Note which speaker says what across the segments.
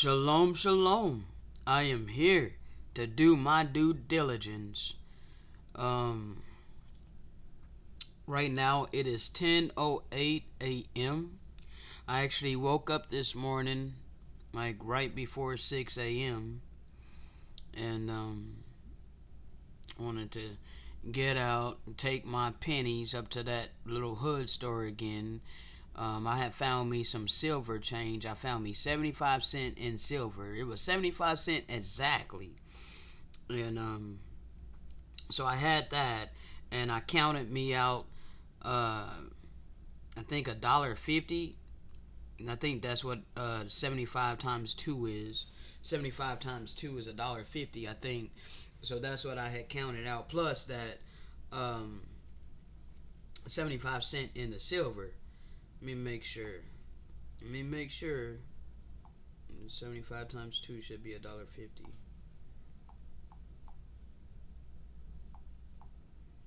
Speaker 1: Shalom, shalom. I am here to do my due diligence. Um, right now it is 10:08 a.m. I actually woke up this morning like right before 6 a.m. and wanted to get out and take my pennies up to that little hood store again. I had found me some silver change. I found me 75 cents in silver. It was 75 cents exactly. And so I had that, and I counted me out I think $1.50. And I think that's what 75 times 2 is. 75 times 2 is $1.50, I think. So that's what I had counted out. Plus that 75 cent in the silver. Let me make sure. 75 times 2 should be $1.50.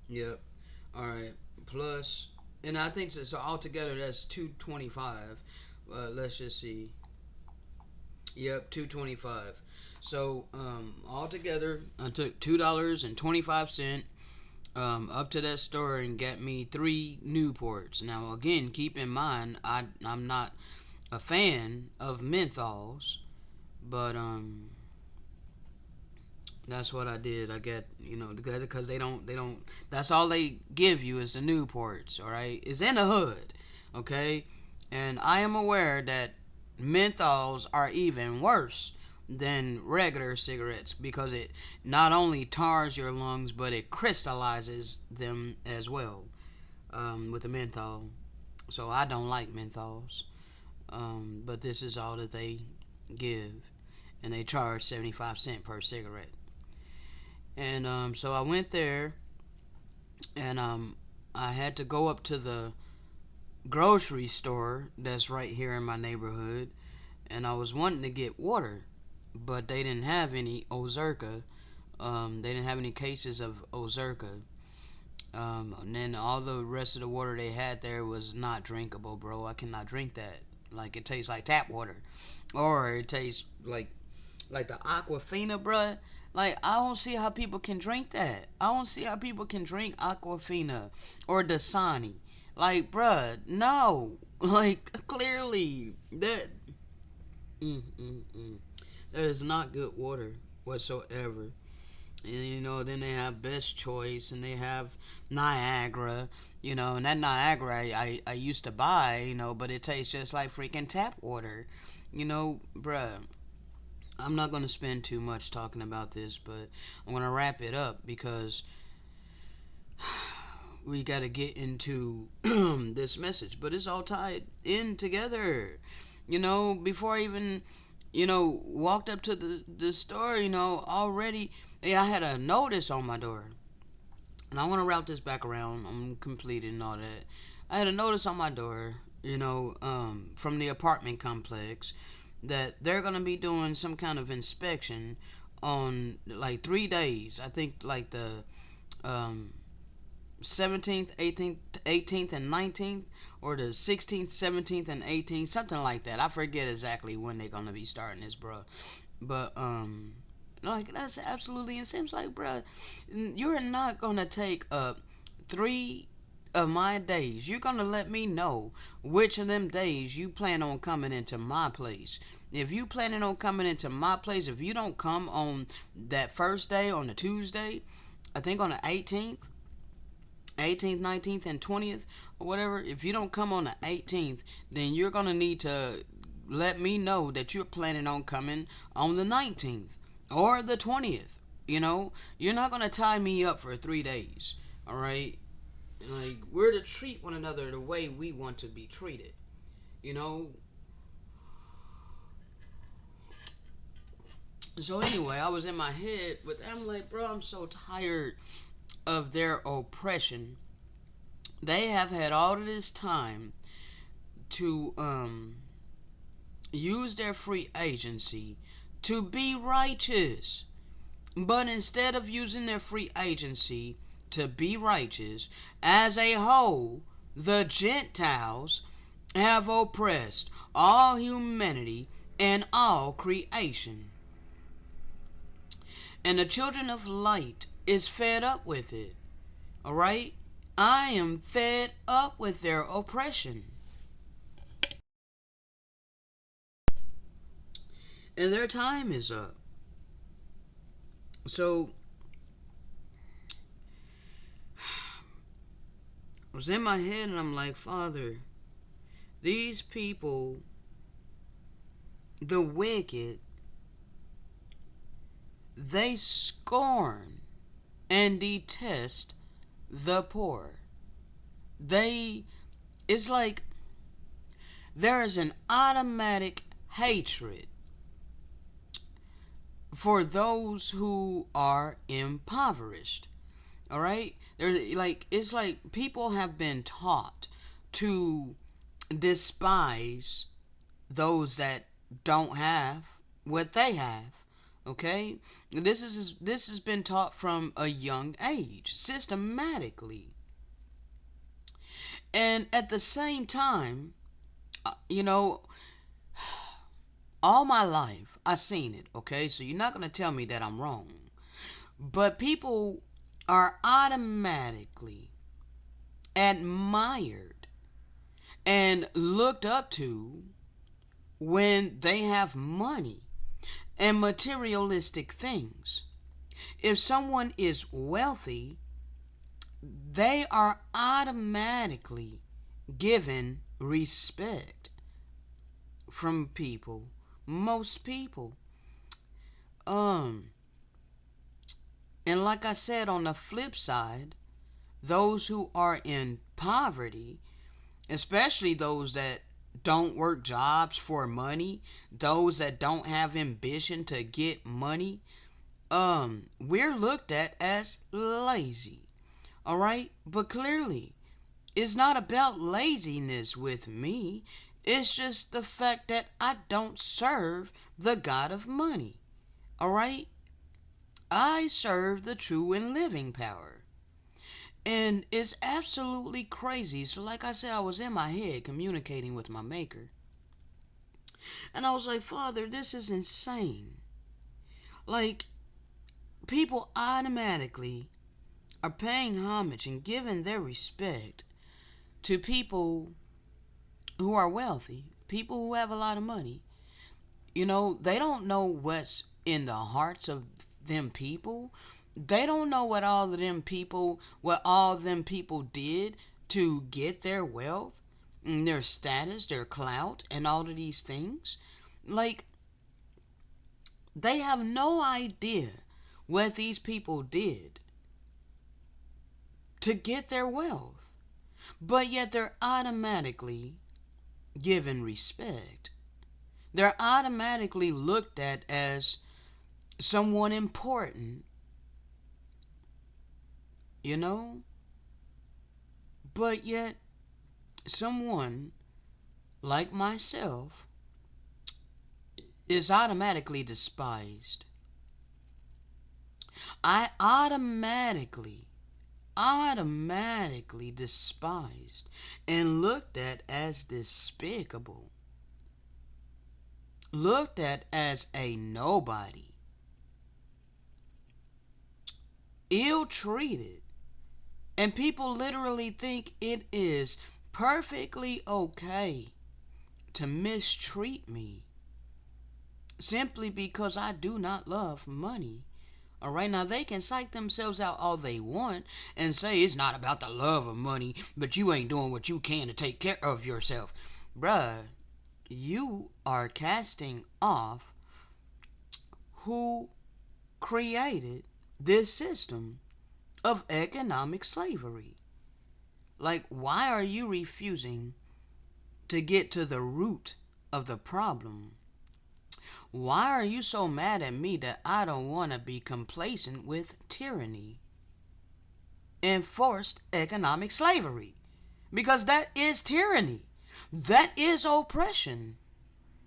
Speaker 1: Yep. All right. Plus, and I think so altogether that's 225. Let's just see. Yep, 225. So altogether, I took $2.25 up to that store and got me 3 Newports. Now again, keep in mind I'm not a fan of menthols, but that's what I did. I got, because they don't. That's all they give you is the Newports. All right, it's in the hood, okay. And I am aware that menthols are even worse than regular cigarettes because it not only tars your lungs but it crystallizes them as well with the menthol. So I don't like menthols, but this is all that they give, and they charge 75 cents per cigarette. And so I went there, and I had to go up to the grocery store that's right here in my neighborhood, and I was wanting to get water, but they didn't have any Ozerka. They didn't have any cases of Ozerka. And then all the rest of the water they had there was not drinkable, bro. I cannot drink that. Like, it tastes like tap water, or it tastes like the Aquafina, bruh. Like, I don't see how people can drink that. I don't see how people can drink Aquafina or Dasani. Like, bruh, no. Like, clearly, that that is not good water whatsoever. And, then they have Best Choice, and they have Niagara, and that Niagara I used to buy, but it tastes just like freaking tap water. Bruh. I'm not going to spend too much talking about this, but I'm going to wrap it up because we got to get into this message. But it's all tied in together. Before I even, walked up to the store, already, I had a notice on my door. And I want to route this back around. I'm completing and all that. I had a notice on my door, from the apartment complex, that they're going to be doing some kind of inspection on like 3 days. I think like the 17th, 18th, and 19th, or the 16th, 17th, and 18th, something like that. I forget exactly when they're going to be starting this, bro. But that's absolutely insane. It's like, bro, you're not going to take up 3 of my days. You're gonna let me know which of them days you plan on coming into my place. If you planning on coming into my place, if you don't come on that first day, on the Tuesday, I think on the 18th, 19th, and 20th, or whatever, if you don't come on the 18th, then you're gonna need to let me know that you're planning on coming on the 19th or the 20th. You're not gonna tie me up for 3 days, all right? Like, we're to treat one another the way we want to be treated. So anyway, I was in my head, but I'm like, bro, I'm so tired of their oppression. They have had all of this time to use their free agency to be righteous. But instead of using their free agency to be righteous, as a whole, the Gentiles have oppressed all humanity and all creation. And the children of light is fed up with it. All right? I am fed up with their oppression. And their time is up. So, I was in my head and I'm like, Father, these people, the wicked, they scorn and detest the poor. It's like there is an automatic hatred for those who are impoverished. All right? It's like people have been taught to despise those that don't have what they have. Okay? This has been taught from a young age, systematically. And at the same time, you know, all my life I seen it, okay? So you're not going to tell me that I'm wrong. But people are automatically admired and looked up to when they have money and materialistic things. If someone is wealthy, they are automatically given respect from people, most people. And like I said, on the flip side, those who are in poverty, especially those that don't work jobs for money, those that don't have ambition to get money, we're looked at as lazy. All right? But clearly, it's not about laziness with me. It's just the fact that I don't serve the God of money. All right? I serve the true and living power. And it's absolutely crazy. So like I said, I was in my head communicating with my maker. And I was like, Father, this is insane. Like, people automatically are paying homage and giving their respect to people who are wealthy, people who have a lot of money. You know, they don't know what's in the hearts of them people. They don't know what all of them people did to get their wealth and their status, their clout, and all of these things. Like, they have no idea what these people did to get their wealth. But yet they're automatically given respect. They're automatically looked at as someone important, you know? But yet, someone like myself is automatically despised. I automatically despised and looked at as despicable, looked at as a nobody, ill-treated. And people literally think it is perfectly okay to mistreat me simply because I do not love money. All right, now they can psych themselves out all they want and say it's not about the love of money, but you ain't doing what you can to take care of yourself. Bruh, you are casting off who created this system of economic slavery. Like, why are you refusing to get to the root of the problem? Why are you so mad at me that I don't want to be complacent with tyranny and forced economic slavery? Because that is tyranny. That is oppression.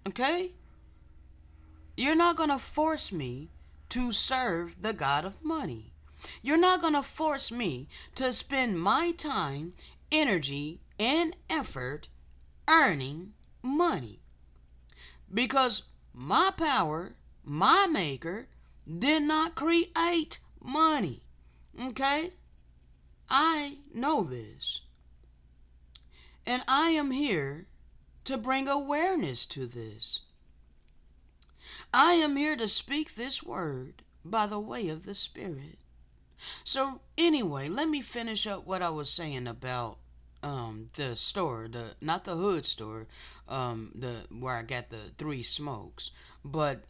Speaker 1: Okay? You're not going to force me to serve the God of money. You're not going to force me to spend my time, energy, and effort earning money. Because my power, my maker, did not create money. Okay? I know this. And I am here to bring awareness to this. I am here to speak this word by the way of the Spirit. So anyway, let me finish up what I was saying about the store, not the hood store, the where I got the 3 smokes, but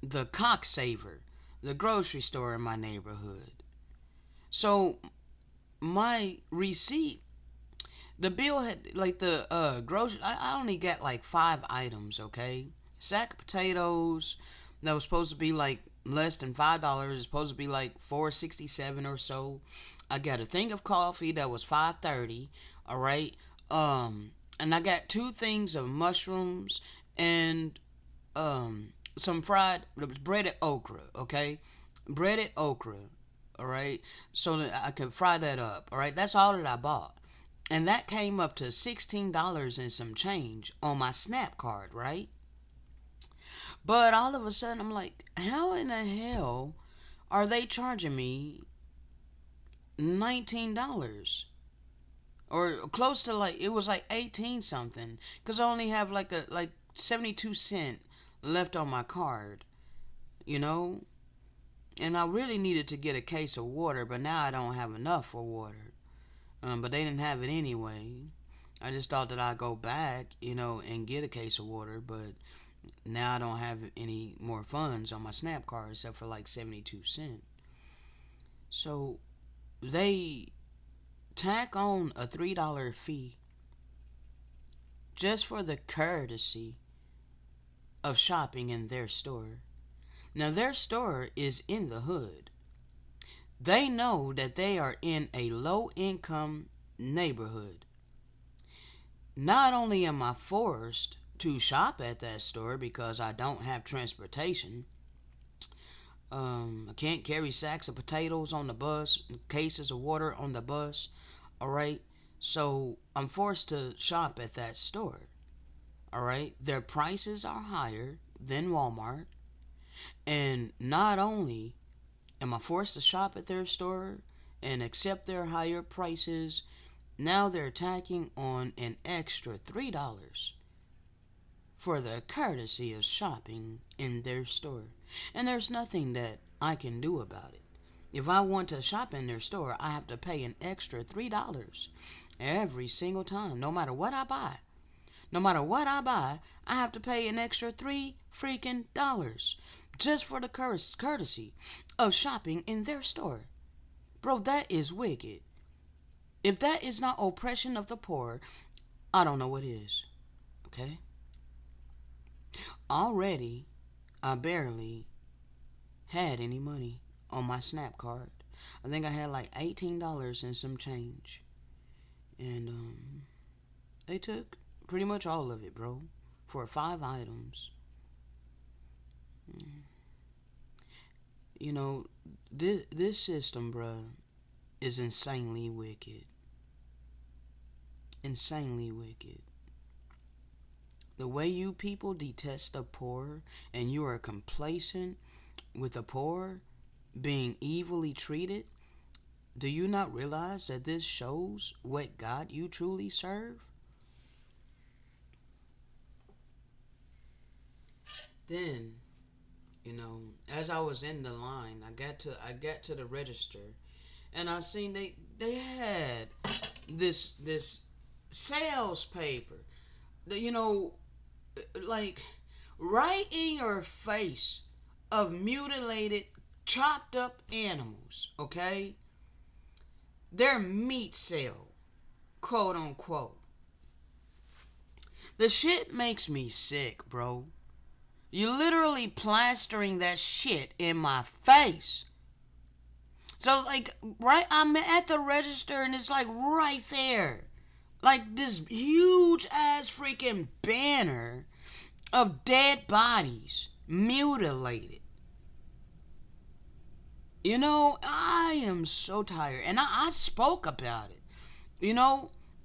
Speaker 1: the Cocksaver, the grocery store in my neighborhood. So my receipt, the bill had like the grocery. I only got like 5 items. Okay, sack of potatoes that was supposed to be like less than $5. It's supposed to be like $4.67 or so. I got a thing of coffee that was $5.30. All right. And I got 2 things of mushrooms and some fried breaded okra. Okay, breaded okra. All right, so that I could fry that up. All right, that's all that I bought. And that came up to $16 and some change on my Snap card, right? But all of a sudden, I'm like, how in the hell are they charging me $19? Or close to like, it was like 18 something. Because I only have like 72 cents left on my card, you know? And I really needed to get a case of water, but now I don't have enough for water. But they didn't have it anyway. I just thought that I'd go back, and get a case of water, but now I don't have any more funds on my Snap card except for like 72 cents. So they tack on a $3 fee just for the courtesy of shopping in their store. Now, their store is in the hood. They know that they are in a low-income neighborhood. Not only am I forced to shop at that store because I don't have transportation, I can't carry sacks of potatoes on the bus, cases of water on the bus, all right? So I'm forced to shop at that store, all right? Their prices are higher than Walmart. And not only am I forced to shop at their store and accept their higher prices, now they're tacking on an extra $3 for the courtesy of shopping in their store. And there's nothing that I can do about it. If I want to shop in their store, I have to pay an extra $3 every single time, no matter what I buy. No matter what I buy, I have to pay an extra $3 freaking dollars just for the courtesy of shopping in their store. Bro, that is wicked. If that is not oppression of the poor, I don't know what is. Okay? Already, I barely had any money on my Snap card. I think I had like $18 and some change. And they took pretty much all of it, bro, for 5 items. This system, bro, is insanely wicked. Insanely wicked. The way you people detest the poor and you are complacent with the poor being evilly treated, do you not realize that this shows what God you truly serve? Then, as I was in the line, I got to the register, and I seen they had this sales paper, like right in your face, of mutilated, chopped up animals. Okay, their meat sale, quote unquote. The shit makes me sick, bro. You're literally plastering that shit in my face. So, I'm at the register and it's right there. Like this huge ass freaking banner of dead bodies, mutilated. I am so tired. And I spoke about it.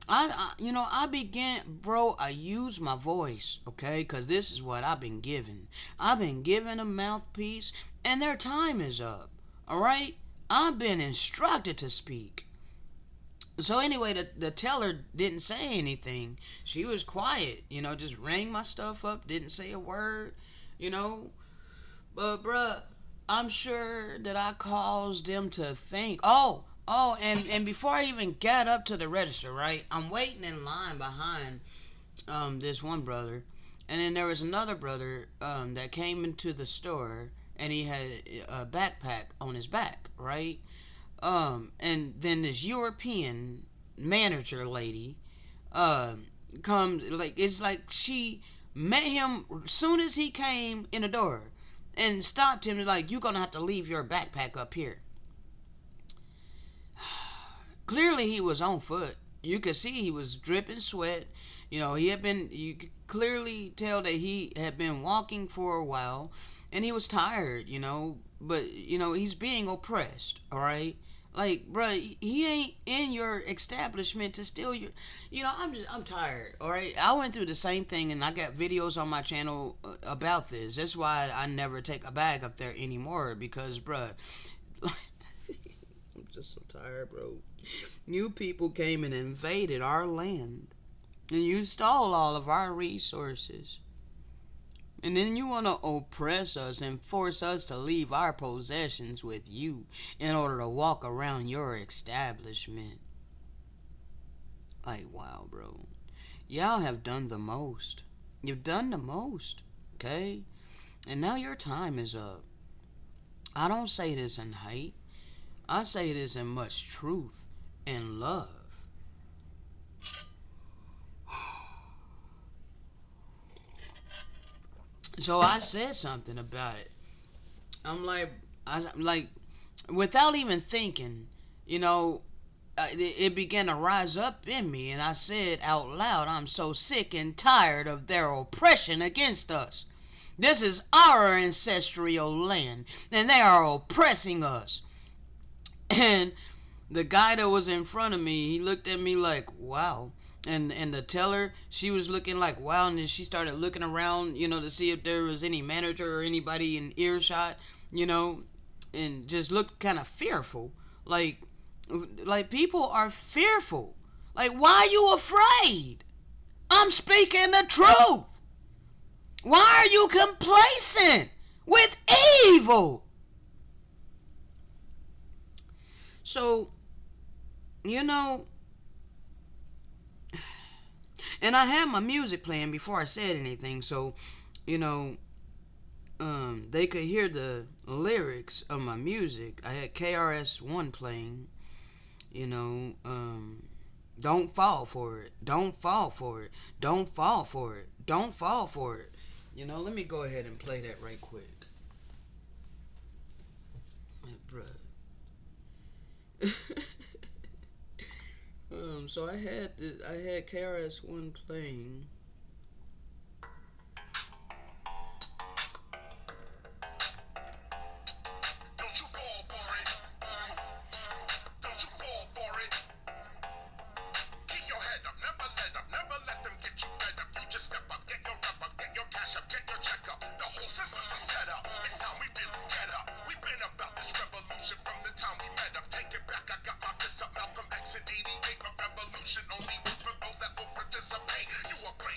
Speaker 1: I began, bro. I use my voice, okay, because this is what I've been given. I've been given a mouthpiece, and their time is up. All right, I've been instructed to speak. So anyway, the teller didn't say anything. She was quiet, just rang my stuff up, didn't say a word, you know. But bruh, I'm sure that I caused them to think. And before I even got up to the register, right, I'm waiting in line behind this one brother, and then there was another brother that came into the store, and he had a backpack on his back, right. And then this European manager lady comes, like, it's like she met him soon as he came in the door and stopped him, like, you're gonna have to leave your backpack up here. Clearly he was on foot. You could see he was dripping sweat. You could clearly tell that he had been walking for a while, and he was tired, but he's being oppressed, all right. Like, bruh, he ain't in your establishment to steal your. I'm tired. All right, I went through the same thing, and I got videos on my channel about this. That's why I never take a bag up there anymore, because, bruh, I'm just so tired, bro. You people came and invaded our land, and you stole all of our resources. And then you want to oppress us and force us to leave our possessions with you in order to walk around your establishment. Like, wow, bro. Y'all have done the most. You've done the most, okay? And now your time is up. I don't say this in hate. I say this in much truth and love. So I said something about it. I'm like, without even thinking, it began to rise up in me, and I said out loud, I'm so sick and tired of their oppression against us. This is our ancestral land, and they are oppressing us. And the guy that was in front of me, he looked at me like, wow. And the teller, she was looking like, wow. And then she started looking around, to see if there was any manager or anybody in earshot, and just looked kind of fearful. Like people are fearful. Like, why are you afraid? I'm speaking the truth. Why are you complacent with evil? So, and I had my music playing before I said anything, so, they could hear the lyrics of my music. I had KRS-One playing, don't fall for it, don't fall for it, don't fall for it, don't fall for it. Let me go ahead and play that right quick. Bruh. So I had KRS-One playing. Don't you fall for it. Don't you fall for it. Keep your head up, never let them get you fed up. You just step up, get your rep up, get your cash up, get your check up. The whole system's a setup. It's time we really get up. We've been about this revolution from the time we met up. Take it back, I got my fist up. Malcolm X in '88, but revolution only works for those that will participate. You are brave.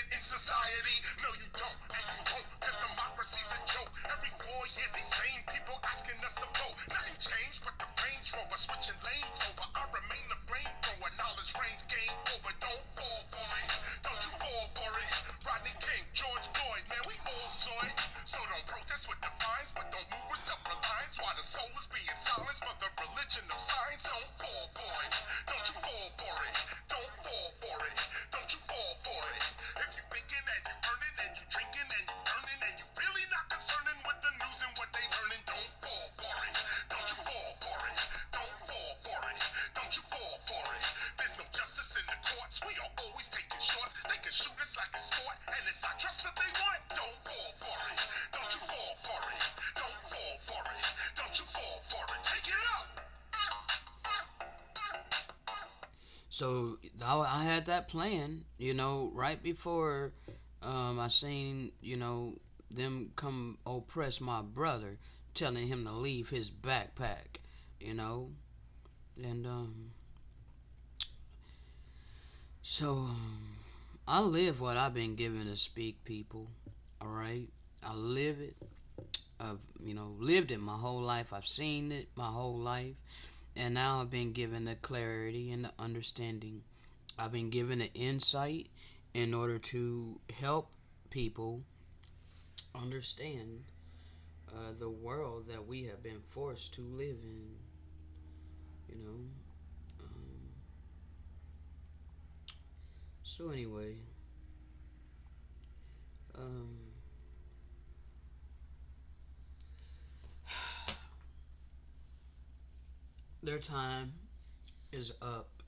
Speaker 2: it in society? No, you don't, and you won't, cause democracy's a joke. Every 4 years, these same people asking us to vote. Nothing changed but the Range Rover, switching lanes over. I remain a flamethrower, knowledge reigns, game over. Don't fall for it, don't you fall for it. Rodney King, George Floyd, man, we all saw it. So don't protest with the fines, but don't move with self-reliance. While the soul is being silenced for the religion of science. Don't fall for it, don't you fall for it. Don't fall for it, don't you fall for it. If you thinking and you earning and you drinking and you burning and you really not concerning with the news and what they learning, don't fall for it, don't you fall for it. Don't fall for it, don't you fall for it. There's no justice in the courts, we are always taking shots. They can shoot us like a sport, and it's not trust that they want. Don't fall for it, don't you fall for it. Don't fall for it, don't you fall for it. Take it up.
Speaker 1: So I had that plan, right before I seen, them come oppress my brother, telling him to leave his backpack, and so I live what I've been given to speak, people. All right, I live it. I've lived it my whole life. I've seen it my whole life. And now I've been given the clarity and the understanding. I've been given the insight in order to help people understand the world that we have been forced to live in. So anyway, their time is up,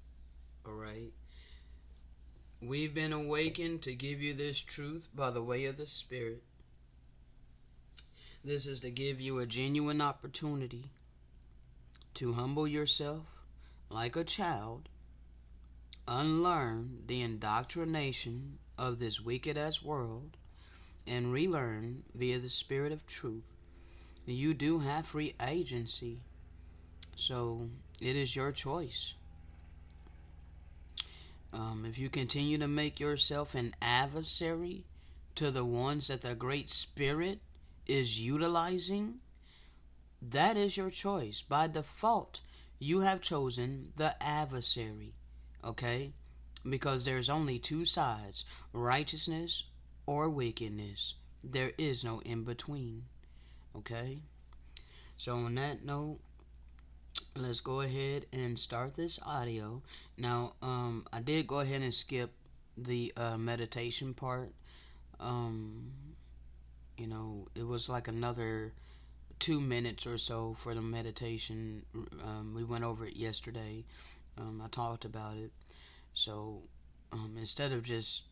Speaker 1: alright? We've been awakened to give you this truth by the way of the Spirit. This is to give you a genuine opportunity to humble yourself like a child, unlearn the indoctrination of this wicked-ass world, and relearn via the Spirit of truth. You do have free agency. So it is your choice. If you continue to make yourself an adversary to the ones that the Great Spirit is utilizing, that is your choice. By default, you have chosen the adversary, okay? Because there's only two sides, righteousness or wickedness. There is no in between, okay? So on that note, let's go ahead and start this audio. Now, I did go ahead and skip the meditation part. It was like another 2 minutes or so for the meditation. We went over it yesterday. I talked about it. So, instead of just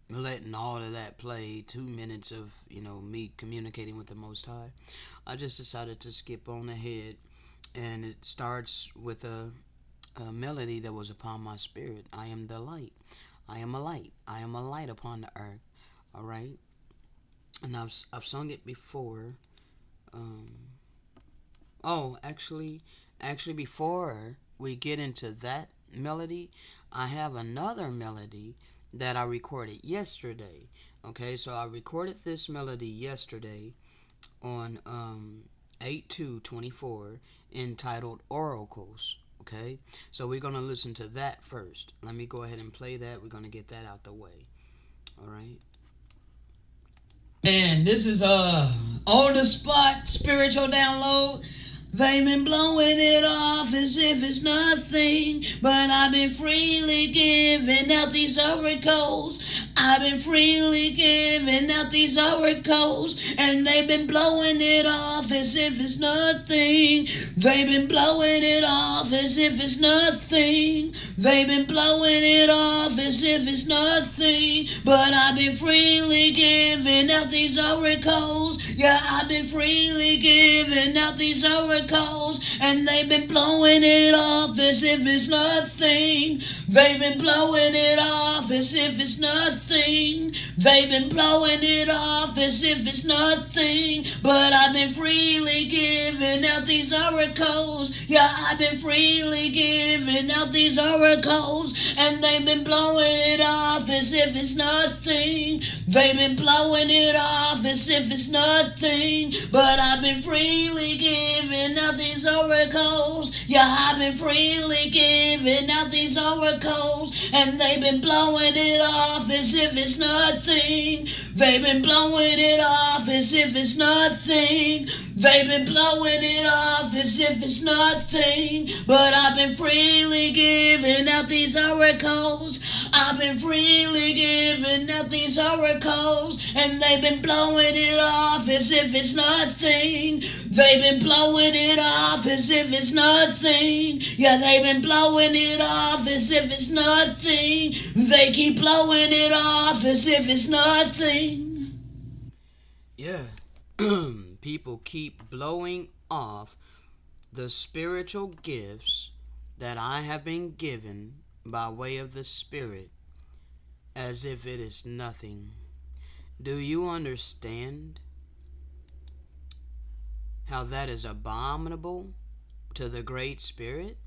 Speaker 1: letting all of that play, 2 minutes of, me communicating with the Most High, I just decided to skip on ahead. And it starts with a melody that was upon my spirit. I am the light. I am a light. I am a light upon the earth. All right. And I've sung it before. Actually, before we get into that melody, I have another melody that I recorded yesterday. Okay, so I recorded this melody yesterday on 8/2/24, entitled Oracles. Okay, so we're gonna listen to that first. Let me go ahead and play that. We're gonna get that out the way. All right. And this is on the spot spiritual download. They've been blowing it off as if it's nothing, but I've been freely giving out these oracles. I've been freely giving out these oracles, and they've been blowing it off as if it's nothing. They've been blowing it off as if it's nothing. They've been blowing it off as if it's nothing, but I've been freely giving out these oracles. Yeah, I've been freely giving out these oracles, and they've been blowing it off as if it's nothing. They've been blowing it off as if it's nothing. They've been blowing it off as if it's nothing. But I've been freely giving out these oracles. Yeah, I've been freely giving out these oracles, and they've been blowing it off as if it's nothing. They've been blowing it off as if it's nothing. But I've been freely giving out these oracles. Yeah, I've been freely giving out these oracles, and they've been blowing it off as if it's nothing. They've been blowing it off as if it's nothing. They've been blowing it off as if it's nothing. But I've been freely giving out these oracles. I've been freely giving out these oracles, and they've been blowing it off as if it's nothing. They've been blowing it off as if it's nothing. Yeah, they've been blowing it off as if it's nothing. They keep blowing it off as if it's nothing. Yeah. People keep blowing off the spiritual gifts that I have been given by way of the Spirit as if it is nothing. Do you understand how that is abominable to the Great Spirit?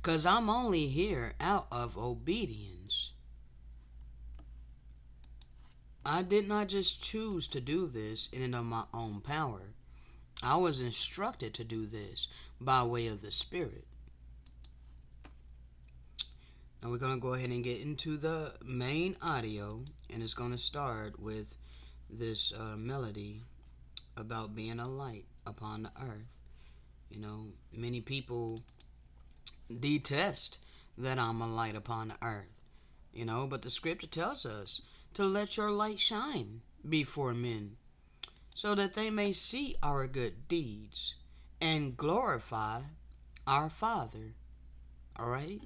Speaker 1: Because I'm only here out of obedience. I did not just choose to do this in and of my own power. I was instructed to do this by way of the Spirit. And we're going to go ahead and get into the main audio, and it's going to start with this melody about being a light upon the earth. You know, many people detest that I'm a light upon the earth, you know, but the scripture tells us to let your light shine before men, so that they may see our good deeds and glorify our Father. All right?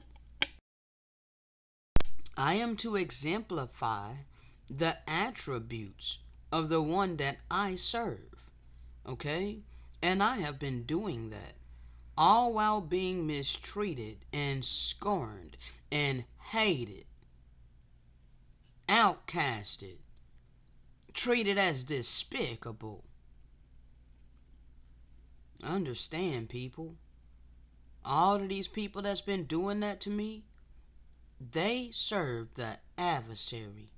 Speaker 1: I am to exemplify the attributes of the one that I serve. Okay? And I have been doing that, all while being mistreated and scorned and hated, outcasted, treated as despicable. Understand, people. All of these people that's been doing that to me, they serve the adversary.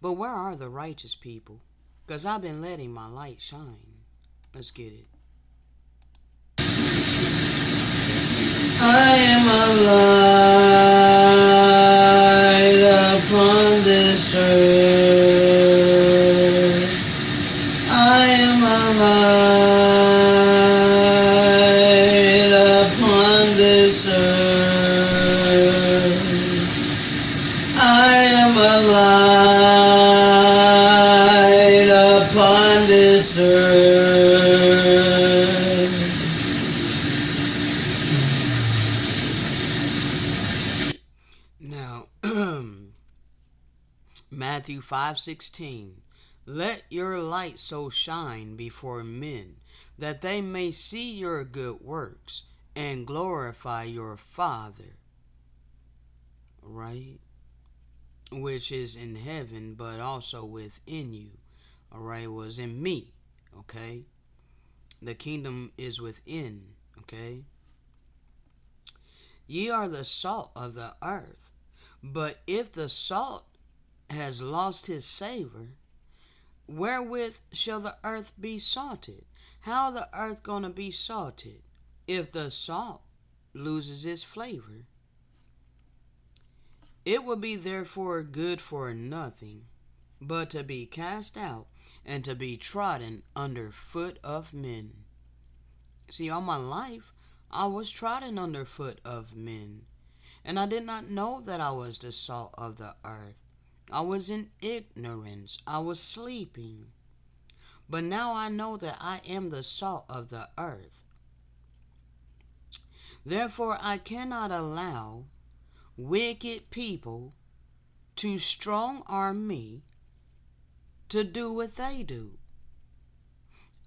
Speaker 1: But where are the righteous people? Because I've been letting my light shine. Let's get it. I am a light upon this earth. I am a light upon this earth. I am a light upon this earth. Now, Matthew 5:16. Let your light so shine before men, that they may see your good works and glorify your Father, right? Which is in heaven, but also within you, all right? Was in me, okay? The kingdom is within, okay? Ye are the salt of the earth, but if the salt has lost his savor, wherewith shall the earth be salted? How the earth gonna be salted if the salt loses its flavor? It would be therefore good for nothing, but to be cast out and to be trodden under foot of men. See, all my life I was trodden under foot of men, and I did not know that I was the salt of the earth. I was in ignorance. I was sleeping. But now I know that I am the salt of the earth. Therefore I cannot allow wicked people to strong arm me to do what they do.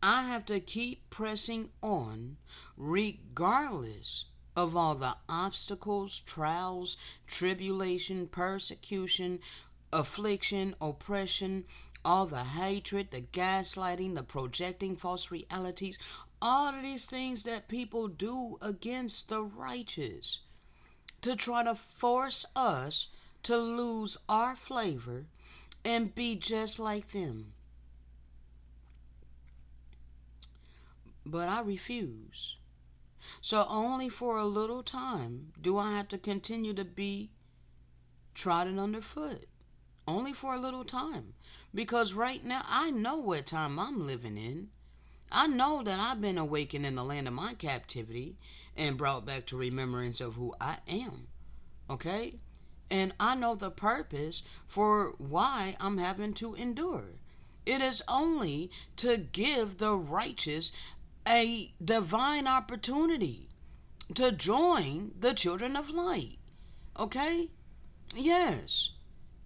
Speaker 1: I have to keep pressing on regardless of all the obstacles, trials, tribulation, persecution, affliction, oppression, all the hatred, the gaslighting, the projecting false realities, all of these things that people do against the righteous to try to force us to lose our flavor and be just like them. But I refuse. So only for a little time do I have to continue to be trodden underfoot. Only for a little time. Because right now I know what time I'm living in. I know that I've been awakened in the land of my captivity and brought back to remembrance of who I am. Okay? And I know the purpose for why I'm having to endure. It is only to give the righteous a divine opportunity to join the children of light. Okay? Yes.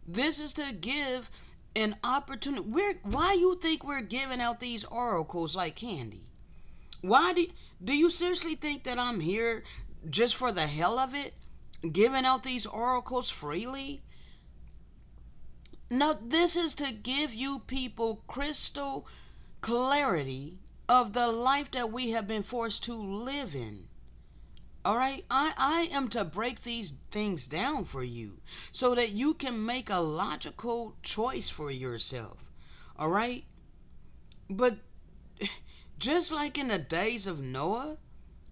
Speaker 1: This is to give an opportunity. Why you think we're giving out these oracles like candy? Why do you seriously think that I'm here just for the hell of it? Giving out these oracles freely? No, this is to give you people crystal clarity of the life that we have been forced to live in. All right, I am to break these things down for you so that you can make a logical choice for yourself. All right, but just like in the days of Noah,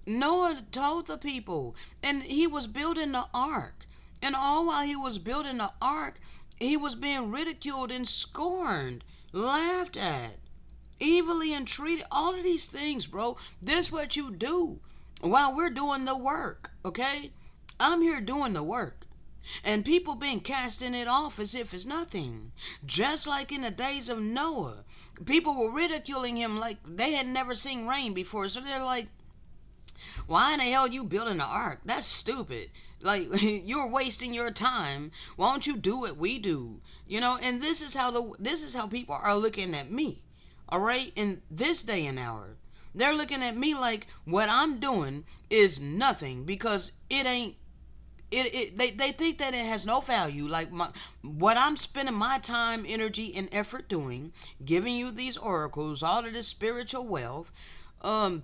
Speaker 1: Noah told the people, and he was building the ark, and all while he was building the ark, he was being ridiculed and scorned, laughed at, evilly entreated. All of these things, bro. This is what you do while we're doing the work, okay? I'm here doing the work. And people been casting it off as if it's nothing. Just like in the days of Noah. People were ridiculing him like they had never seen rain before. So they're like, why in the hell are you building an ark? That's stupid. Like, you're wasting your time. Why don't you do what we do? You know, and this is how people are looking at me. All right? In this day and hour. They're looking at me like what I'm doing is nothing because it ain't. They think that it has no value. Like what I'm spending my time, energy, and effort doing, giving you these oracles, all of this spiritual wealth,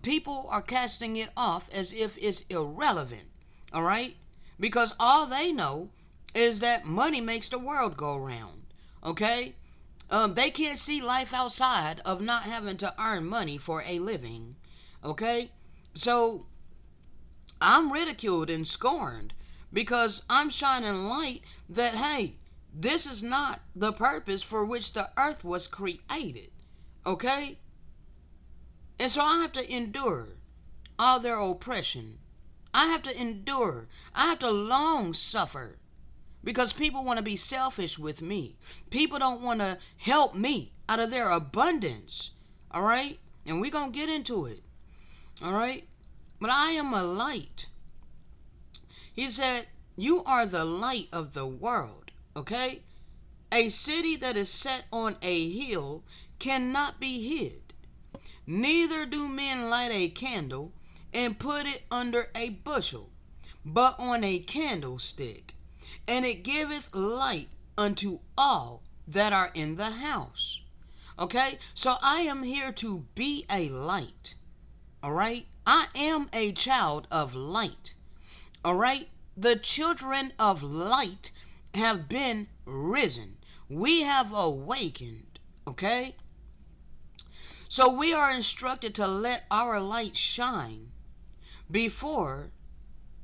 Speaker 1: people are casting it off as if it's irrelevant. All right, because all they know is that money makes the world go round. Okay. They can't see life outside of not having to earn money for a living. Okay? So, I'm ridiculed and scorned because I'm shining light that, hey, this is not the purpose for which the earth was created. Okay? And so I have to endure all their oppression. I have to endure. I have to long suffer. Because people want to be selfish with me. People don't want to help me out of their abundance. All right? And we're going to get into it. All right? But I am a light. He said, you are the light of the world. Okay? A city that is set on a hill cannot be hid. Neither do men light a candle and put it under a bushel, but on a candlestick. And it giveth light unto all that are in the house. Okay? So I am here to be a light. All right? I am a child of light. All right? The children of light have been risen. We have awakened. Okay? So we are instructed to let our light shine before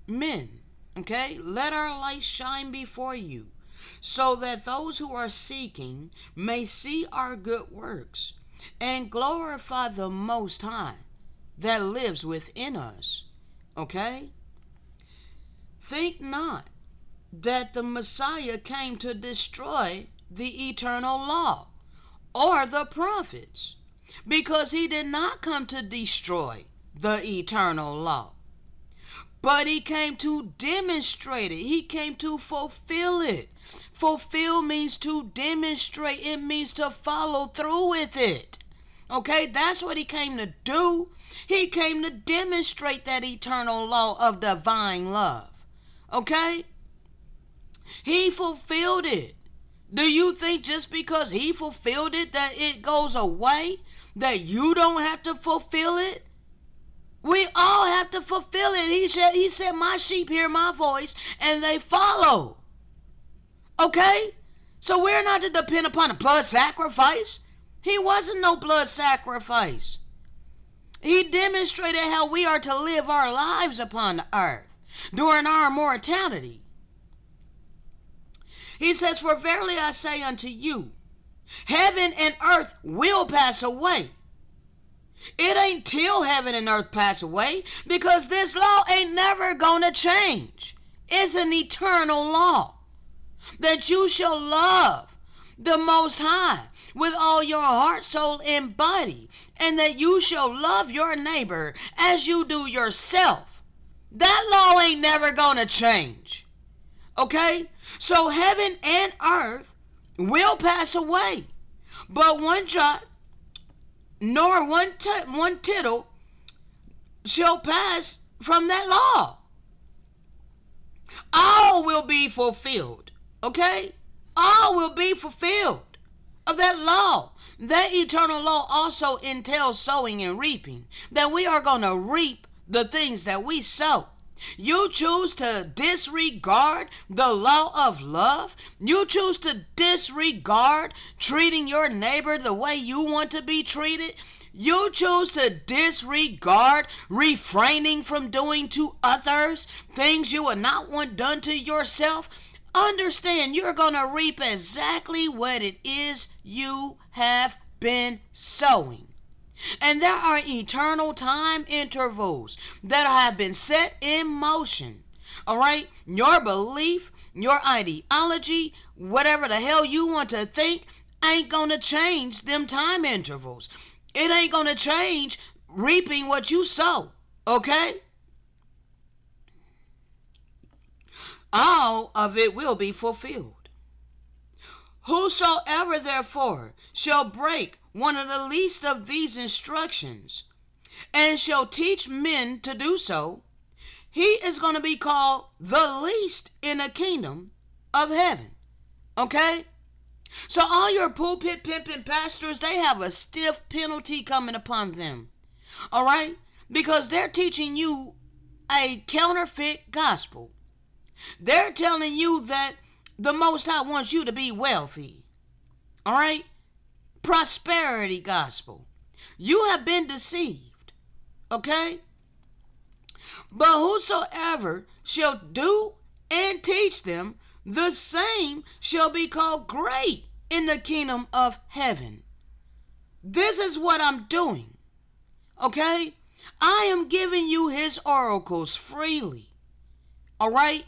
Speaker 1: men. Okay, let our light shine before you so that those who are seeking may see our good works and glorify the Most High that lives within us. Okay? Think not that the Messiah came to destroy the eternal law or the prophets, because he did not come to destroy the eternal law, but he came to demonstrate it. He came to fulfill it. Fulfill means to demonstrate. It means to follow through with it. Okay, that's what he came to do. He came to demonstrate that eternal law of divine love. Okay? He fulfilled it. Do you think just because he fulfilled it that it goes away? That you don't have to fulfill it? We all have to fulfill it. He said, my sheep hear my voice and they follow. Okay? So we're not to depend upon a blood sacrifice. He wasn't no blood sacrifice. He demonstrated how we are to live our lives upon the earth during our mortality. He says, for verily I say unto you, heaven and earth will pass away. It ain't till heaven and earth pass away, because this law ain't never gonna change. It's an eternal law that you shall love the Most High with all your heart, soul, and body, and that you shall love your neighbor as you do yourself. That law ain't never gonna change. Okay? So heaven and earth will pass away, but one jot nor one tittle shall pass from that law. All will be fulfilled. Okay? All will be fulfilled of that law. That eternal law also entails sowing and reaping. That we are going to reap the things that we sow. You choose to disregard the law of love. You choose to disregard treating your neighbor the way you want to be treated. You choose to disregard refraining from doing to others things you would not want done to yourself. Understand, you're going to reap exactly what it is you have been sowing. And there are eternal time intervals that have been set in motion. All right? Your belief, your ideology, whatever the hell you want to think, ain't going to change them time intervals. It ain't going to change reaping what you sow. Okay? All of it will be fulfilled. Whosoever therefore shall break one of the least of these instructions and shall teach men to do so, he is going to be called the least in the kingdom of heaven. Okay? So all your pulpit pimping pastors, they have a stiff penalty coming upon them. All right? Because they're teaching you a counterfeit gospel. They're telling you that the Most High wants you to be wealthy. All right? Prosperity gospel. You have been deceived. Okay? But whosoever shall do and teach them, the same shall be called great in the kingdom of heaven. This is what I'm doing. Okay? I am giving you his oracles freely. All right?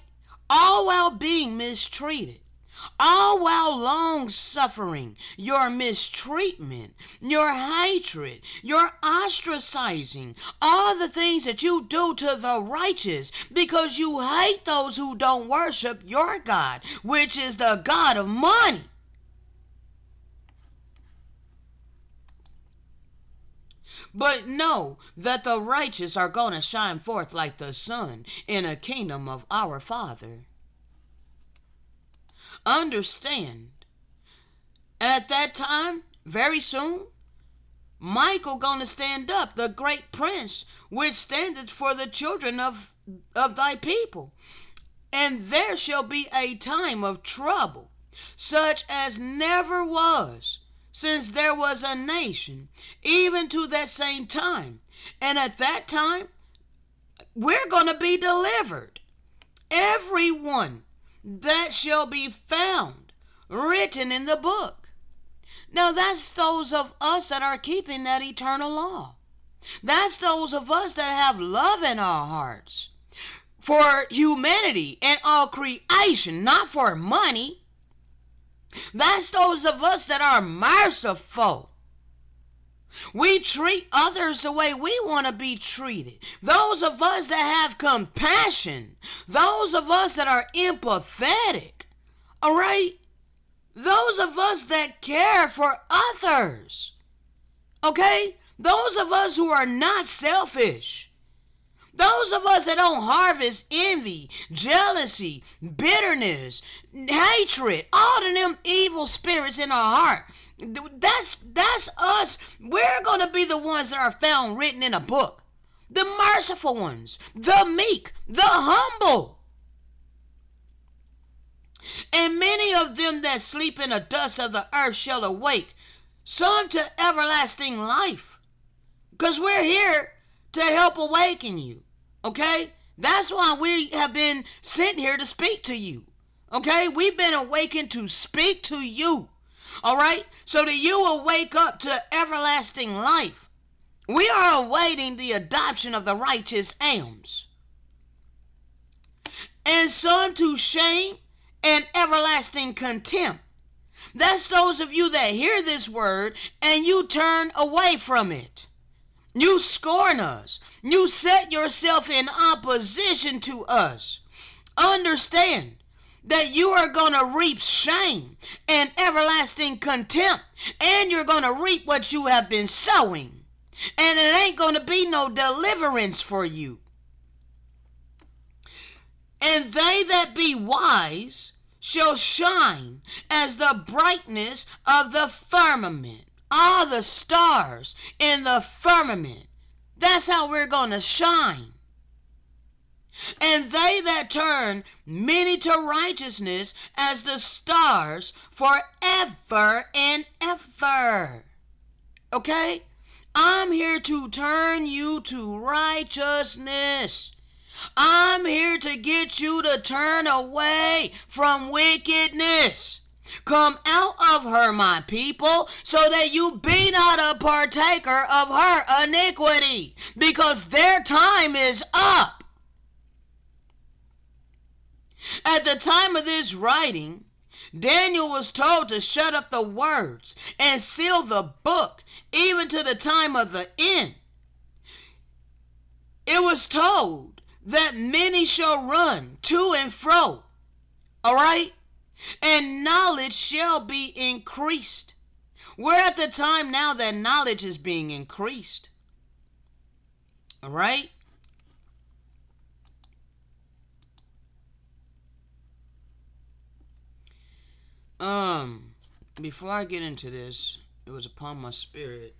Speaker 1: All while being mistreated. All while long suffering your mistreatment, your hatred, your ostracizing, all the things that you do to the righteous because you hate those who don't worship your God, which is the God of money. But know that the righteous are going to shine forth like the sun in a kingdom of our Father. Understand, at that time, very soon, Michael gonna stand up, the great prince, which standeth for the children of thy people. And there shall be a time of trouble, such as never was, since there was a nation, even to that same time. And at that time, we're gonna be delivered. Everyone that shall be found written in the book. Now that's those of us that are keeping that eternal law. That's those of us that have love in our hearts for humanity and all creation, not for money. That's those of us that are merciful. We treat others the way we want to be treated. Those of us that have compassion, those of us that are empathetic, all right? Those of us that care for others, okay? Those of us who are not selfish. Those of us that don't harvest envy, jealousy, bitterness, hatred, all of them evil spirits in our heart. That's us. We're going to be the ones that are found written in a book. The merciful ones, the meek, the humble. And many of them that sleep in the dust of the earth shall awake, some to everlasting life. Because we're here to help awaken you. Okay? That's why we have been sent here to speak to you. Okay? We've been awakened to speak to you. All right? So that you will wake up to everlasting life. We are awaiting the adoption of the righteous Ams. And some to shame and everlasting contempt. That's those of you that hear this word and you turn away from it. You scorn us. You set yourself in opposition to us. Understand that you are going to reap shame and everlasting contempt, and you're going to reap what you have been sowing, and it ain't going to be no deliverance for you. And they that be wise shall shine as the brightness of the firmament. All the stars in the firmament. That's how we're going to shine. And they that turn many to righteousness as the stars forever and ever. Okay? I'm here to turn you to righteousness. I'm here to get you to turn away from wickedness. Come out of her, my people, so that you be not a partaker of her iniquity, because their time is up. At the time of this writing, Daniel was told to shut up the words and seal the book, even to the time of the end. It was told that many shall run to and fro, all right? And knowledge shall be increased. We're at the time now that knowledge is being increased. All right? Before I get into this, it was upon my spirit.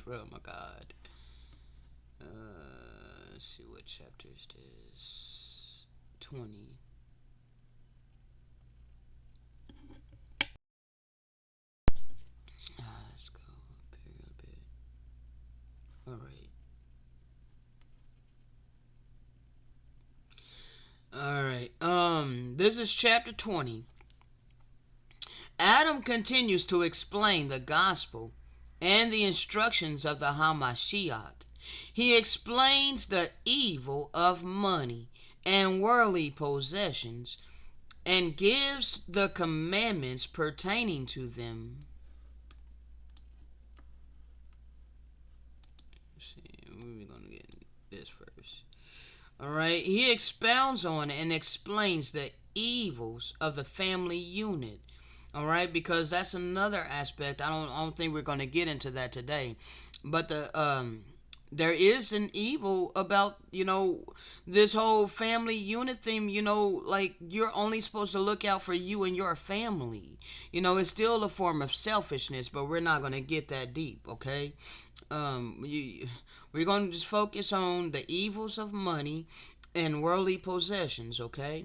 Speaker 1: Bro, my God. Let's see, what chapter is this? 20. Let's go up here a bit. Alright. This is chapter 20. Adam continues to explain the gospel and the instructions of the Hamashiach. He explains the evil of money and worldly possessions and gives the commandments pertaining to them. Let's see, we're going to get this first. Alright, he expounds on and explains the evils of the family unit. All right, because that's another aspect. I don't think we're going to get into that today. But there is an evil about, this whole family unit thing, like you're only supposed to look out for you and your family. It's still a form of selfishness, but we're not going to get that deep, okay? We're going to just focus on the evils of money and worldly possessions, okay?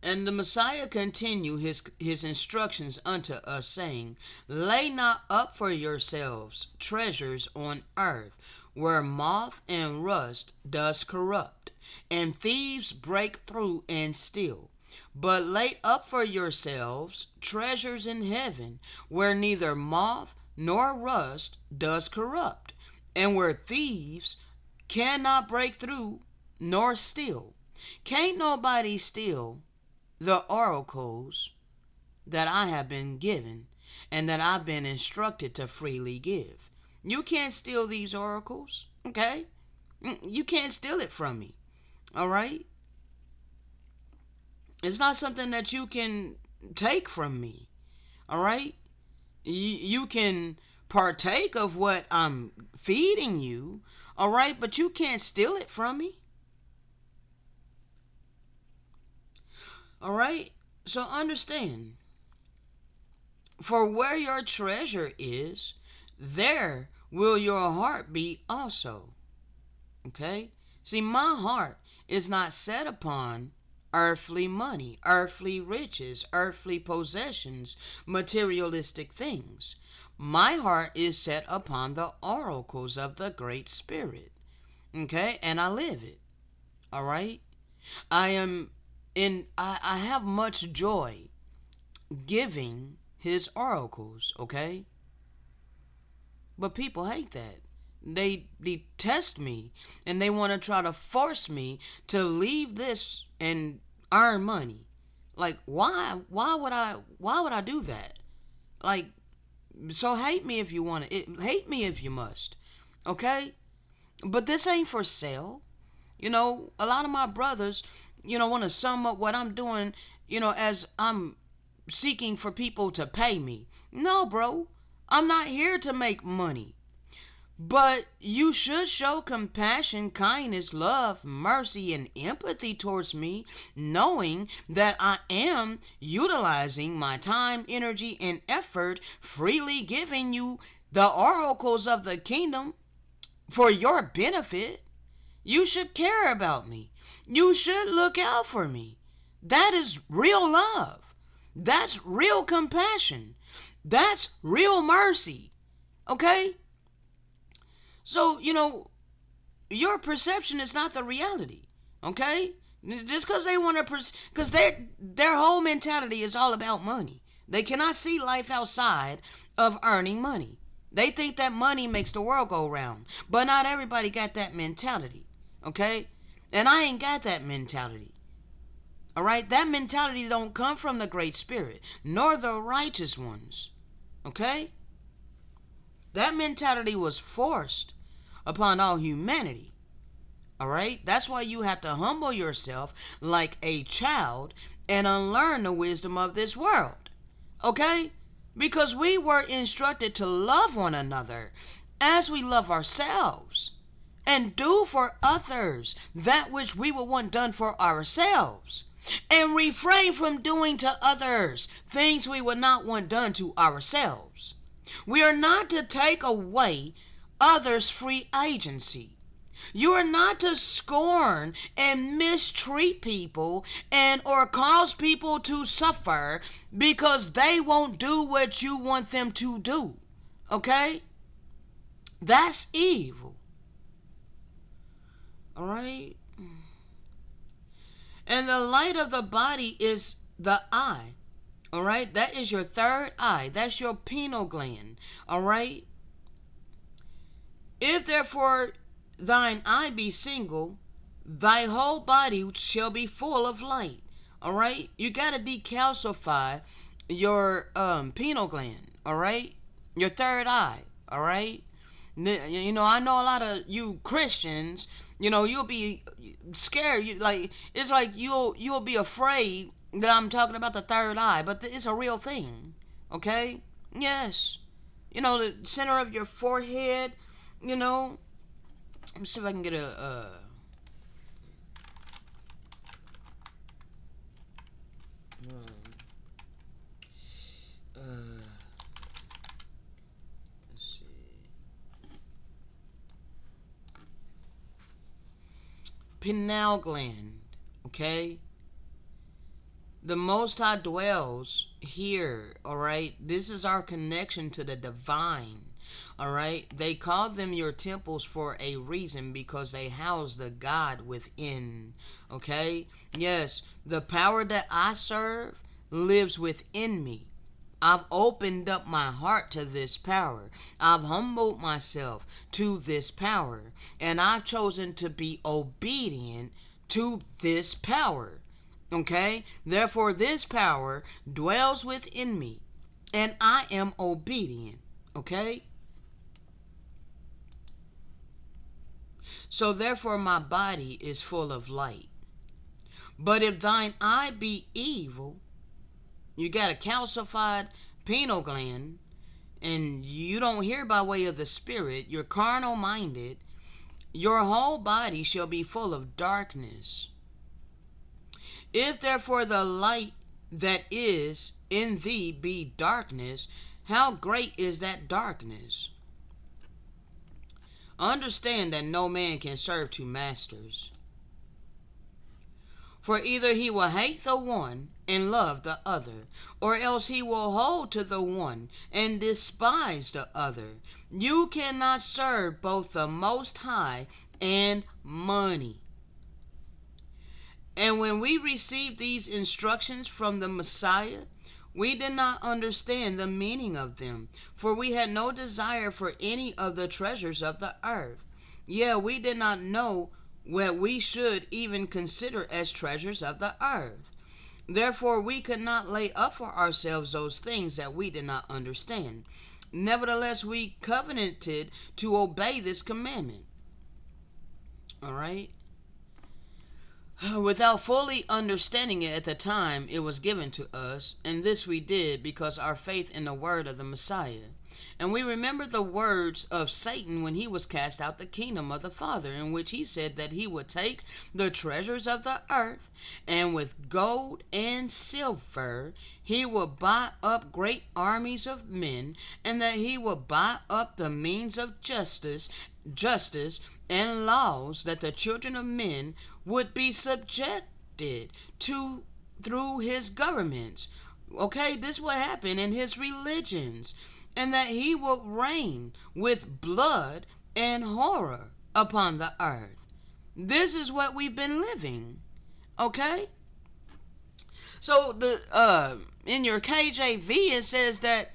Speaker 1: And the Messiah continued his instructions unto us, saying, Lay not up for yourselves treasures on earth, where moth and rust does corrupt, and thieves break through and steal. But lay up for yourselves treasures in heaven, where neither moth nor rust does corrupt, and where thieves cannot break through nor steal. Can't nobody steal the oracles that I have been given and that I've been instructed to freely give. You can't steal these oracles, okay? You can't steal it from me, all right? It's not something that you can take from me, all right? You can partake of what I'm feeding you, all right? But you can't steal it from me, all right? So understand, for where your treasure is, there will your heart be also. Okay? See, my heart is not set upon earthly money, earthly riches, earthly possessions, materialistic things. My heart is set upon the oracles of the Great Spirit. Okay? And I live it. All right? I have much joy giving his oracles, okay? But people hate that. They detest me and they want to try to force me to leave this and earn money. Like why would I do that? Like, so hate me if you want to. Hate me if you must. Okay? But this ain't for sale. A lot of my brothers, want to sum up what I'm doing, as I'm seeking for people to pay me. No, bro. I'm not here to make money. But you should show compassion, kindness, love, mercy, and empathy towards me, knowing that I am utilizing my time, energy, and effort, freely giving you the oracles of the kingdom for your benefit. You should care about me. You should look out for me. That is real love. That's real compassion. That's real mercy. Okay? So, your perception is not the reality. Okay? Just because they want to, because their whole mentality is all about money. They cannot see life outside of earning money. They think that money makes the world go round. But not everybody got that mentality. Okay? And I ain't got that mentality. All right? That mentality don't come from the Great Spirit, nor the righteous ones. Okay? That mentality was forced upon all humanity. All right? That's why you have to humble yourself like a child and unlearn the wisdom of this world. Okay? Because we were instructed to love one another as we love ourselves, and do for others that which we would want done for ourselves, and refrain from doing to others things we would not want done to ourselves. We are not to take away others' free agency. You are not to scorn and mistreat people and or cause people to suffer because they won't do what you want them to do. Okay? That's evil. All right? And the light of the body is the eye. All right? That is your third eye. That's your pineal gland. All right? If therefore thine eye be single, thy whole body shall be full of light. All right? You got to decalcify your pineal gland. All right? Your third eye. All right? I know a lot of you Christians, you'll be scared. It's like you'll be afraid that I'm talking about the third eye, but it's a real thing. Okay? Yes. The center of your forehead, let me see if I can get let's see. Pineal gland, okay? The Most High dwells here, all right? This is our connection to the divine, all right? They call them your temples for a reason, because they house the God within, okay? Yes, the power that I serve lives within me. I've opened up my heart to this power. I've humbled myself to this power. And I've chosen to be obedient to this power. Okay? Therefore, this power dwells within me. And I am obedient. Okay? So therefore, my body is full of light. But if thine eye be evil, you got a calcified pineal gland, and you don't hear by way of the Spirit, you're carnal minded, your whole body shall be full of darkness. If therefore the light that is in thee be darkness, how great is that darkness? Understand that no man can serve two masters. For either he will hate the one and love the other, or else he will hold to the one and despise the other. You cannot serve both the Most High and money. And when we received these instructions from the Messiah, we did not understand the meaning of them, for we had no desire for any of the treasures of the earth. Yeah, we did not know what we should even consider as treasures of the earth. Therefore, we could not lay up for ourselves those things that we did not understand. Nevertheless, we covenanted to obey this commandment. All right? Without fully understanding it at the time it was given to us, and this we did because our faith in the word of the Messiah. And we remember the words of Satan when he was cast out the kingdom of the Father, in which he said that he would take the treasures of the earth, and with gold and silver he would buy up great armies of men, and that he would buy up the means of justice and laws, that the children of men would be subjected to through his governments. Okay, this will happen in his religions, and that he will reign with blood and horror upon the earth. This is what we've been living. Okay? So the in your KJV it says that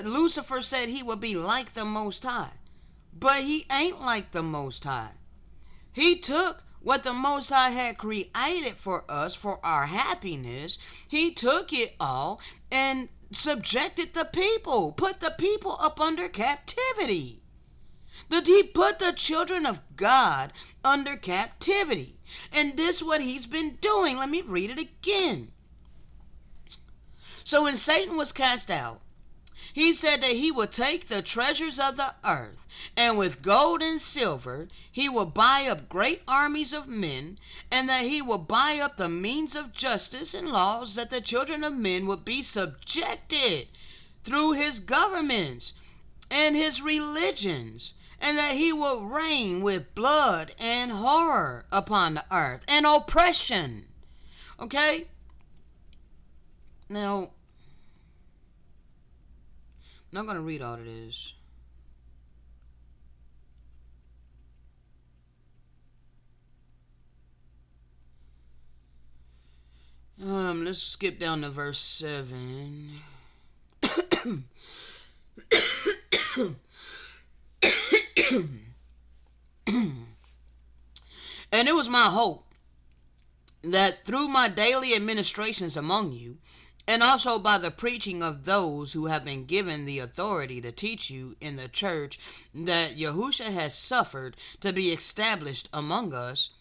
Speaker 1: Lucifer said he would be like the Most High. But he ain't like the Most High. He took what the Most High had created for us, for our happiness. He took it all and subjected the people, put the people up under captivity. He put the children of God under captivity. And this is what he's been doing. Let me read it again. So when Satan was cast out, he said that he would take the treasures of the earth, and with gold and silver he will buy up great armies of men, and that he will buy up the means of justice and laws, that the children of men would be subjected through his governments and his religions, and that he will reign with blood and horror upon the earth and oppression. Okay? Now, I'm not going to read all of this. Let's skip down to verse 7. And it was my hope that through my daily administrations among you, and also by the preaching of those who have been given the authority to teach you in the church, that Yahusha has suffered to be established among us,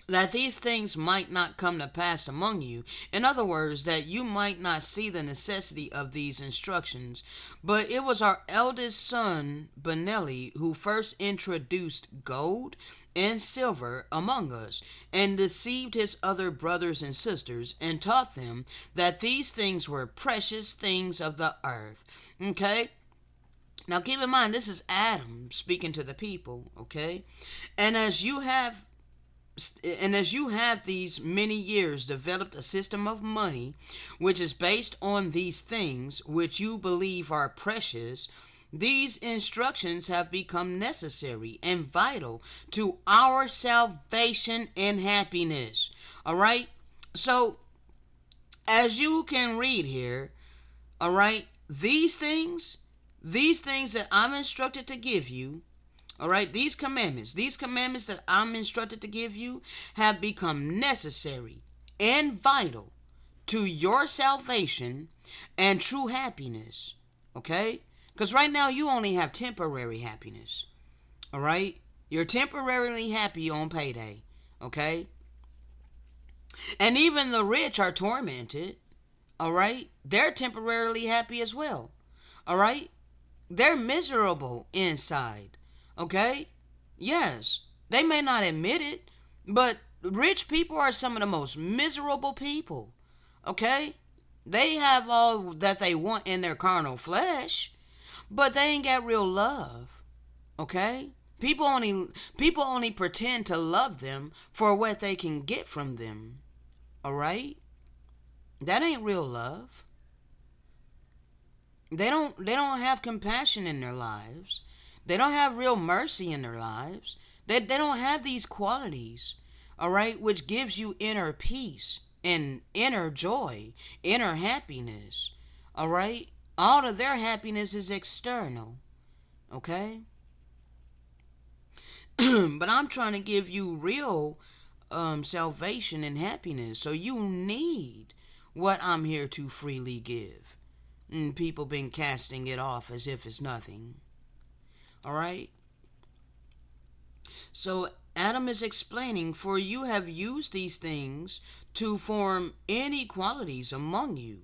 Speaker 1: that these things might not come to pass among you. In other words, that you might not see the necessity of these instructions. But it was our eldest son, Benelli, who first introduced gold and silver among us, and deceived his other brothers and sisters, and taught them that these things were precious things of the earth. Okay? Now keep in mind, this is Adam speaking to the people, okay? And as you have and as you have these many years developed a system of money which is based on these things which you believe are precious, these instructions have become necessary and vital to our salvation and happiness. All right? So, as you can read here, all right, these things that I'm instructed to give you, all right, these commandments that I'm instructed to give you have become necessary and vital to your salvation and true happiness. Okay? Because right now you only have temporary happiness. All right? You're temporarily happy on payday. Okay? And even the rich are tormented. All right? They're temporarily happy as well. All right? They're miserable inside. Okay? Yes. They may not admit it, but rich people are some of the most miserable people. Okay? They have all that they want in their carnal flesh, but they ain't got real love. Okay? People only pretend to love them for what they can get from them. All right? That ain't real love. They don't have compassion in their lives. They don't have real mercy in their lives. They don't have these qualities, all right, which gives you inner peace and inner joy, inner happiness, all right? All of their happiness is external, okay? But I'm trying to give you real salvation and happiness, so you need what I'm here to freely give. And people been casting it off as if it's nothing. All right? So Adam is explaining, for you have used these things to form inequalities among you,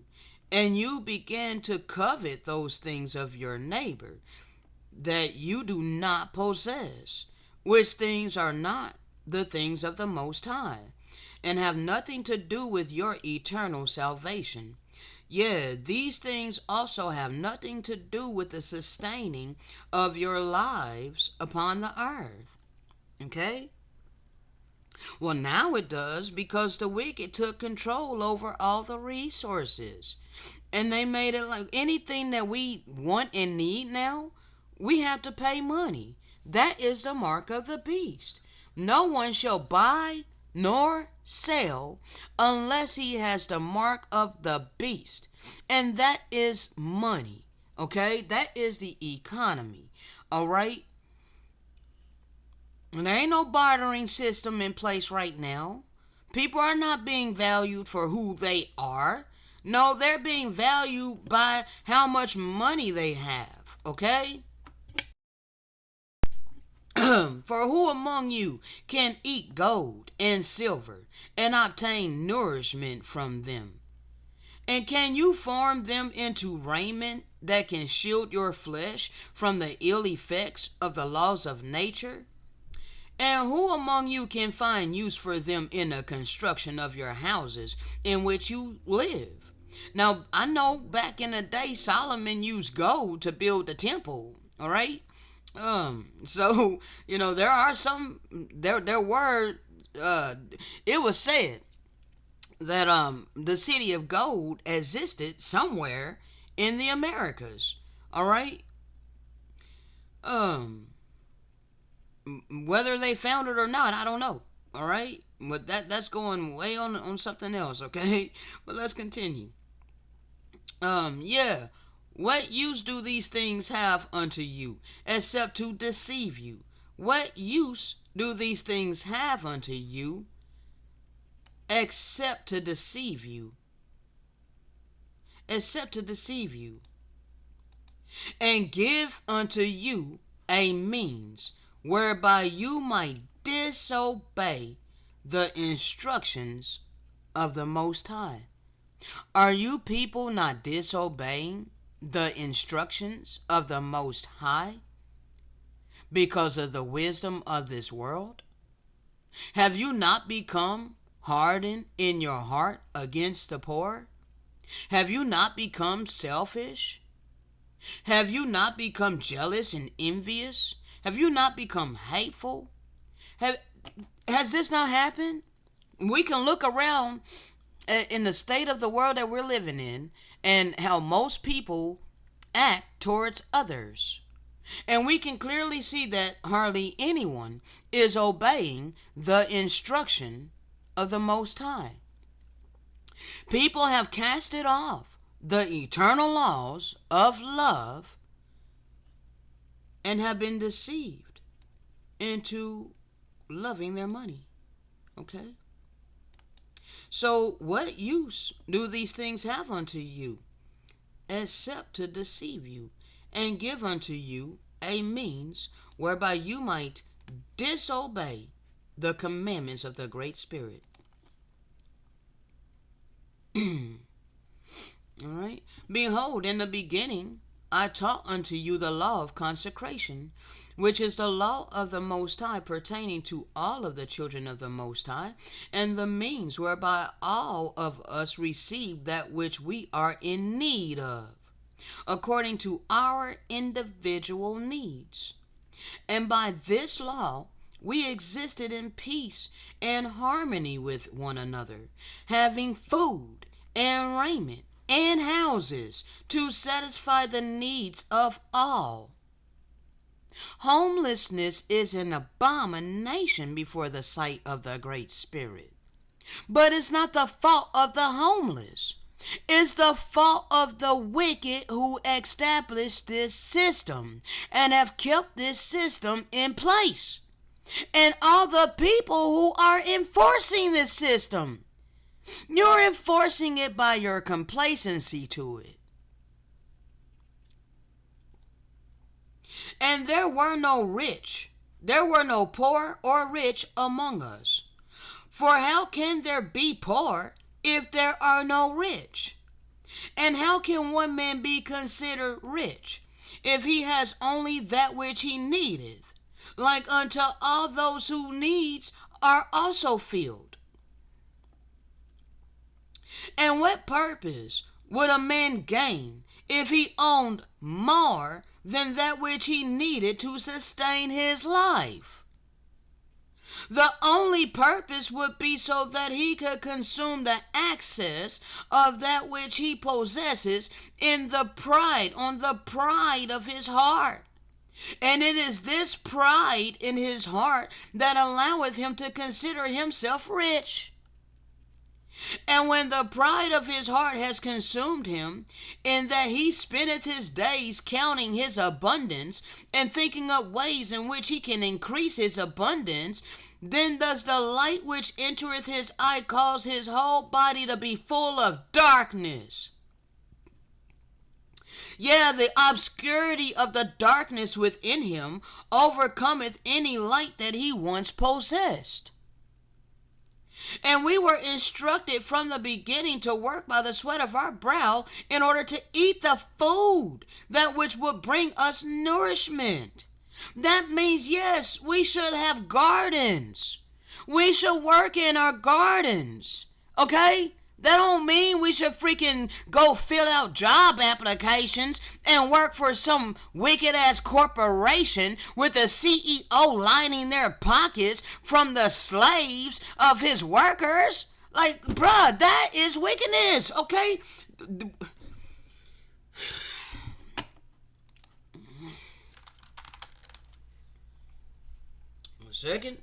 Speaker 1: and you began to covet those things of your neighbor that you do not possess, which things are not the things of the Most High, and have nothing to do with your eternal salvation. Yeah, these things also have nothing to do with the sustaining of your lives upon the earth. Okay? Well, now it does, because the wicked took control over all the resources. And they made it like anything that we want and need now, we have to pay money. That is the mark of the beast. No one shall buy nor sell unless he has the mark of the beast. And that is money. Okay? That is the economy. All right? And there ain't no bartering system in place right now. People are not being valued for who they are. No, they're being valued by how much money they have. Okay? For who among you can eat gold and silver and obtain nourishment from them? And can you form them into raiment that can shield your flesh from the ill effects of the laws of nature? And who among you can find use for them in the construction of your houses in which you live? Now, I know back in the day, Solomon used gold to build the temple, all right? So, there are some, there were, it was said that, the city of gold existed somewhere in the Americas, all right? Whether they found it or not, I don't know, all right? But that's going way on something else, okay? But let's continue. Yeah. What use do these things have unto you, except to deceive you? What use do these things have unto you, except to deceive you? Except to deceive you. And give unto you a means whereby you might disobey the instructions of the Most High. Are you people not disobeying the instructions of the Most High because of the wisdom of this world? Have you not become hardened in your heart against the poor? Have you not become selfish? Have you not become jealous and envious? Have you not become hateful? Has this not happened? We can look around in the state of the world that we're living in and how most people act towards others. And we can clearly see that hardly anyone is obeying the instruction of the Most High. People have casted off the eternal laws of love and have been deceived into loving their money. Okay? So what use do these things have unto you, except to deceive you, and give unto you a means whereby you might disobey the commandments of the Great Spirit? All right. Behold, in the beginning I taught unto you the law of consecration, which is the law of the Most High pertaining to all of the children of the Most High, and the means whereby all of us receive that which we are in need of, according to our individual needs. And by this law we existed in peace and harmony with one another, having food and raiment and houses to satisfy the needs of all. Homelessness is an abomination before the sight of the Great Spirit. But it's not the fault of the homeless. It's the fault of the wicked who established this system and have kept this system in place. And all the people who are enforcing this system. You're enforcing it by your complacency to it. And there were no poor or rich among us. For how can there be poor if there are no rich? And how can one man be considered rich if he has only that which he needeth? Like unto all those who needs are also filled. And what purpose would a man gain if he owned more than that which he needed to sustain his life? The only purpose would be so that he could consume the excess of that which he possesses on the pride of his heart. And it is this pride in his heart that alloweth him to consider himself rich. And when the pride of his heart has consumed him, in that he spendeth his days counting his abundance and thinking up ways in which he can increase his abundance, then does the light which entereth his eye cause his whole body to be full of darkness. Yeah, the obscurity of the darkness within him overcometh any light that he once possessed. And we were instructed from the beginning to work by the sweat of our brow in order to eat the food, that which would bring us nourishment. That means, yes, we should have gardens. We should work in our gardens. Okay? That don't mean we should freaking go fill out job applications and work for some wicked-ass corporation with the CEO lining their pockets from the slaves of his workers. Like, bruh, that is wickedness, okay? A second.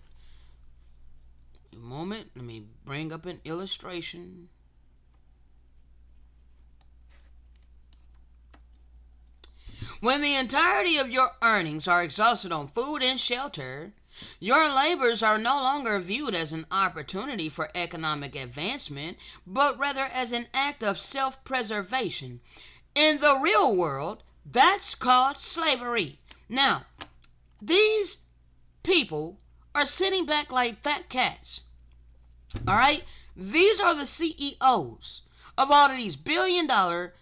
Speaker 1: A moment. Let me bring up an illustration. When the entirety of your earnings are exhausted on food and shelter, your labors are no longer viewed as an opportunity for economic advancement, but rather as an act of self-preservation. In the real world, that's called slavery. Now, these people are sitting back like fat cats. All right? These are the CEOs of all of these billion-dollar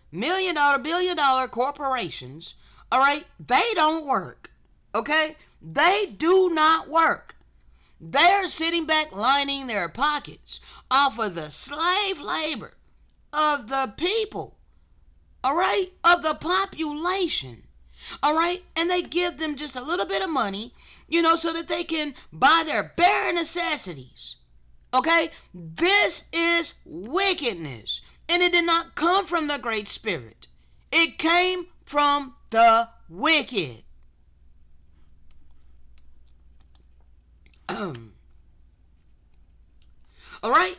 Speaker 1: corporations. All right, they don't work, okay? They do not work. They're sitting back lining their pockets off of the slave labor of the people, all right, of the population. All right. And they give them just a little bit of money, so that they can buy their bare necessities. Okay. This is wickedness. And it did not come from the Great Spirit. It came from the wicked. All right.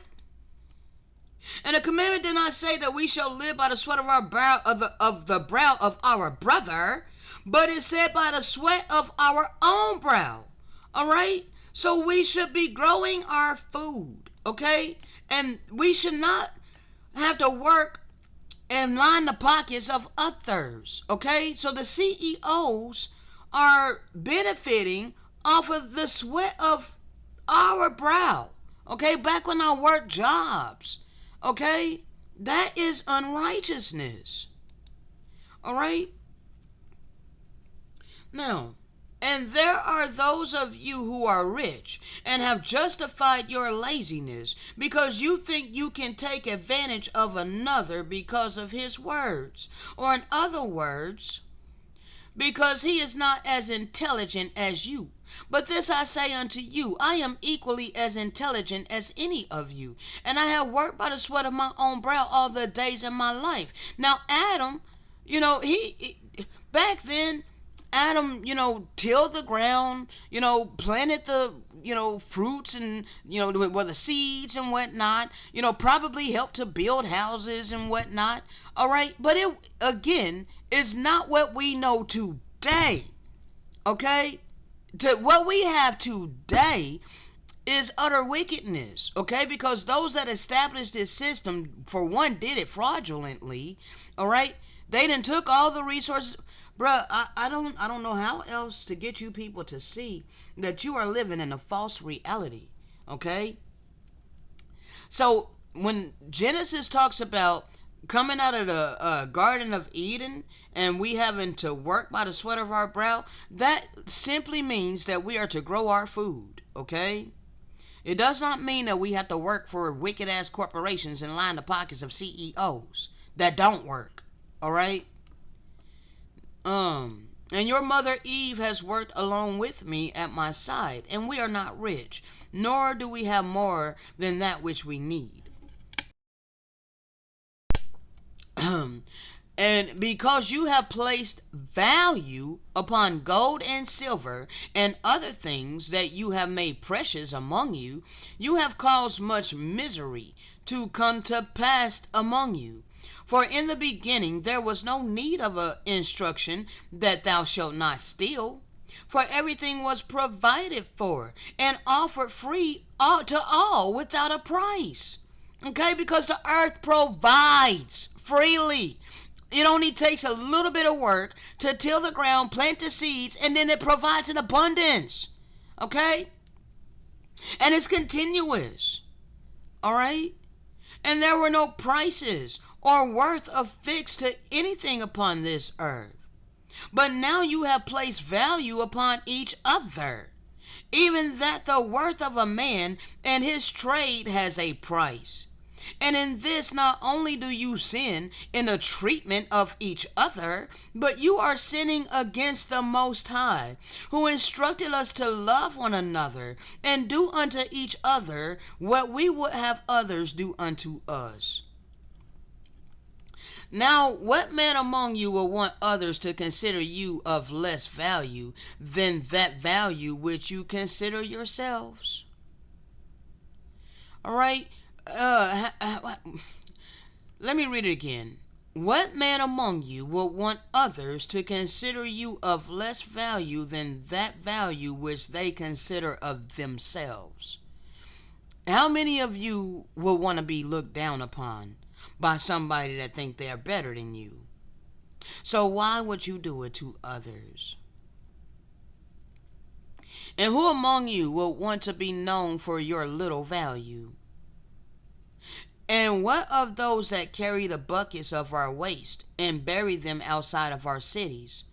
Speaker 1: And the commandment did not say that we shall live by the sweat of our brow, of the brow of our brother, but it said by the sweat of our own brow. All right. So we should be growing our food. Okay. And we should not have to work and line the pockets of others. Okay. So the CEOs are benefiting off of the sweat of our brow. Okay. Back when I worked jobs. Okay. That is unrighteousness. All right. Now, and there are those of you who are rich and have justified your laziness because you think you can take advantage of another because of his words. Or in other words, because he is not as intelligent as you. But this I say unto you, I am equally as intelligent as any of you, and I have worked by the sweat of my own brow all the days of my life. Now Adam, he back then, Adam, tilled the ground, planted the, fruits and, the seeds and whatnot, probably helped to build houses and whatnot. All right. But it, again, is not what we know today. Okay. What we have today is utter wickedness. Okay. Because those that established this system, for one, did it fraudulently. All right. They done took all the resources. Bruh, I don't know how else to get you people to see that you are living in a false reality. Okay? So when Genesis talks about coming out of the Garden of Eden and we having to work by the sweat of our brow, that simply means that we are to grow our food. Okay? It does not mean that we have to work for wicked ass corporations and line the pockets of CEOs that don't work. All right? And your mother Eve has worked along with me at my side, and we are not rich, nor do we have more than that which we need. And because you have placed value upon gold and silver and other things that you have made precious among you, you have caused much misery to come to pass among you. For in the beginning there was no need of an instruction that thou shalt not steal. For everything was provided for and offered free to all without a price. Okay, because the earth provides freely. It only takes a little bit of work to till the ground, plant the seeds, and then it provides in abundance. Okay? And it's continuous. All right? And there were no prices or worth affixed to anything upon this earth. But now you have placed value upon each other, even that the worth of a man and his trade has a price. And in this not only do you sin in the treatment of each other, but you are sinning against the Most High, who instructed us to love one another and do unto each other what we would have others do unto us. Now, what man among you will want others to consider you of less value than that value which you consider yourselves? All right. Let me read it again. What man among you will want others to consider you of less value than that value which they consider of themselves? How many of you will want to be looked down upon by somebody that think they are better than you? So why would you do it to others? And who among you will want to be known for your little value? And what of those that carry the buckets of our waste and bury them outside of our cities,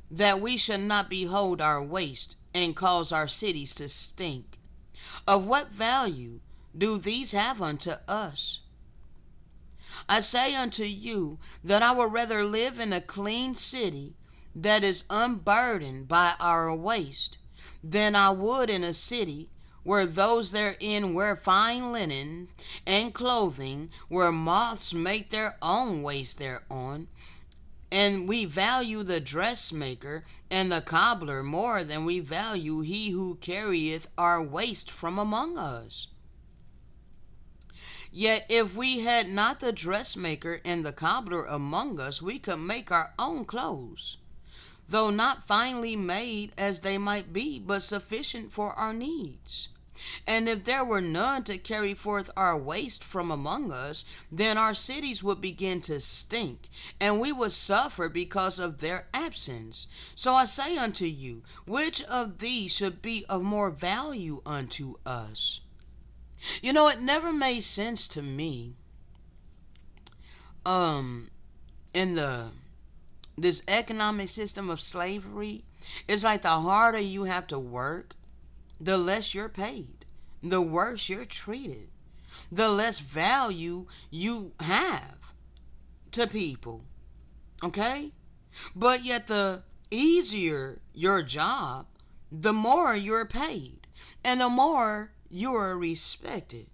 Speaker 1: that we should not behold our waste and cause our cities to stink? Of what value do these have unto us? I say unto you that I would rather live in a clean city that is unburdened by our waste than I would in a city where those therein wear fine linen and clothing, where moths make their own waste thereon. And we value the dressmaker and the cobbler more than we value he who carrieth our waste from among us. Yet if we had not the dressmaker and the cobbler among us, we could make our own clothes, though not finely made as they might be, but sufficient for our needs. And if there were none to carry forth our waste from among us, then our cities would begin to stink, and we would suffer because of their absence. So I say unto you, which of these should be of more value unto us? You know, it never made sense to me, in this economic system of slavery. It's like the harder you have to work, the less you're paid, the worse you're treated, the less value you have to people. Okay? But yet the easier your job, the more you're paid, and the more you're respected.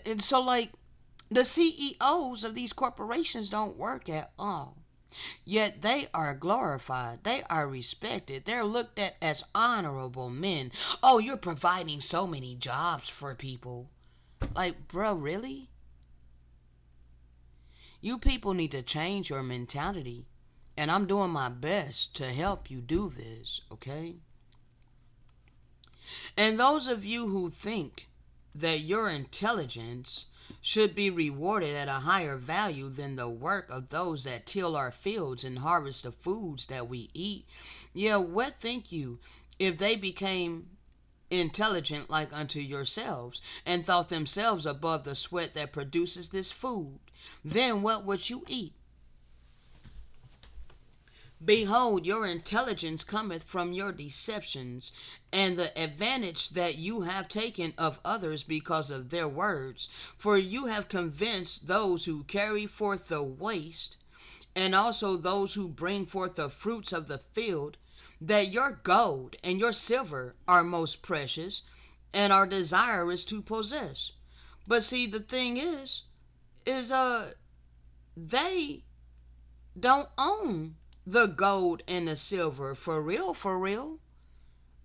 Speaker 1: And so, like, the CEOs of these corporations don't work at all. Yet they are glorified. They are respected. They're looked at as honorable men. Oh, you're providing so many jobs for people. Like, bro, really? You people need to change your mentality. And I'm doing my best to help you do this, okay? And those of you who think that your intelligence should be rewarded at a higher value than the work of those that till our fields and harvest the foods that we eat, yeah, what think you if they became intelligent like unto yourselves, and thought themselves above the sweat that produces this food? Then what would you eat? Behold, your intelligence cometh from your deceptions, and the advantage that you have taken of others because of their words. For you have convinced those who carry forth the waste, and also those who bring forth the fruits of the field, that your gold and your silver are most precious, and are desirous to possess. But see, the thing is they don't own the gold and the silver for real,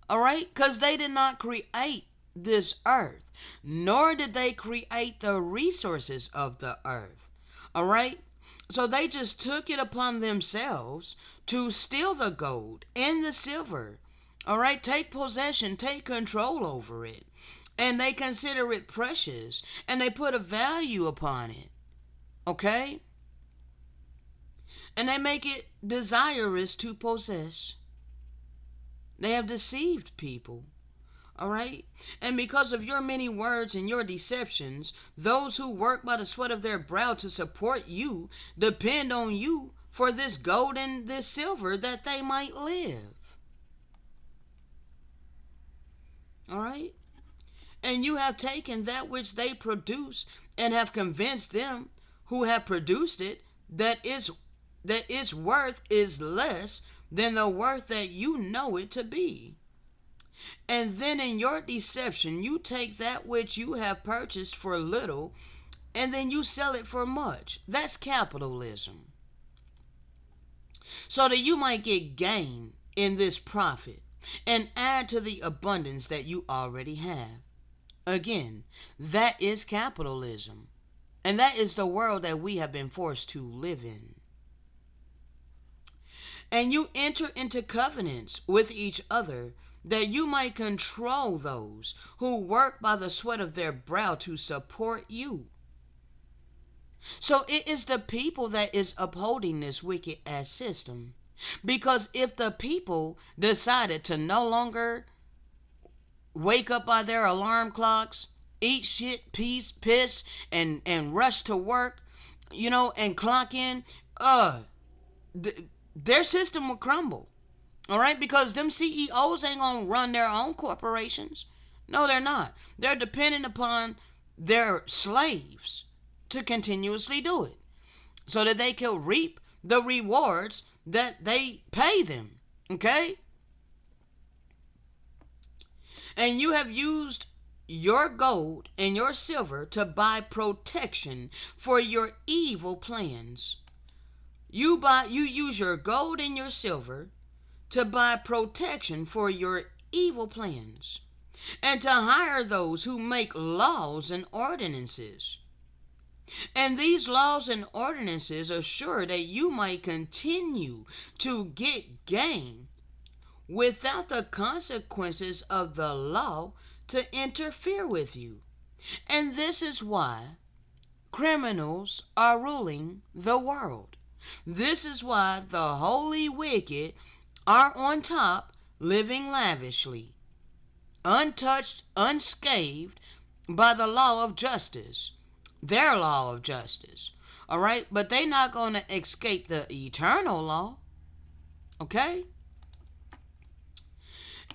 Speaker 1: all right? Because they did not create this earth, nor did they create the resources of the earth, all right? So they just took it upon themselves to steal the gold and the silver, all right? Take possession, take control over it, and they consider it precious, and they put a value upon it, okay? And they make it desirous to possess. They have deceived people. All right? And because of your many words and your deceptions, those who work by the sweat of their brow to support you depend on you for this gold and this silver that they might live. All right? And you have taken that which they produce and have convinced them who have produced it that its worth is less than the worth that you know it to be. And then in your deception, you take that which you have purchased for little, and then you sell it for much. That's capitalism. So that you might get gain in this profit and add to the abundance that you already have. Again, that is capitalism. And that is the world that we have been forced to live in. And you enter into covenants with each other that you might control those who work by the sweat of their brow to support you. So it is the people that is upholding this wicked ass system. Because if the people decided to no longer wake up by their alarm clocks, eat shit, piss, and rush to work, and clock in, their system will crumble. All right? Because them CEOs ain't going to run their own corporations. No, they're not. They're dependent upon their slaves to continuously do it so that they can reap the rewards that they pay them. Okay? And you have used your gold and your silver to buy protection for your evil plans. You use your gold and your silver to buy protection for your evil plans, and to hire those who make laws and ordinances. And these laws and ordinances assure that you might continue to get gain without the consequences of the law to interfere with you. And this is why criminals are ruling the world. This is why the holy wicked are on top, living lavishly, untouched, unscathed by the law of justice, their law of justice. All right? But they're not going to escape the eternal law. Okay?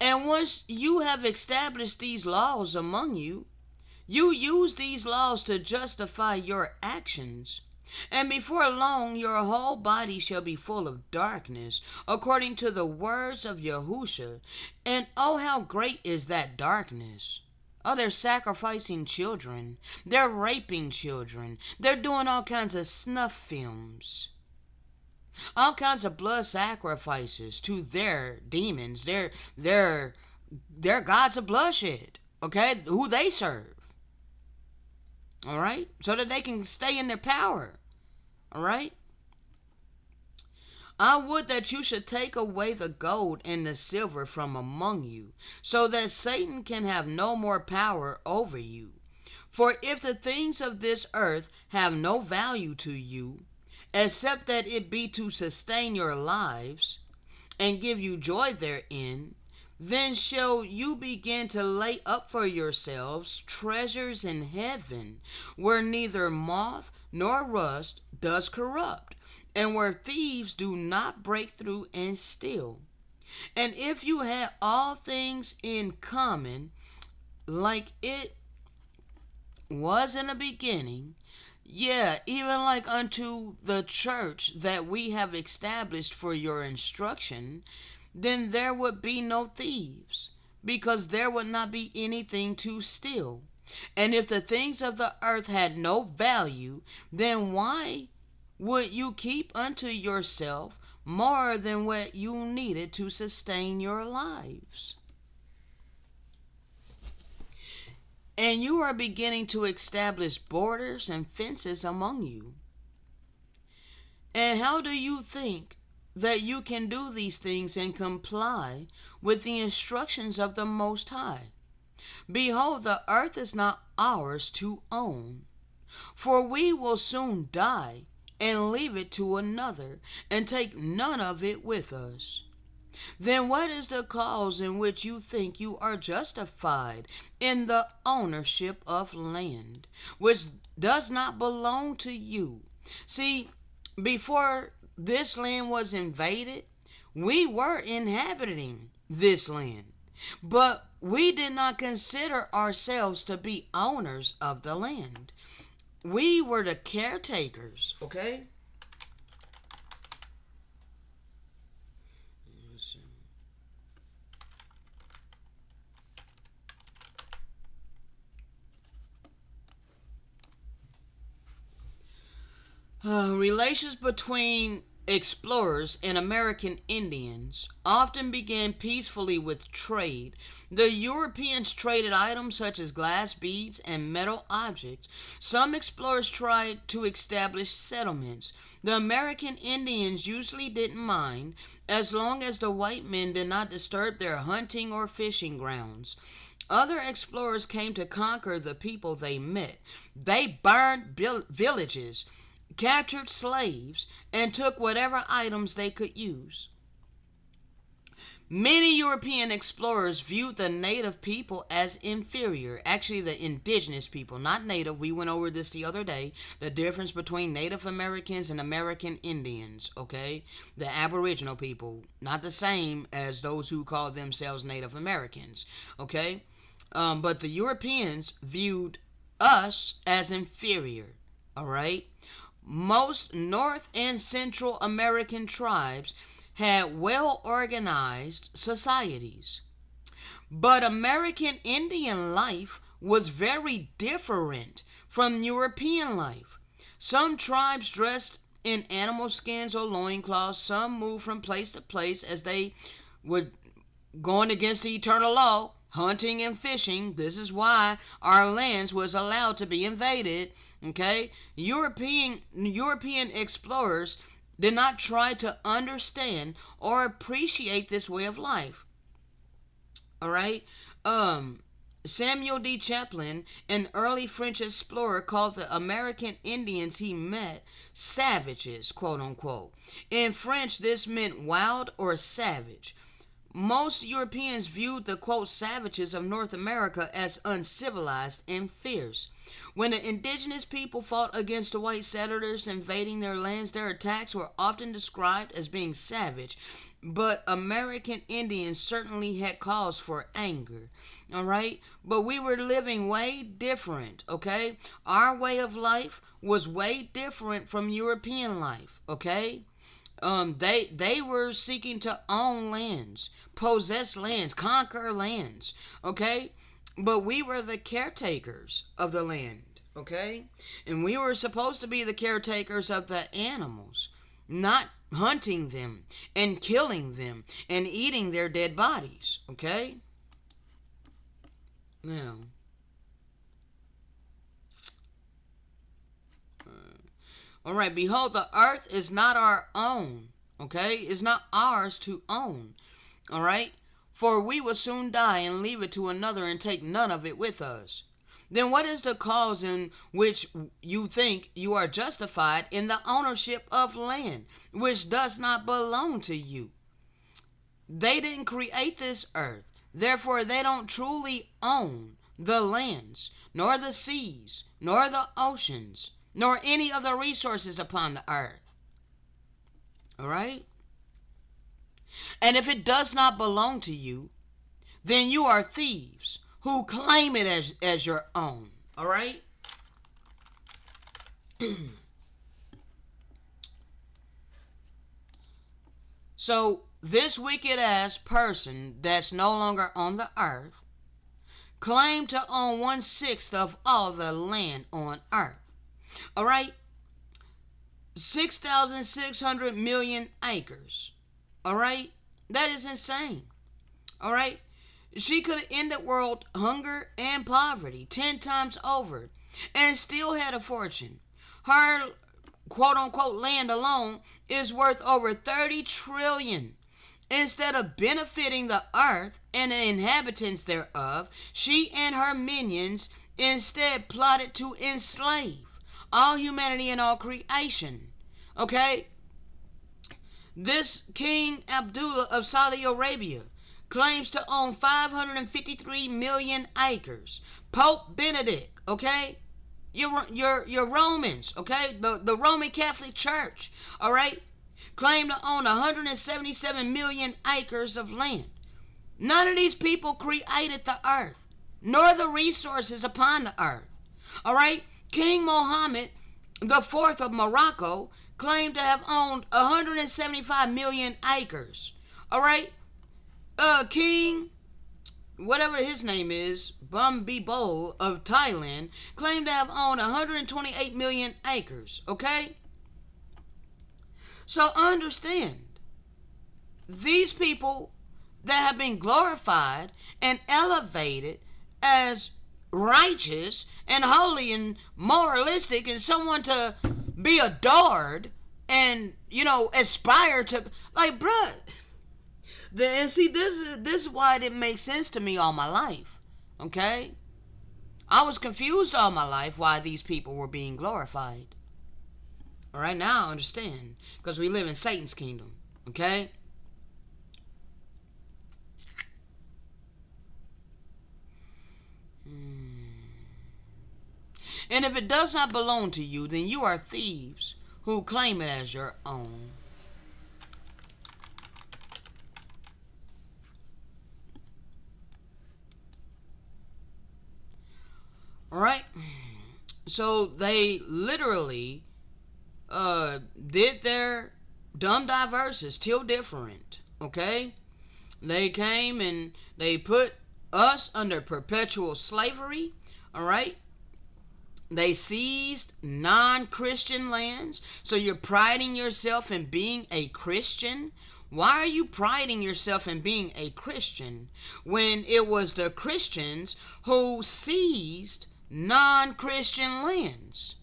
Speaker 1: And once you have established these laws among you, you use these laws to justify your actions. And before long, your whole body shall be full of darkness, according to the words of Yahusha. And oh, how great is that darkness! Oh, they're sacrificing children. They're raping children. They're doing all kinds of snuff films. All kinds of blood sacrifices to their demons. Their gods of bloodshed. Okay? Who they serve. All right? So that they can stay in their power. All right? I would that you should take away the gold and the silver from among you, so that Satan can have no more power over you. For if the things of this earth have no value to you, except that it be to sustain your lives and give you joy therein, then shall you begin to lay up for yourselves treasures in heaven, where neither moth nor rust does corrupt, and where thieves do not break through and steal. And if you had all things in common, like it was in the beginning, even like unto the church that we have established for your instruction, then there would be no thieves, because there would not be anything to steal. And if the things of the earth had no value, then why would you keep unto yourself more than what you needed to sustain your lives? And you are beginning to establish borders and fences among you. And how do you think that you can do these things and comply with the instructions of the Most High? Behold, the earth is not ours to own, for we will soon die and leave it to another, and take none of it with us. Then what is the cause in which you think you are justified in the ownership of land, which does not belong to you? See, before this land was invaded, we were inhabiting this land, but we did not consider ourselves to be owners of the land. We were the caretakers, okay? Let's see. Relations between explorers and American Indians often began peacefully with trade. The Europeans traded items such as glass beads and metal objects. Some explorers tried to establish settlements. The American Indians usually didn't mind as long as the white men did not disturb their hunting or fishing grounds. Other explorers came to conquer the people they met. They burned villages, captured slaves, and took whatever items they could use. Many European explorers viewed the native people as inferior. Actually, the indigenous people, not native. We went over this the other day. The difference between Native Americans and American Indians, okay? The Aboriginal people, not the same as those who call themselves Native Americans, okay? But the Europeans viewed us as inferior, all right? Most North and Central American tribes had well organized societies. But American Indian life was very different from European life. Some tribes dressed in animal skins or loincloths. Some moved from place to place as they would going against the eternal law, hunting and fishing. This is why our lands was allowed to be invaded. Okay, European explorers did not try to understand or appreciate this way of life. All right. Samuel D. Champlain, an early French explorer, called the American Indians he met savages, quote unquote. In French, this meant wild or savage. Most Europeans viewed the quote savages of North America as uncivilized and fierce. When the indigenous people fought against the white settlers invading their lands, their attacks were often described as being savage. But American Indians certainly had cause for anger. All right? But we were living way different, okay? Our way of life was way different from European life, okay? They were seeking to own lands, possess lands, conquer lands, okay? But we were the caretakers of the land, okay? And we were supposed to be the caretakers of the animals, not hunting them and killing them and eating their dead bodies, okay? Now, all right, behold, the earth is not our own, okay? It's not ours to own, all right? For we will soon die and leave it to another and take none of it with us. Then what is the cause in which you think you are justified in the ownership of land, which does not belong to you? They didn't create this earth. Therefore, they don't truly own the lands, nor the seas, nor the oceans, nor any of the resources upon the earth. All right? And if it does not belong to you, then you are thieves who claim it as your own. All right? So this wicked ass person that's no longer on the earth claimed to own 1/6 of all the land on earth. All right? 6,600 million acres. All right? That is insane. All right? She could have ended world hunger and poverty 10 times over and still had a fortune. Her quote unquote land alone is worth over 30 trillion. Instead of benefiting the earth and the inhabitants thereof, she and her minions instead plotted to enslave all humanity and all creation. Okay? This King Abdullah of Saudi Arabia claims to own 553 million acres. Pope Benedict, okay? Your Romans, okay? The Roman Catholic Church, all right? Claim to own 177 million acres of land. None of these people created the earth, nor the resources upon the earth. All right? King Mohammed IV of Morocco claimed to have owned 175 million acres. All right? King, whatever his name is, Bumblebee of Thailand, claimed to have owned 128 million acres. Okay? So understand, these people that have been glorified and elevated as righteous and holy and moralistic and someone to be adored and, aspire to, like, bruh. And see, this is why it didn't make sense to me all my life. Okay? I was confused all my life why these people were being glorified. All right, now I understand. Because we live in Satan's kingdom. Okay? And if it does not belong to you, then you are thieves who claim it as your own. All right? So they literally did their dumb diverses till different. Okay? They came and they put us under perpetual slavery. All right? They seized non-Christian lands. So you're priding yourself in being a Christian. Why are you priding yourself in being a Christian when it was the Christians who seized non-Christian lands?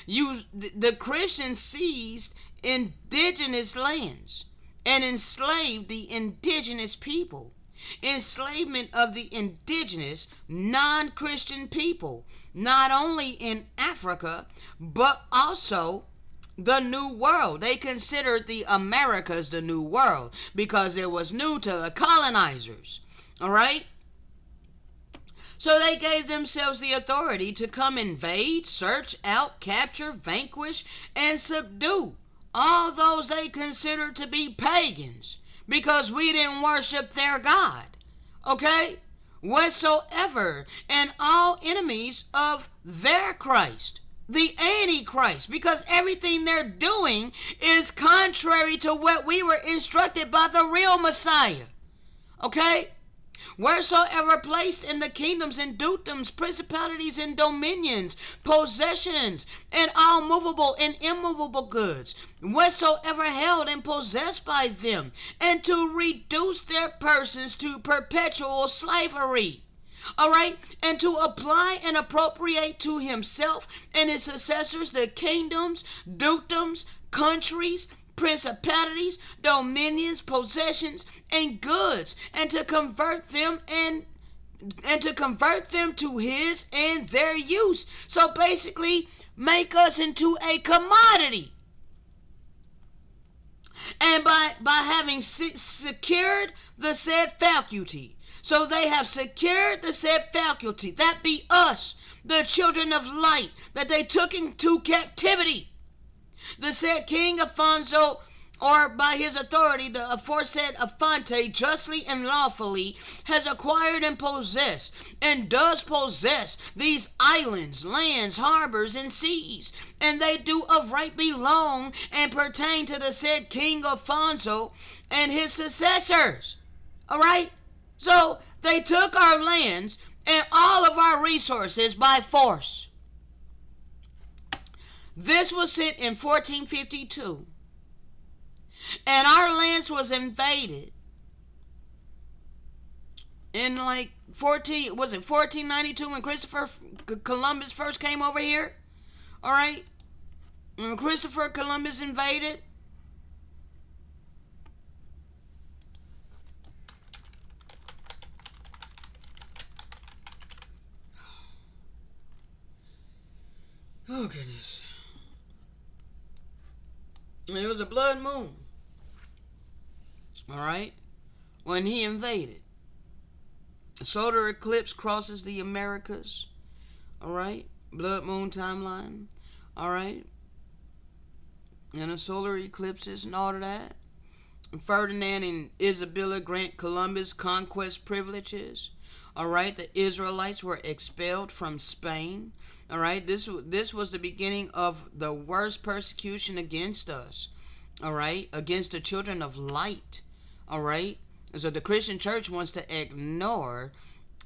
Speaker 1: The Christians seized indigenous lands and enslaved the indigenous people. Enslavement of the indigenous non-Christian people, not only in Africa, but also the New World. They considered the Americas the New World because it was new to the colonizers. All right? So they gave themselves the authority to come invade, search out, capture, vanquish, and subdue all those they considered to be pagans because we didn't worship their God. Okay? Whatsoever, and all enemies of their Christ, the Antichrist, because everything they're doing is contrary to what we were instructed by the real Messiah. Okay? Wheresoever placed in the kingdoms and dukedoms, principalities and dominions, possessions, and all movable and immovable goods, whatsoever held and possessed by them, and to reduce their persons to perpetual slavery. All right, and to apply and appropriate to himself and his successors the kingdoms, dukedoms, countries, principalities, dominions, possessions, and goods, and to convert them to his and their use. So basically, make us into a commodity. And by having secured the said faculty, so they have secured the said faculty, that be us, the children of light, that they took into captivity. The said King Alfonso, or by his authority, the aforesaid Afante, justly and lawfully has acquired and possessed, and does possess these islands, lands, harbors, and seas, and they do of right belong and pertain to the said King Alfonso and his successors. All right? So they took our lands and all of our resources by force. This was sent in 1452. And our lands was invaded in like 1492 when Christopher Columbus first came over here? All right? When Christopher Columbus invaded, oh goodness. It was a blood moon. All right? When he invaded. A solar eclipse crosses the Americas. All right? Blood moon timeline. All right? And a solar eclipses and all of that. Ferdinand and Isabella grant Columbus conquest privileges. All right? The Israelites were expelled from Spain. All right, this was the beginning of the worst persecution against us. All right, against the children of light. All right, so the Christian church wants to ignore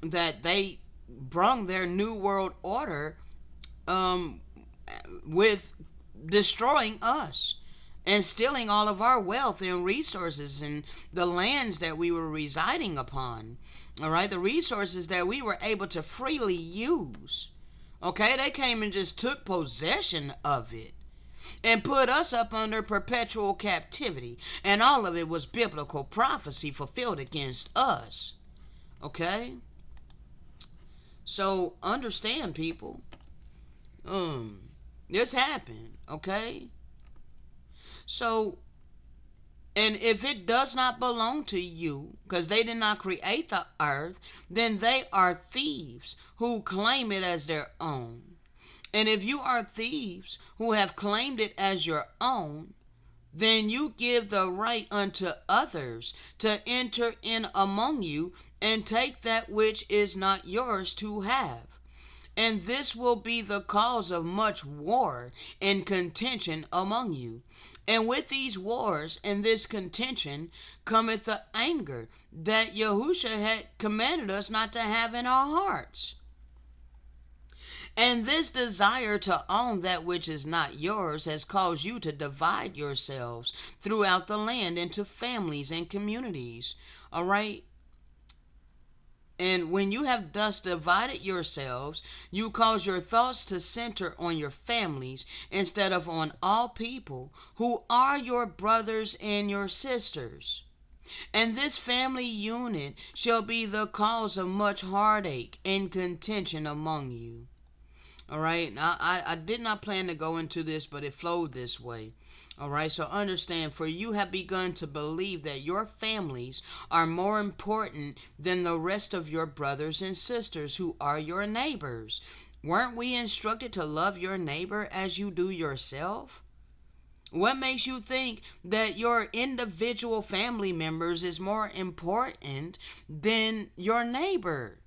Speaker 1: that they brung their new world order with destroying us and stealing all of our wealth and resources and the lands that we were residing upon. All right, the resources that we were able to freely use. Okay, they came and just took possession of it and put us up under perpetual captivity. And all of it was biblical prophecy fulfilled against us. Okay? So, understand, people. This happened, okay? So, and if it does not belong to you, because they did not create the earth, then they are thieves who claim it as their own. And if you are thieves who have claimed it as your own, then you give the right unto others to enter in among you and take that which is not yours to have. And this will be the cause of much war and contention among you. And with these wars and this contention cometh the anger that Yahusha had commanded us not to have in our hearts. And this desire to own that which is not yours has caused you to divide yourselves throughout the land into families and communities. All right? And when you have thus divided yourselves, you cause your thoughts to center on your families instead of on all people who are your brothers and your sisters. And this family unit shall be the cause of much heartache and contention among you. All right. Now, I did not plan to go into this, but it flowed this way. All right. So understand, for you have begun to believe that your families are more important than the rest of your brothers and sisters who are your neighbors. Weren't we instructed to love your neighbor as you do yourself? What makes you think that your individual family members is more important than your neighbor?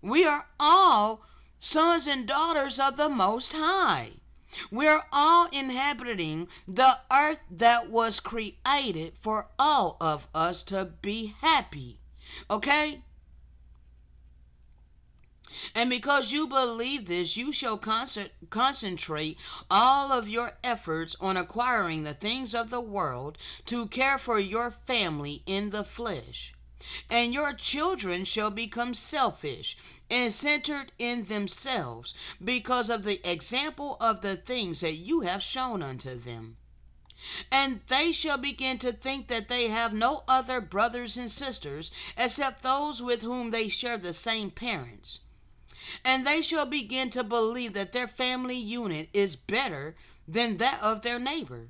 Speaker 1: We are all sons and daughters of the Most High. We're all inhabiting the earth that was created for all of us to be happy. Okay? And because you believe this, you shall concentrate all of your efforts on acquiring the things of the world to care for your family in the flesh. And your children shall become selfish and centered in themselves because of the example of the things that you have shown unto them. And they shall begin to think that they have no other brothers and sisters except those with whom they share the same parents. And they shall begin to believe that their family unit is better than that of their neighbor,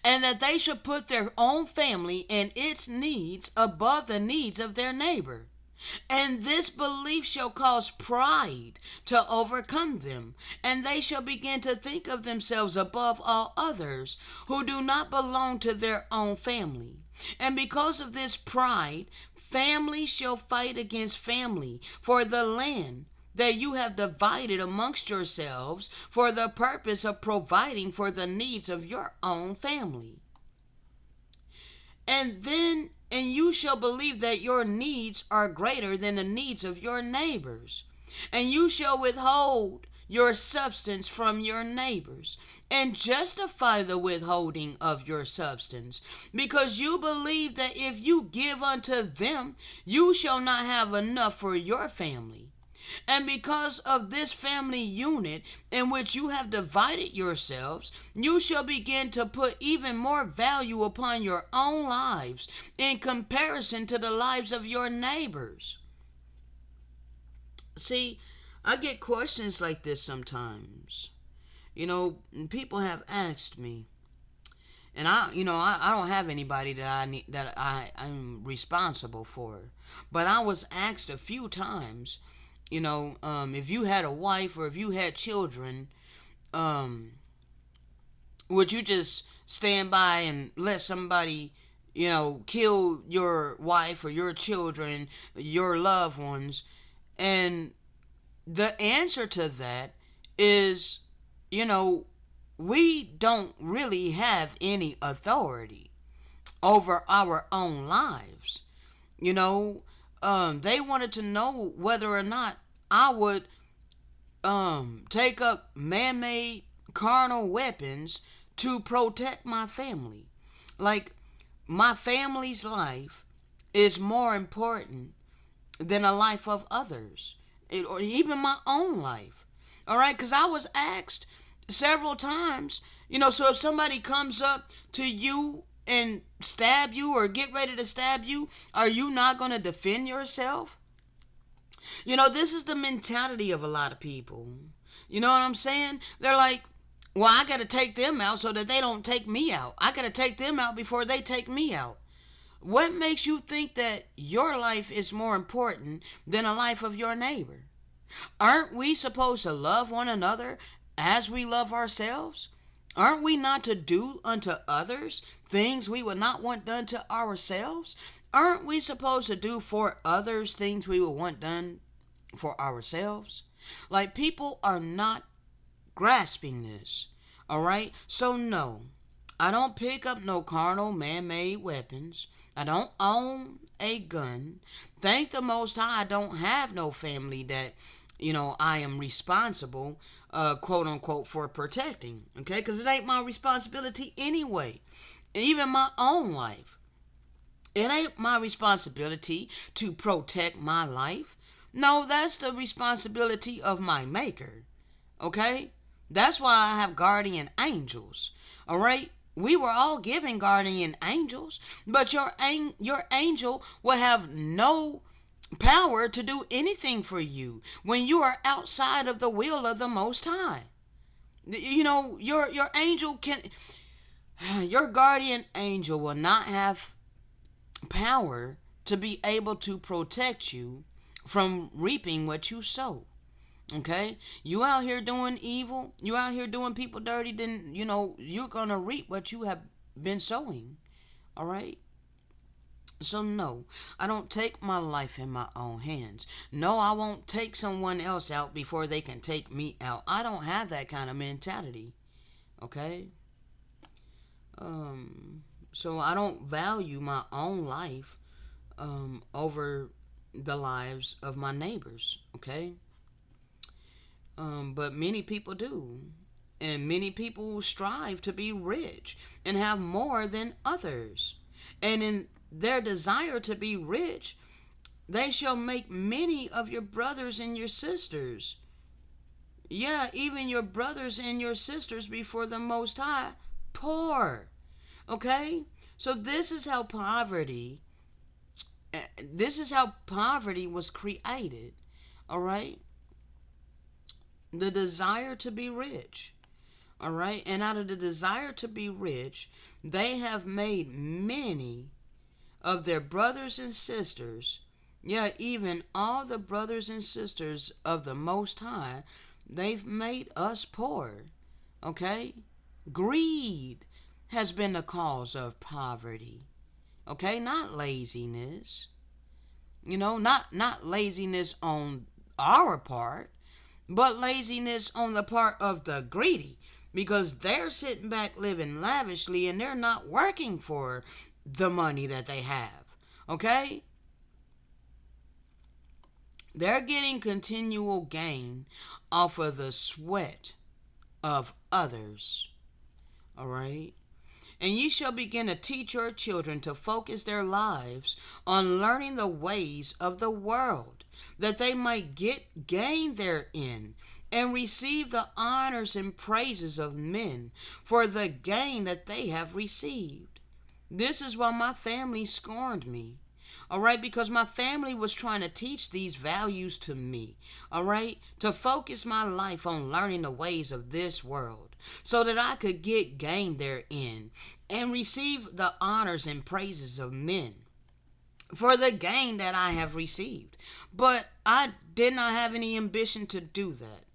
Speaker 1: and that they should put their own family and its needs above the needs of their neighbor. And this belief shall cause pride to overcome them, and they shall begin to think of themselves above all others who do not belong to their own family. And because of this pride, family shall fight against family for the land that you have divided amongst yourselves for the purpose of providing for the needs of your own family. And you shall believe that your needs are greater than the needs of your neighbors. And you shall withhold your substance from your neighbors and justify the withholding of your substance, because you believe that if you give unto them, you shall not have enough for your family. And because of this family unit in which you have divided yourselves, you shall begin to put even more value upon your own lives in comparison to the lives of your neighbors. See, I get questions like this sometimes. People have asked me, and I don't have anybody that I'm responsible for, but I was asked a few times, if you had a wife or if you had children, would you just stand by and let somebody, kill your wife or your children, your loved ones? And the answer to that is, we don't really have any authority over our own lives. They wanted to know whether or not I would take up man-made carnal weapons to protect my family. Like, my family's life is more important than the life of others, or even my own life. All right, because I was asked several times, so if somebody comes up to you and stab you or get ready to stab you, are you not going to defend yourself? This is the mentality of a lot of people. You know what I'm saying? They're like, well, I got to take them out so that they don't take me out. I got to take them out before they take me out. What makes you think that your life is more important than the life of your neighbor? Aren't we supposed to love one another as we love ourselves? Aren't we not to do unto others things we would not want done to ourselves? Aren't we supposed to do for others things we would want done for ourselves. Like, people are not grasping this. All right? So, no, I don't pick up no carnal man made weapons. I don't own a gun. Thank the Most High, I don't have no family that, I am responsible, quote unquote, for protecting. Okay? Because it ain't my responsibility anyway. Even my own life. It ain't my responsibility to protect my life. No, that's the responsibility of my maker. Okay? That's why I have guardian angels. All right? We were all given guardian angels, but your angel will have no power to do anything for you when you are outside of the will of the Most High. Your angel can, your guardian angel will not have power to be able to protect you from reaping what you sow. Okay? You out here doing evil, you out here doing people dirty, then you're gonna reap what you have been sowing. All right? So no, I don't take my life in my own hands. No, I won't take someone else out before they can take me out. I don't have that kind of mentality. Okay? So I don't value my own life over the lives of my neighbors. Okay? But many people do. And many people strive to be rich and have more than others. And in their desire to be rich, they shall make many of your brothers and your sisters, yeah, even your brothers and your sisters before the Most High, poor. Okay? So this is how poverty was created. All right? The desire to be rich. All right? And out of the desire to be rich, they have made many of their brothers and sisters, yeah, even all the brothers and sisters of the Most High, they've made us poor. Okay? Greed has been the cause of poverty. Okay? Not laziness. Not laziness on our part, but laziness on the part of the greedy, because they're sitting back living lavishly and they're not working for the money that they have. Okay? They're getting continual gain off of the sweat of others. All right? And ye shall begin to teach your children to focus their lives on learning the ways of the world, that they might get gain therein and receive the honors and praises of men for the gain that they have received. This is why my family scorned me. All right, because my family was trying to teach these values to me. All right, to focus my life on learning the ways of this world so that I could get gain therein and receive the honors and praises of men for the gain that I have received. But I did not have any ambition to do that.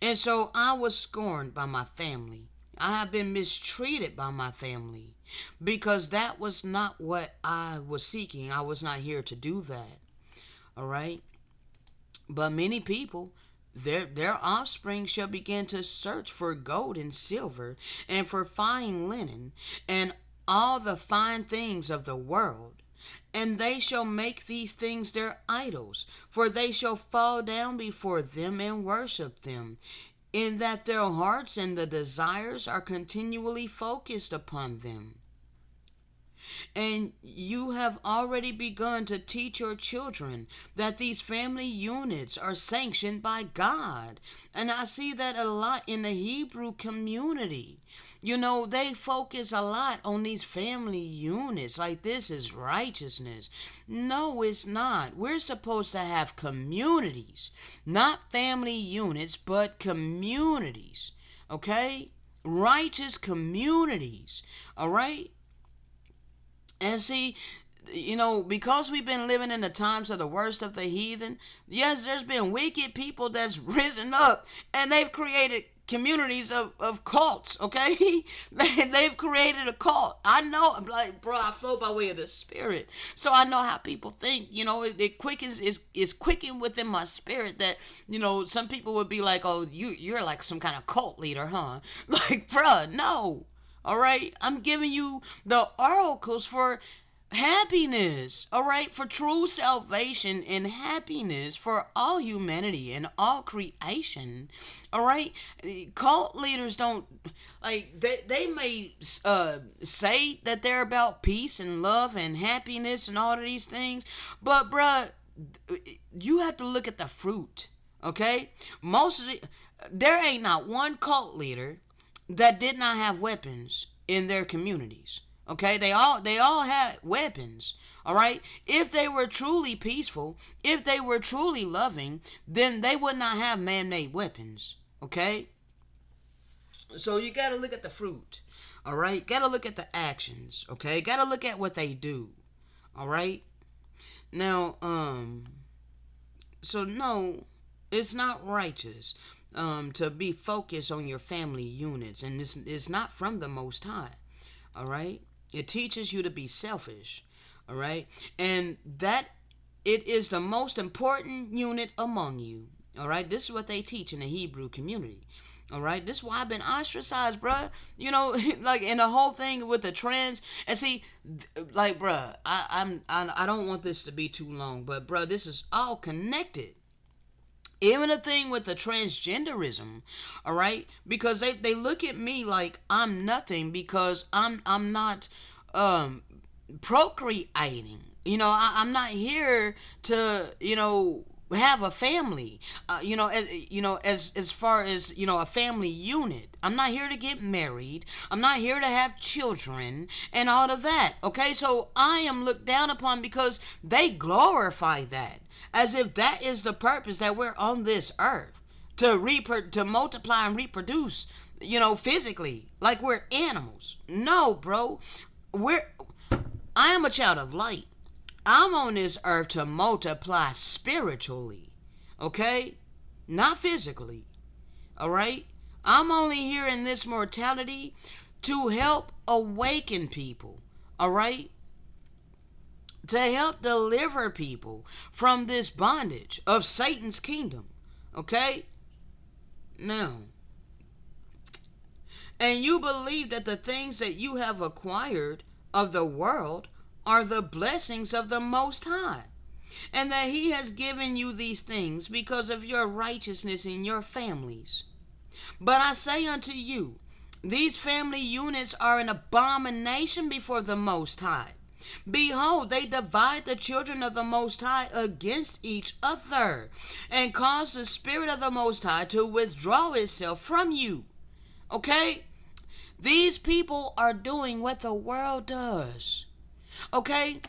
Speaker 1: And so I was scorned by my family. I have been mistreated by my family because that was not what I was seeking. I was not here to do that. All right? But many people, their offspring shall begin to search for gold and silver and for fine linen and all the fine things of the world. And they shall make these things their idols, for they shall fall down before them and worship them, in that their hearts and the desires are continually focused upon them. And you have already begun to teach your children that these family units are sanctioned by God. And I see that a lot in the Hebrew community. They focus a lot on these family units like this is righteousness. No, it's not. We're supposed to have communities, not family units, but communities. Okay? Righteous communities. All right? And see, because we've been living in the times of the worst of the heathen, yes, there's been wicked people that's risen up, and they've created communities of cults, okay? They've created a cult. I know, I'm like, bro, I flow by way of the spirit. So I know how people think, it quickens, is quickened within my spirit that, some people would be like, oh, you're like some kind of cult leader, huh? Like, bruh, no. All right? I'm giving you the oracles for happiness, all right, for true salvation and happiness for all humanity and all creation, all right. Cult leaders don't, like, they may say that they're about peace and love and happiness and all of these things, but bruh, you have to look at the fruit, okay? There ain't not one cult leader that did not have weapons in their communities. Okay, they all had weapons. All right, if they were truly peaceful, if they were truly loving, then they would not have man-made weapons. Okay, so you got to look at the fruit. All right, got to look at the actions. Okay, got to look at what they do. All right, now so no, it's not righteous to be focused on your family units, and this is not from the Most High. All right, it teaches you to be selfish. All right, and that it is the most important unit among you. All right, this is what they teach in the Hebrew community. All right, this is why I've been ostracized, bruh. Like in the whole thing with the trans. And see, like, bruh, I don't want this to be too long, but bruh, this is all connected. Even the thing with the transgenderism, all right, because they look at me like I'm nothing because I'm not procreating. I'm not here to have a family. As far as a family unit. I'm not here to get married. I'm not here to have children and all of that. Okay, so I am looked down upon because they glorify that. As if that is the purpose that we're on this earth, to multiply and reproduce, physically, like we're animals. No, bro. I am a child of light. I'm on this earth to multiply spiritually, okay? Not physically, all right? I'm only here in this mortality to help awaken people, all right? To help deliver people from this bondage of Satan's kingdom. Okay? Now, and you believe that the things that you have acquired of the world are the blessings of the Most High, and that He has given you these things because of your righteousness in your families. But I say unto you, these family units are an abomination before the Most High. Behold, they divide the children of the Most High against each other, and cause the Spirit of the Most High to withdraw itself from you. Okay? These people are doing what the world does. Okay?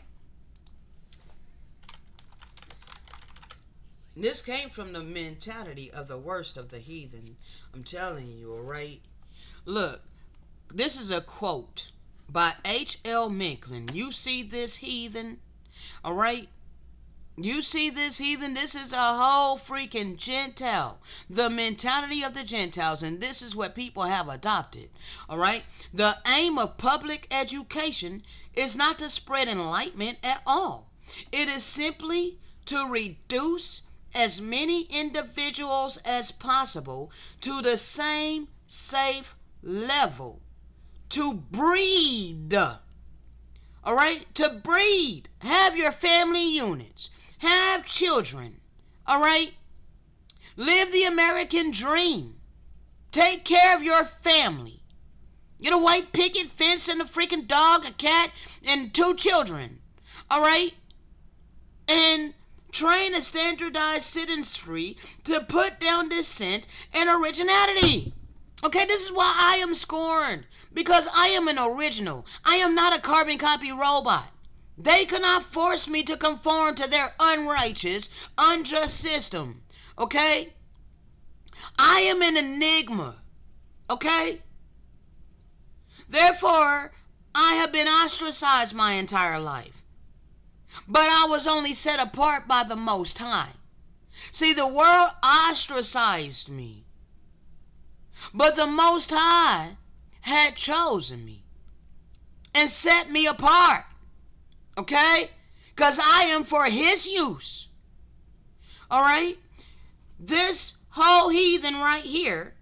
Speaker 1: This came from the mentality of the worst of the heathen. I'm telling you, alright? Look, this is a quote by H.L. Mencken. You see this heathen? Alright? You see this heathen? This is a whole freaking Gentile. The mentality of the Gentiles, and this is what people have adopted. Alright? The aim of public education is not to spread enlightenment at all. It is simply to reduce as many individuals as possible to the same safe level. To breed. Alright? To breed. Have your family units. Have children. Alright? Live the American dream. Take care of your family. Get a white picket fence and a freaking dog, a cat, and 2 children. Alright? And train a standardized citizenry to put down dissent and originality. Okay, this is why I am scorned. Because I am an original. I am not a carbon copy robot. They cannot force me to conform to their unrighteous, unjust system. Okay? I am an enigma. Okay? Therefore, I have been ostracized my entire life. But I was only set apart by the Most High. See, the world ostracized me, but the Most High had chosen me and set me apart. Okay? Because I am for his use. Alright? This whole heathen right here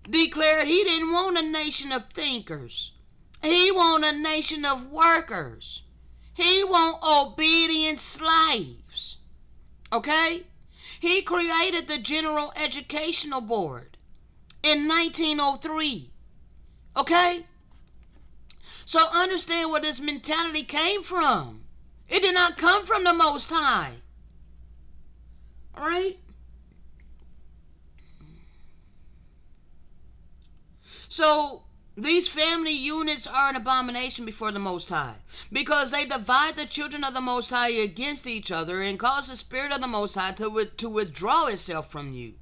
Speaker 1: declared he didn't want a nation of thinkers. He want a nation of workers. He want obedient slaves. Okay? He created the General Educational Board in 1903. Okay? So understand where this mentality came from. It did not come from the Most High. Alright? So these family units are an abomination before the Most High, because they divide the children of the Most High against each other and cause the Spirit of the Most High to withdraw itself from you.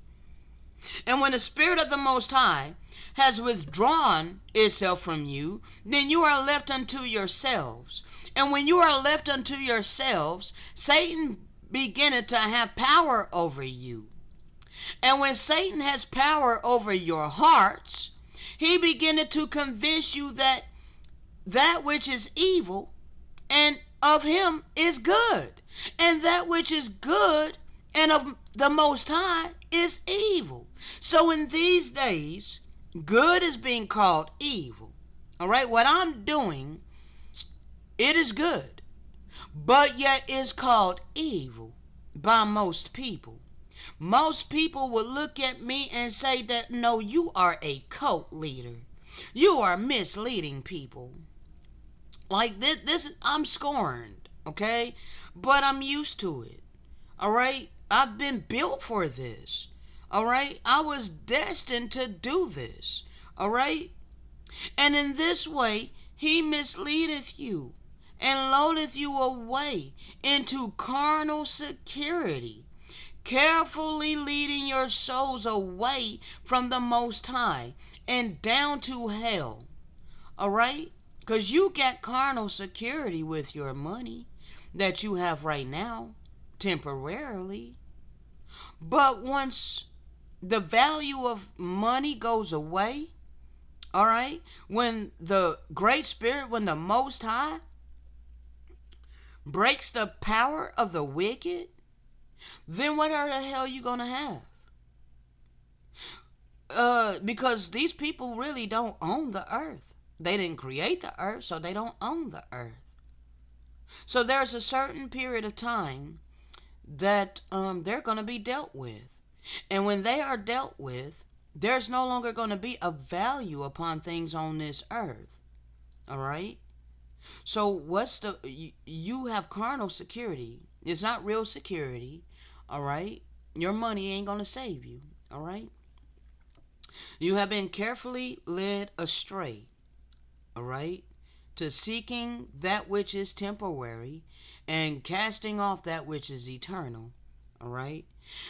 Speaker 1: And when the Spirit of the Most High has withdrawn itself from you, then you are left unto yourselves. And when you are left unto yourselves, Satan beginneth to have power over you. And when Satan has power over your hearts, he beginneth to convince you that that which is evil and of him is good, and that which is good and of the Most High is evil. So in these days, good is being called evil. All right, what I'm doing, it is good, but yet is called evil by most people. Most people would look at me and say that, no, you are a cult leader. You are misleading people. Like this I'm scorned, okay? But I'm used to it. All right? I've been built for this. All right? I was destined to do this. All right? And in this way, he misleadeth you and loadeth you away into carnal security, carefully leading your souls away from the Most High and down to hell. All right? Because you get carnal security with your money that you have right now, temporarily. But once the value of money goes away, all right, when the Great Spirit, when the Most High breaks the power of the wicked, then what the hell are you going to have? Because these people really don't own the earth. They didn't create the earth, so they don't own the earth. So there's a certain period of time that they're going to be dealt with. And when they are dealt with, there's no longer going to be a value upon things on this earth. All right? So you have carnal security. It's not real security. All right? Your money ain't going to save you. All right? You have been carefully led astray. All right? To seeking that which is temporary and casting off that which is eternal. All right?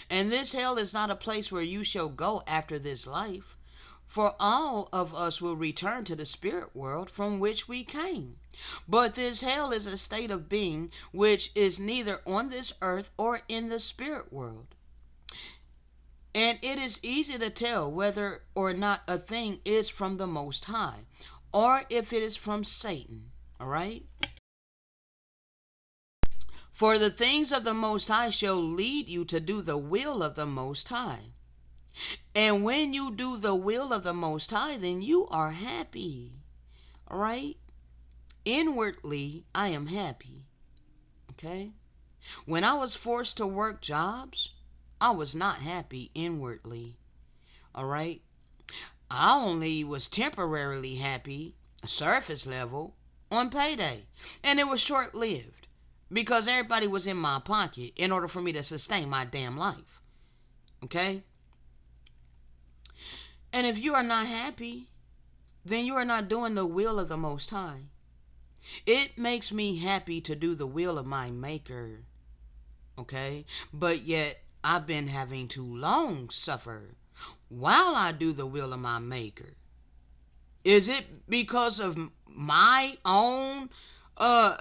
Speaker 1: And this hell is not a place where you shall go after this life, for all of us will return to the spirit world from which we came. But this hell is a state of being which is neither on this earth or in the spirit world. And it is easy to tell whether or not a thing is from the Most High, or if it is from Satan. All right? For the things of the Most High shall lead you to do the will of the Most High. And when you do the will of the Most High, then you are happy. All right? Inwardly, I am happy. Okay? When I was forced to work jobs, I was not happy inwardly. All right? I only was temporarily happy, surface level, on payday. And it was short-lived, because everybody was in my pocket in order for me to sustain my damn life. Okay? And if you are not happy, then you are not doing the will of the Most High. It makes me happy to do the will of my Maker. Okay? But yet, I've been having to long suffer while I do the will of my Maker. Is it because of my own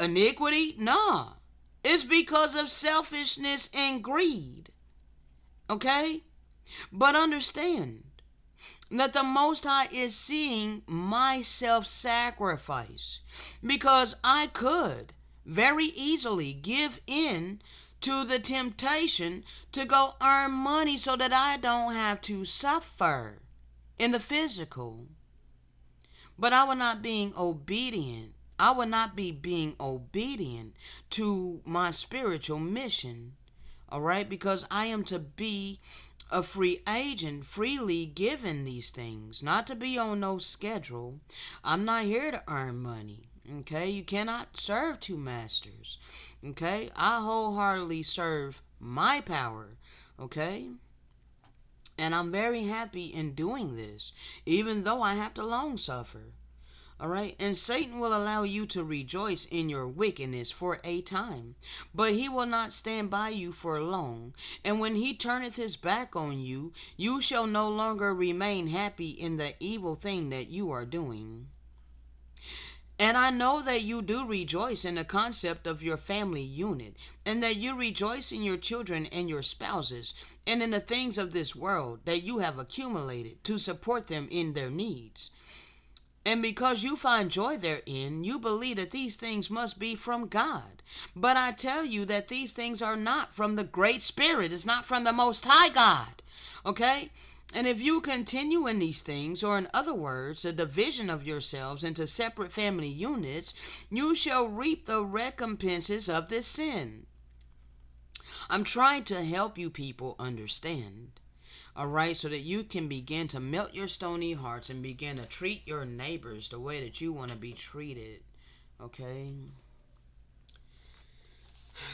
Speaker 1: iniquity? No. It's because of selfishness and greed. Okay? But understand that the Most High is seeing my self-sacrifice, because I could very easily give in to the temptation to go earn money so that I don't have to suffer in the physical. But I will not being obedient. I will not be being obedient to my spiritual mission. All right? Because I am to be a free agent, freely given these things, not to be on no schedule. I'm not here to earn money. Okay? You cannot serve two masters. Okay? I wholeheartedly serve my power. Okay? And I'm very happy in doing this, even though I have to long suffer. All right. And Satan will allow you to rejoice in your wickedness for a time, but he will not stand by you for long. And when he turneth his back on you, you shall no longer remain happy in the evil thing that you are doing. And I know that you do rejoice in the concept of your family unit, and that you rejoice in your children and your spouses, and in the things of this world that you have accumulated to support them in their needs. And because you find joy therein, you believe that these things must be from God. But I tell you that these things are not from the Great Spirit. It's not from the Most High God. Okay? And if you continue in these things, or in other words, the division of yourselves into separate family units, you shall reap the recompenses of this sin. I'm trying to help you people understand. All right, so that you can begin to melt your stony hearts and begin to treat your neighbors the way that you want to be treated. Okay?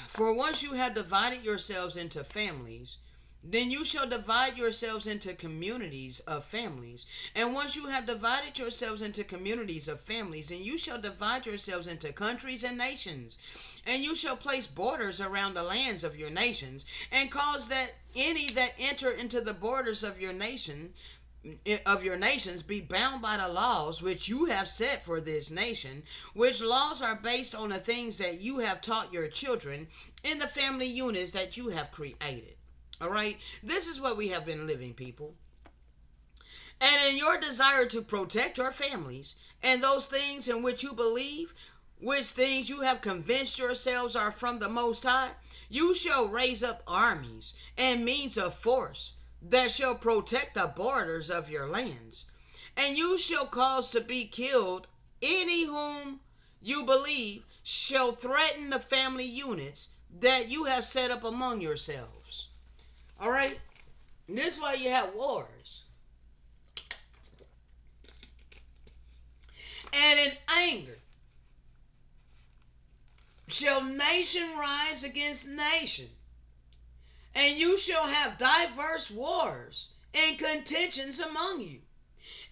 Speaker 1: For once you have divided yourselves into families, then you shall divide yourselves into communities of families. And once you have divided yourselves into communities of families, then you shall divide yourselves into countries and nations. And you shall place borders around the lands of your nations, and cause that any that enter into the borders of your nations be bound by the laws which you have set for this nation, which laws are based on the things that you have taught your children in the family units that you have created. All right, this is what we have been living, people. And in your desire to protect your families and those things in which you believe, which things you have convinced yourselves are from the Most High, you shall raise up armies and means of force that shall protect the borders of your lands. And you shall cause to be killed any whom you believe shall threaten the family units that you have set up among yourselves. All right? This is why you have wars. And in anger shall nation rise against nation, and you shall have diverse wars and contentions among you.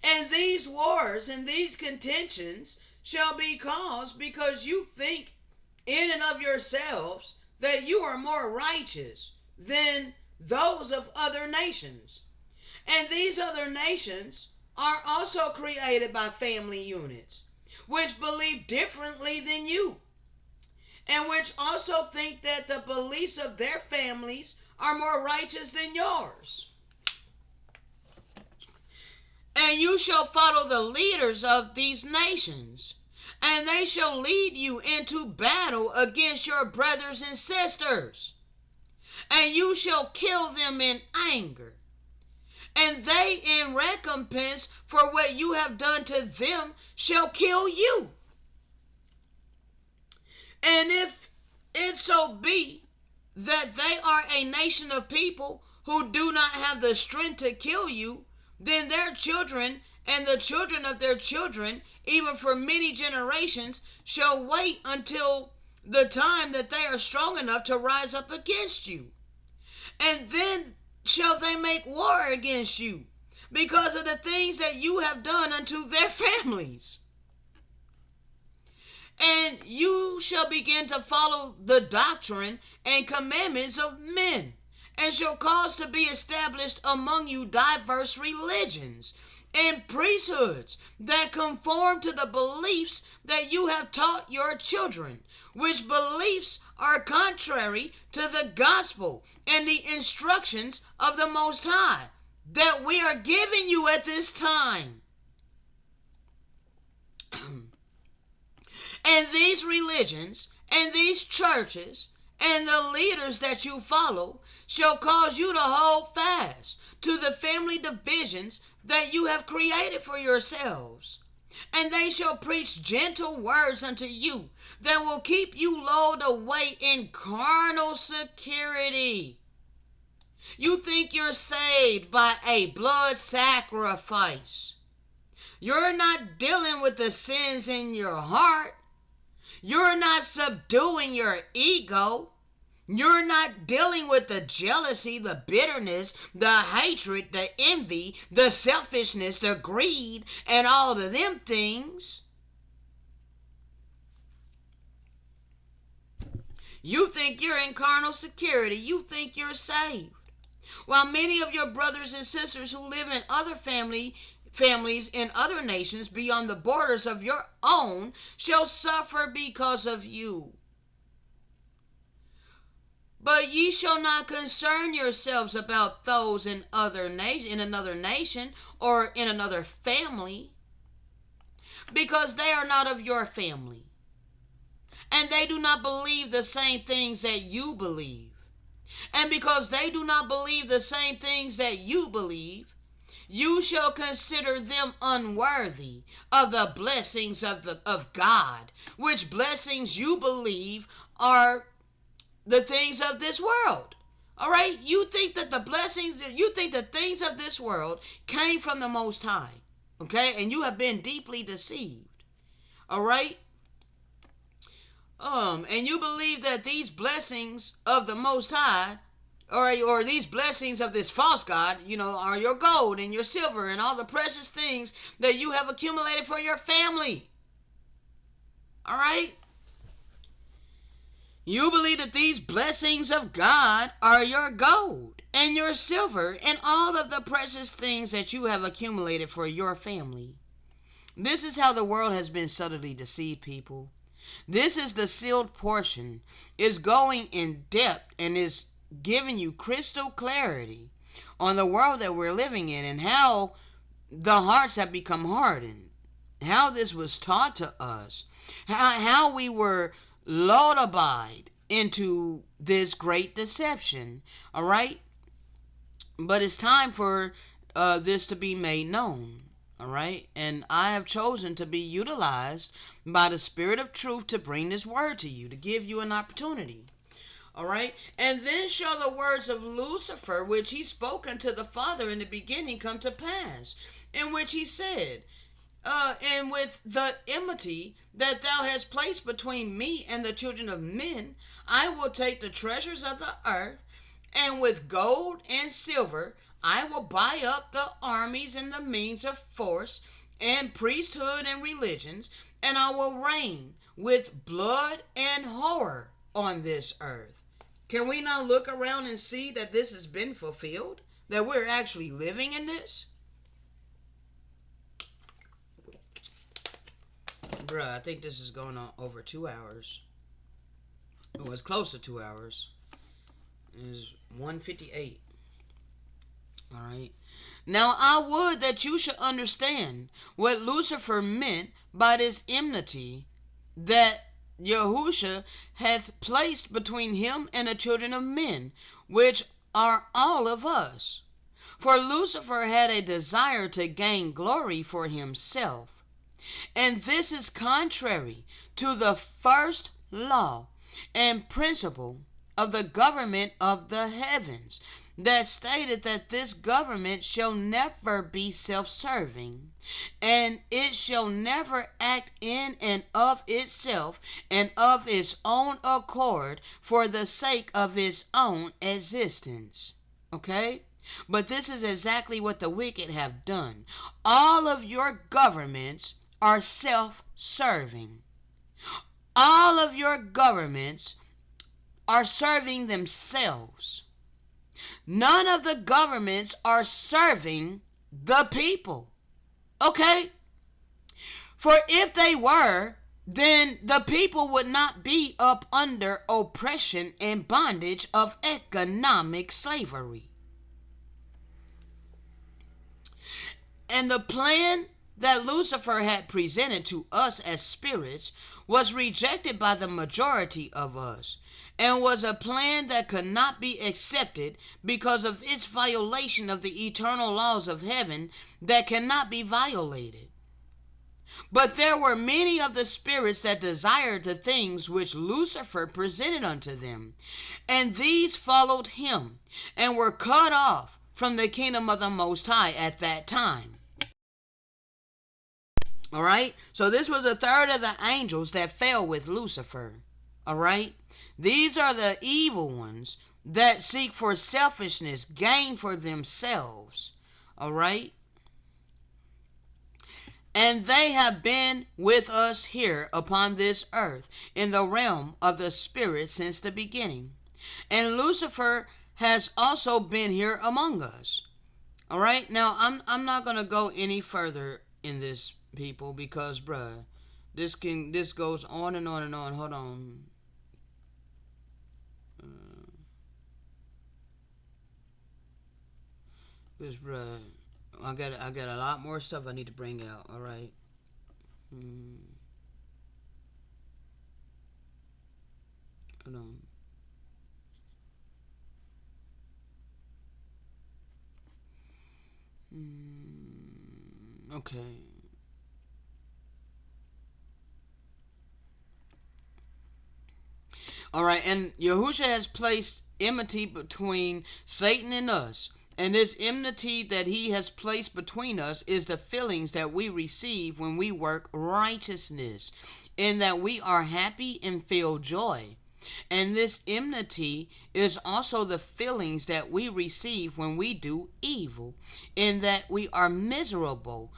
Speaker 1: And these wars and these contentions shall be caused because you think in and of yourselves that you are more righteous than those of other nations. And these other nations are also created by family units, which believe differently than you, and which also think that the beliefs of their families are more righteous than yours. And you shall follow the leaders of these nations, and they shall lead you into battle against your brothers and sisters. And you shall kill them in anger. And they, in recompense for what you have done to them, shall kill you. And if it so be that they are a nation of people who do not have the strength to kill you, then their children and the children of their children, even for many generations, shall wait until the time that they are strong enough to rise up against you. And then shall they make war against you because of the things that you have done unto their families. And you shall begin to follow the doctrine and commandments of men, and shall cause to be established among you diverse religions, and priesthoods that conform to the beliefs that you have taught your children, which beliefs are contrary to the gospel and the instructions of the Most High that we are giving you at this time. And these religions and these churches and the leaders that you follow shall cause you to hold fast to the family divisions that you have created for yourselves. And they shall preach gentle words unto you that will keep you lulled away in carnal security. You think you're saved by a blood sacrifice. You're not dealing with the sins in your heart. You're not subduing your ego. You're not dealing with the jealousy, the bitterness, the hatred, the envy, the selfishness, the greed, and all of them things. You think you're in carnal security. You think you're saved. While many of your brothers and sisters who live in other families in other nations beyond the borders of your own shall suffer because of you. But ye shall not concern yourselves about those in another nation or in another family, because they are not of your family, and they do not believe the same things that you believe. And because they do not believe the same things that you believe, you shall consider them unworthy of the blessings of God, which blessings you believe are the things of this world. All right? You think that the things of this world came from the Most High. Okay? And you have been deeply deceived. All right? And you believe that these blessings of the Most High, or these blessings of this false God, are your gold and your silver and all the precious things that you have accumulated for your family. All right? You believe that these blessings of God are your gold and your silver and all of the precious things that you have accumulated for your family. This is how the world has been subtly deceived, people. This is the sealed portion. It's going in depth and is giving you crystal clarity on the world that we're living in and how the hearts have become hardened, how this was taught to us, how we were lullabied into this great deception. All right? But it's time for this to be made known. All right? And I have chosen to be utilized by the Spirit of truth to bring this word to you, to give you an opportunity. All right? And then shall the words of Lucifer, which he spoke unto the Father in the beginning, come to pass, in which he said, and with the enmity that thou hast placed between me and the children of men, I will take the treasures of the earth, and with gold and silver I will buy up the armies and the means of force and priesthood and religions, and I will reign with blood and horror on this earth. Can we now look around and see that this has been fulfilled? That we're actually living in this? Bruh, I think this is going on over 2 hours. Oh, it's close to 2 hours. It's 1:58. All right. Now I would that you should understand what Lucifer meant by this enmity that Yahusha hath placed between him and the children of men, which are all of us. For Lucifer had a desire to gain glory for himself. And this is contrary to the first law and principle of the government of the heavens, that stated that this government shall never be self-serving, and it shall never act in and of itself and of its own accord for the sake of its own existence. Okay? But this is exactly what the wicked have done. All of your governments are self-serving. All of your governments are serving themselves. None of the governments are serving the people. Okay? For if they were, then the people would not be up under oppression and bondage of economic slavery. And the plan that Lucifer had presented to us as spirits was rejected by the majority of us, and was a plan that could not be accepted because of its violation of the eternal laws of heaven that cannot be violated. But there were many of the spirits that desired the things which Lucifer presented unto them, and these followed him, and were cut off from the kingdom of the Most High at that time. All right? So this was a third of the angels that fell with Lucifer. All right? These are the evil ones that seek for selfishness, gain for themselves. All right? And they have been with us here upon this earth in the realm of the spirit since the beginning. And Lucifer has also been here among us. All right? Now, I'm not going to go any further in this, people, because, bruh, this goes on and on and on. Hold on. This, bruh, I got a lot more stuff I need to bring out. All right. Hold on. Okay. All right, and Yahushua has placed enmity between Satan and us. And this enmity that he has placed between us is the feelings that we receive when we work righteousness, in that we are happy and feel joy. And this enmity is also the feelings that we receive when we do evil, in that we are miserable,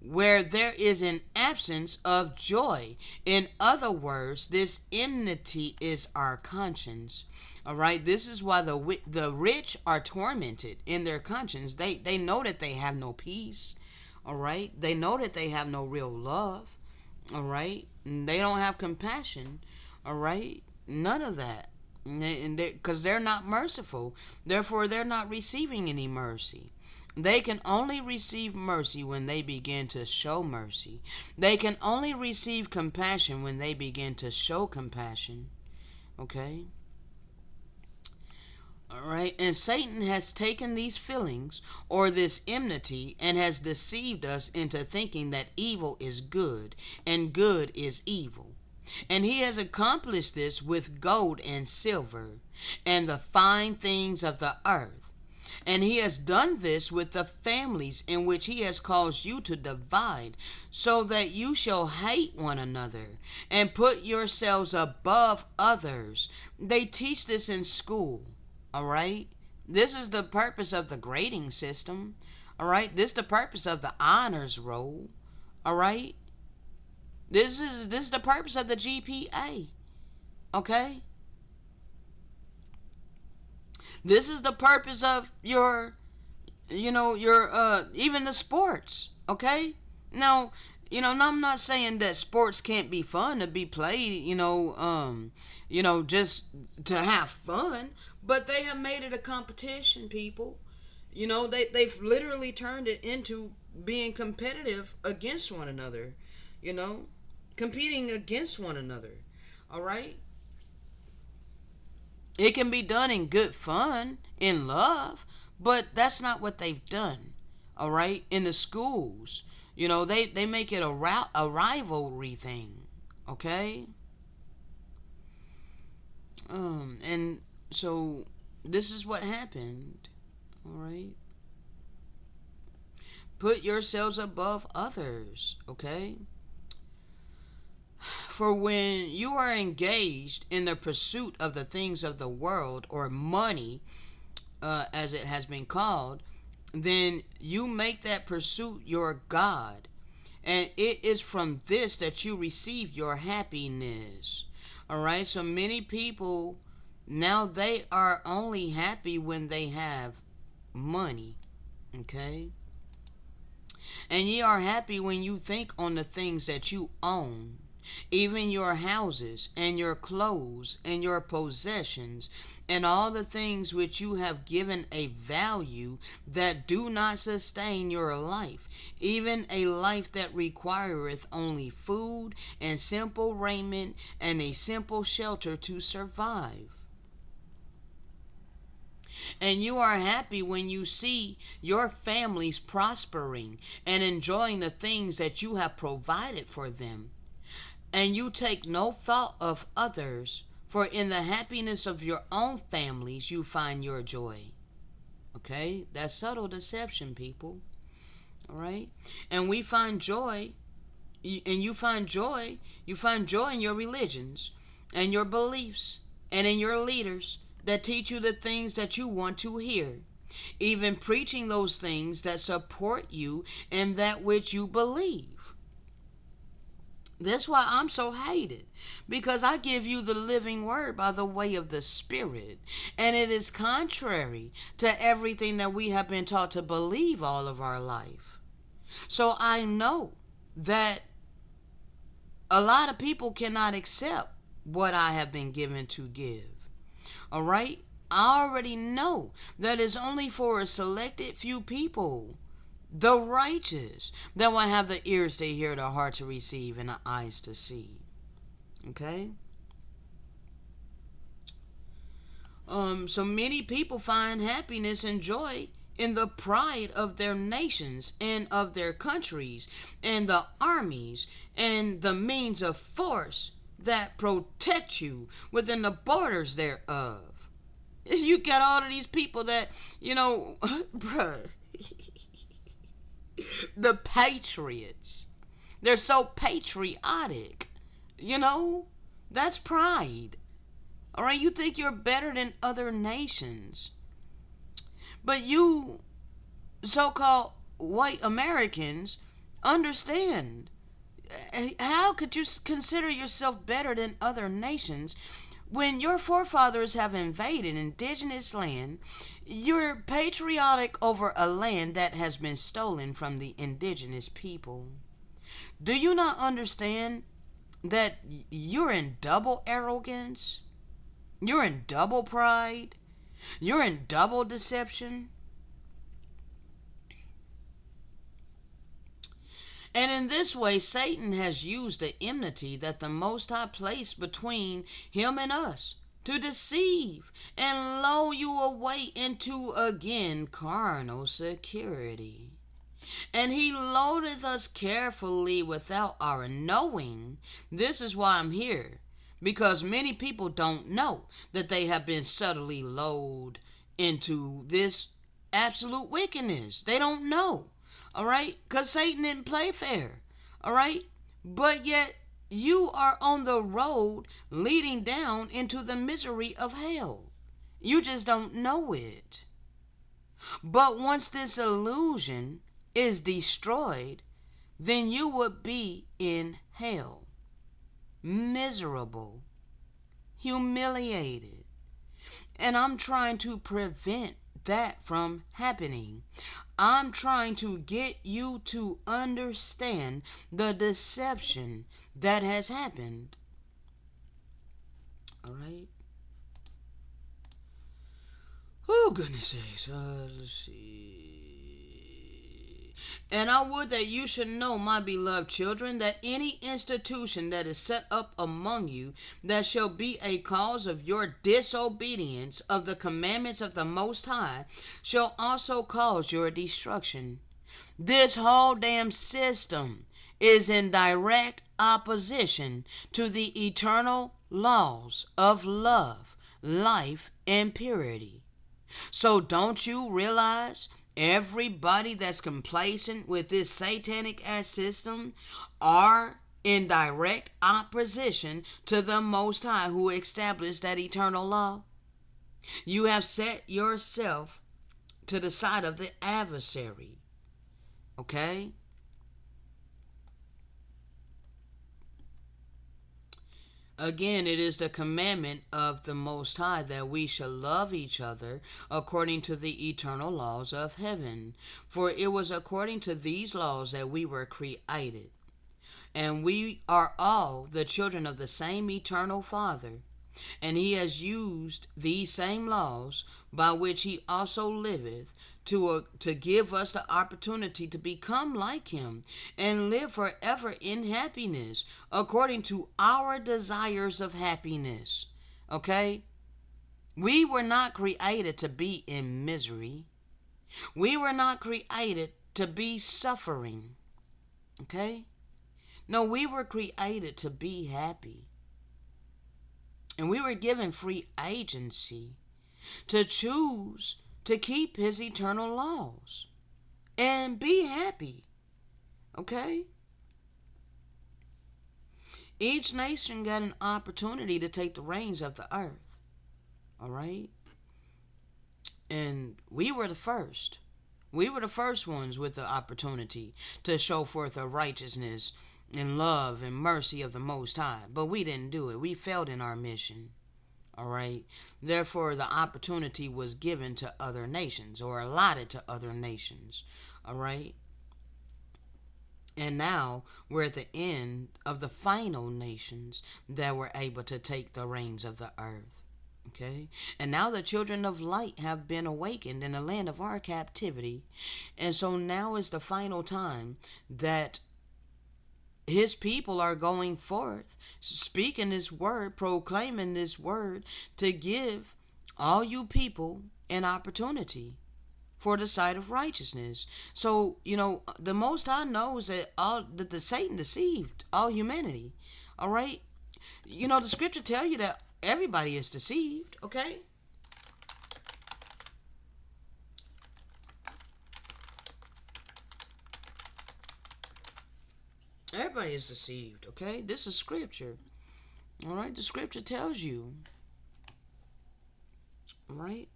Speaker 1: where there is an absence of joy. In other words, this enmity is our conscience. All right, this is why the rich are tormented in their conscience. They know that they have no peace. All right, they know that they have no real love. All right, and they don't have compassion. All right, none of that, because they're not merciful. Therefore, they're not receiving any mercy. They can only receive mercy when they begin to show mercy. They can only receive compassion when they begin to show compassion. Okay? All right? And Satan has taken these feelings or this enmity and has deceived us into thinking that evil is good and good is evil. And he has accomplished this with gold and silver and the fine things of the earth. And he has done this with the families in which he has caused you to divide, so that you shall hate one another and put yourselves above others. They teach this in school, all right? This is the purpose of the grading system, all right? This is the purpose of the honors roll, all right? This is the purpose of the GPA, okay? This is the purpose of your even the sports, okay? Now, I'm not saying that sports can't be fun to be played, just to have fun, but they have made it a competition, people. They've literally turned it into being competitive against one another, competing against one another, all right? It can be done in good fun, in love, but that's not what they've done, all right? In the schools, they make it a rivalry thing, okay? And so this is what happened, all right? Put yourselves above others, okay? For when you are engaged in the pursuit of the things of the world, or money, as it has been called, then you make that pursuit your God. And it is from this that you receive your happiness. All right? So many people, now they are only happy when they have money. Okay? And ye are happy when you think on the things that you own, even your houses and your clothes and your possessions, and all the things which you have given a value that do not sustain your life, even a life that requireth only food and simple raiment and a simple shelter to survive. And you are happy when you see your families prospering and enjoying the things that you have provided for them. And you take no thought of others, for in the happiness of your own families you find your joy. Okay? That's subtle deception, people. All right? And we find joy, and you find joy in your religions and your beliefs and in your leaders that teach you the things that you want to hear, even preaching those things that support you in that which you believe. That's why I'm so hated, because I give you the living word by the way of the Spirit, and it is contrary to everything that we have been taught to believe all of our life. So I know that a lot of people cannot accept what I have been given to give. All right? I already know that it's only for a selected few people, the righteous, that will have the ears to hear, the heart to receive, and the eyes to see. Okay? So many people find happiness and joy in the pride of their nations and of their countries and the armies and the means of force that protect you within the borders thereof. You got all of these people that, bruh, the patriots. They're so patriotic. That's pride. All right, you think you're better than other nations. But you so-called white Americans understand. How could you consider yourself better than other nations when your forefathers have invaded indigenous land? You're patriotic over a land that has been stolen from the indigenous people. Do you not understand that you're in double arrogance? You're in double pride? You're in double deception? And in this way, Satan has used the enmity that the Most High placed between him and us to deceive and lull you away into again carnal security. And he loadeth us carefully without our knowing. This is why I'm here, because many people don't know that they have been subtly lulled into this absolute wickedness. They don't know. All right? Because Satan didn't play fair. All right? But yet you are on the road leading down into the misery of hell. You just don't know it. But once this illusion is destroyed, then you would be in hell, miserable, humiliated. And I'm trying to prevent that from happening. I'm trying to get you to understand the deception that has happened. All right? Oh, goodness sakes. Let's see. And I would that you should know, my beloved children, that any institution that is set up among you that shall be a cause of your disobedience of the commandments of the Most High shall also cause your destruction. This whole damn system is in direct opposition to the eternal laws of love, life, and purity. So don't you realize everybody that's complacent with this satanic ass system are in direct opposition to the Most High who established that eternal law? You have set yourself to the side of the adversary. Okay? Again, it is the commandment of the Most High that we shall love each other according to the eternal laws of heaven. For it was according to these laws that we were created. And we are all the children of the same eternal Father. And he has used these same laws, by which he also liveth, to give us the opportunity to become like him and live forever in happiness, according to our desires of happiness. Okay? We were not created to be in misery. We were not created to be suffering. Okay? No, we were created to be happy. And we were given free agency to choose to keep his eternal laws and be happy. Okay? Each nation got an opportunity to take the reins of the earth. All right? And we were the first. We were the first ones with the opportunity to show forth the righteousness and love and mercy of the Most High. But we didn't do it. We failed in our mission. All right. Therefore, the opportunity was given to other nations, or allotted to other nations. All right. And now we're at the end of the final nations that were able to take the reins of the earth. Okay. And now the children of light have been awakened in the land of our captivity. And so now is the final time that his people are going forth, speaking this word, proclaiming this word, to give all you people an opportunity for the sight of righteousness. So, the Most High knows that the Satan deceived all humanity. All right? The scripture tell you that everybody is deceived, okay? Everybody is deceived, okay? This is scripture. All right? The scripture tells you. All right?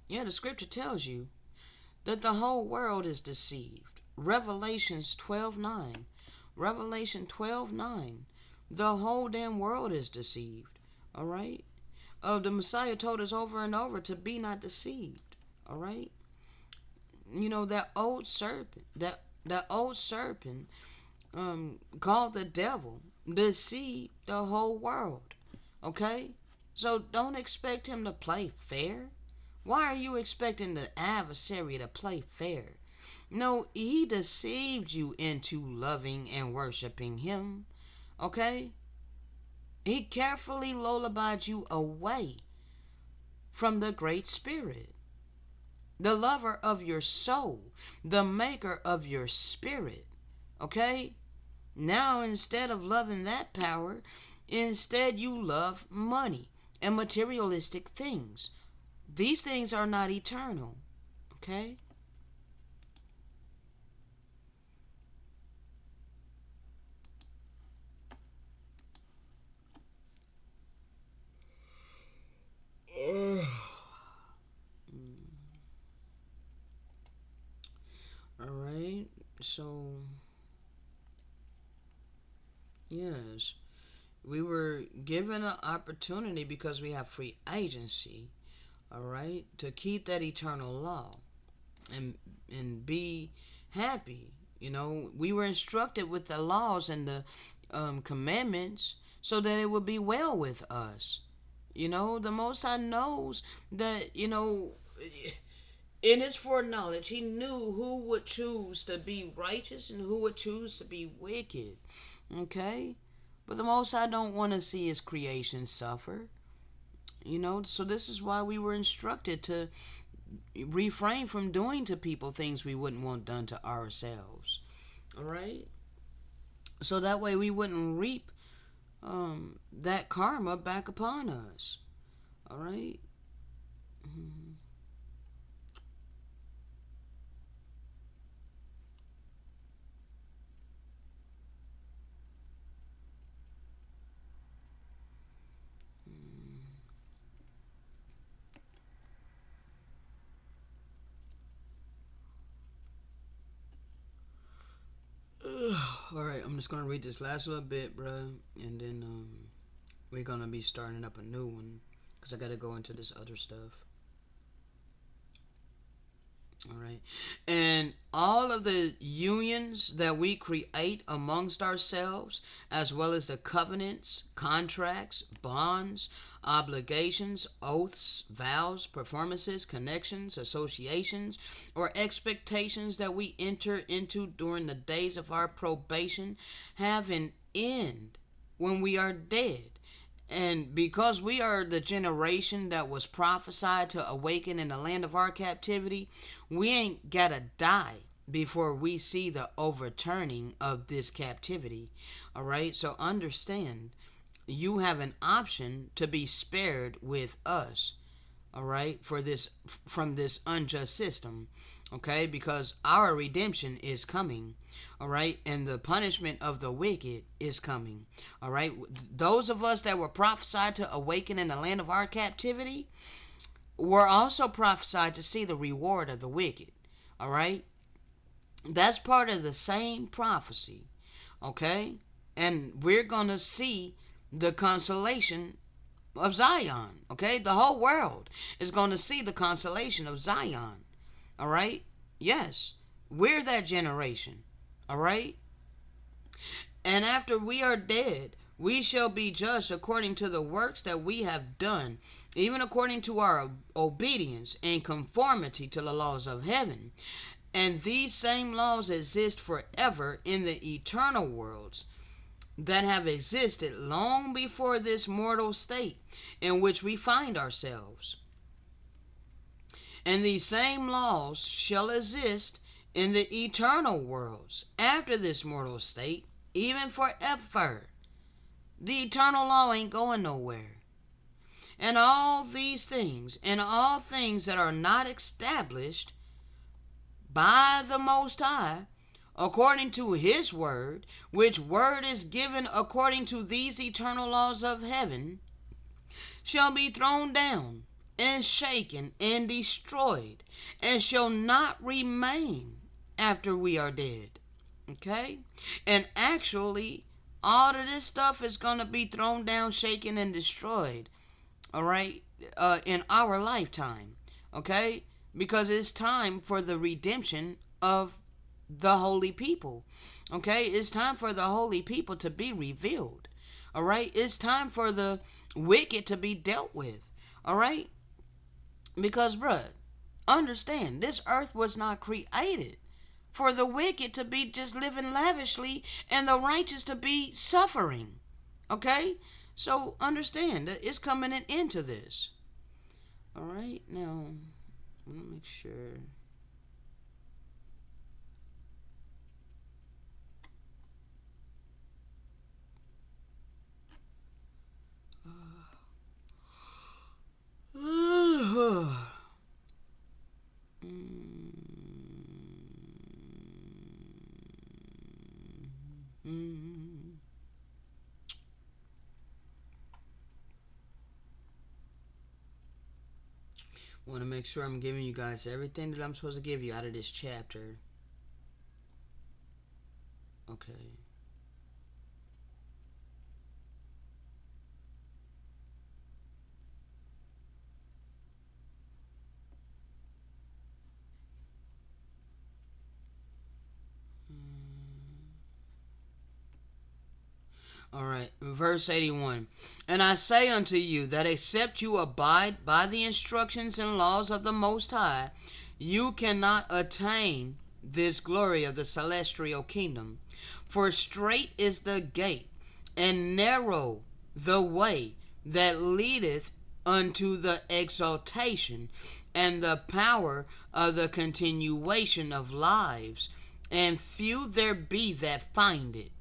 Speaker 1: Yeah, the scripture tells you that the whole world is deceived. Revelations 12:9. Revelation 12:9. The whole damn world is deceived. All right? The Messiah told us over and over to be not deceived. All right? That old serpent, that old serpent called the devil, deceived the whole world. Okay? So don't expect him to play fair. Why are you expecting the adversary to play fair? No, he deceived you into loving and worshiping him. Okay? He carefully lullabied you away from the Great Spirit, the lover of your soul, the maker of your spirit. Okay? Now, instead of loving that power, instead you love money and materialistic things. These things are not eternal. Okay? All right. So, yes, we were given an opportunity because we have free agency, all right, to keep that eternal law and be happy. We were instructed with the laws and the commandments so that it would be well with us. The Most High knows that, in his foreknowledge, he knew who would choose to be righteous and who would choose to be wicked. Okay? But the Most High don't want to see his creation suffer. So this is why we were instructed to refrain from doing to people things we wouldn't want done to ourselves. All right? So that way we wouldn't reap that karma back upon us. All right? Mm-hmm. All right, I'm just gonna read this last little bit, bro, and then we're going to be starting up a new one because I got to go into this other stuff. All right. And all of the unions that we create amongst ourselves, as well as the covenants, contracts, bonds, obligations, oaths, vows, performances, connections, associations, or expectations that we enter into during the days of our probation, have an end when we are dead. And because we are the generation that was prophesied to awaken in the land of our captivity, we ain't gotta die before we see the overturning of this captivity. All right, so understand, you have an option to be spared with us. All right, for this, from this unjust system. Okay, because our redemption is coming. All right, and the punishment of the wicked is coming. All right, those of us that were prophesied to awaken in the land of our captivity were also prophesied to see the reward of the wicked. All right, that's part of the same prophecy. Okay, and we're gonna see the consolation of Zion. Okay, the whole world is going to see the consolation of Zion. All right, yes, we're that generation. All right, and after we are dead, we shall be judged according to the works that we have done, even according to our obedience and conformity to the laws of heaven. And these same laws exist forever in the eternal worlds that have existed long before this mortal state in which we find ourselves. And these same laws shall exist in the eternal worlds after this mortal state, even forever. The eternal law ain't going nowhere. And all these things, and all things that are not established by the Most High, according to his word, which word is given according to these eternal laws of heaven, shall be thrown down and shaken and destroyed, and shall not remain after we are dead. Okay? And actually, all of this stuff is going to be thrown down, shaken, and destroyed, all right, in our lifetime. Okay? Because it's time for the redemption of the holy people. Okay, it's time for the holy people to be revealed. All right, it's time for the wicked to be dealt with. All right, because bruh, understand, this earth was not created for the wicked to be just living lavishly and the righteous to be suffering. Okay, so understand that it's coming an end to this. All right, now let me make sure. Want to make sure I'm giving you guys everything that I'm supposed to give you out of this chapter. Okay. All right, verse 81. And I say unto you that except you abide by the instructions and laws of the Most High, you cannot attain this glory of the celestial kingdom. For straight is the gate, and narrow the way that leadeth unto the exaltation and the power of the continuation of lives, and few there be that find it.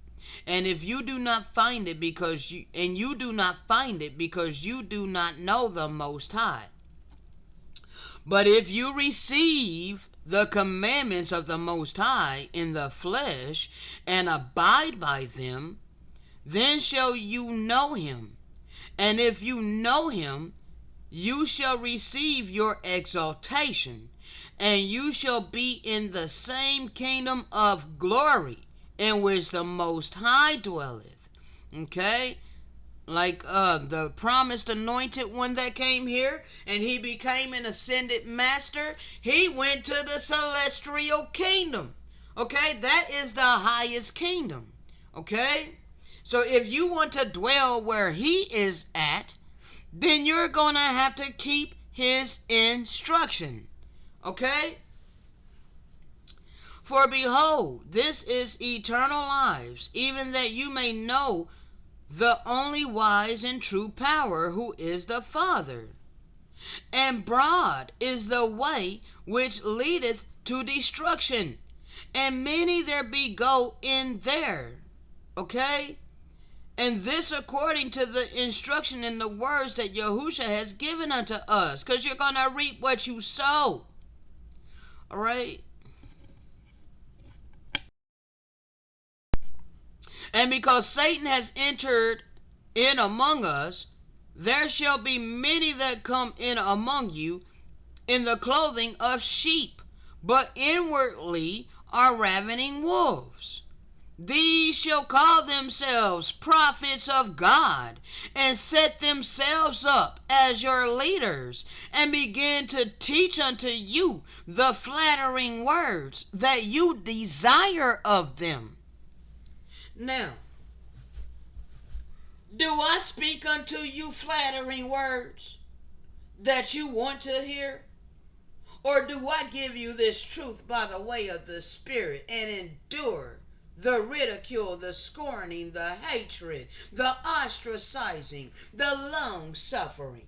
Speaker 1: And if you do not find it because you do not find it because you do not know the Most High. But if you receive the commandments of the Most High in the flesh and abide by them, then shall you know him. And if you know him, you shall receive your exaltation, and you shall be in the same kingdom of glory in which the Most High dwelleth. Okay? like the promised anointed one that came here and he became an ascended master, he went to the celestial kingdom. Okay, that is the highest kingdom. Okay, so if you want to dwell where he is at, then you're gonna have to keep his instruction. Okay, for behold, this is eternal lives, even that you may know the only wise and true power, who is the Father. And broad is the way which leadeth to destruction, and many there be go in there. Okay? And this according to the instruction in the words that Yahusha has given unto us, because you're going to reap what you sow. All right? And because Satan has entered in among us, there shall be many that come in among you in the clothing of sheep, but inwardly are ravening wolves. These shall call themselves prophets of God, and set themselves up as your leaders, and begin to teach unto you the flattering words that you desire of them. Now, do I speak unto you flattering words that you want to hear? Or do I give you this truth by the way of the Spirit and endure the ridicule, the scorning, the hatred, the ostracizing, the long suffering?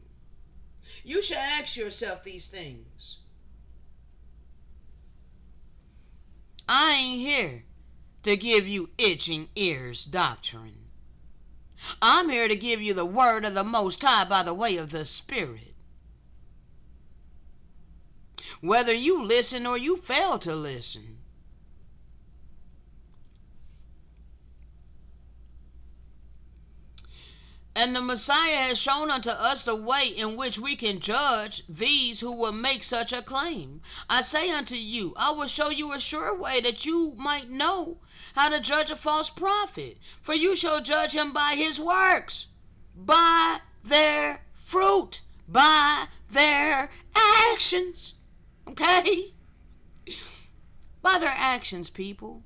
Speaker 1: You shall ask yourself these things. I ain't here to give you itching ears doctrine. I'm here to give you the word of the Most High by the way of the Spirit. Whether you listen or you fail to listen. And the Messiah has shown unto us the way in which we can judge these who will make such a claim. I say unto you, I will show you a sure way that you might know how to judge a false prophet. For you shall judge him by his works, by their fruit, by their actions. Okay? By their actions, people.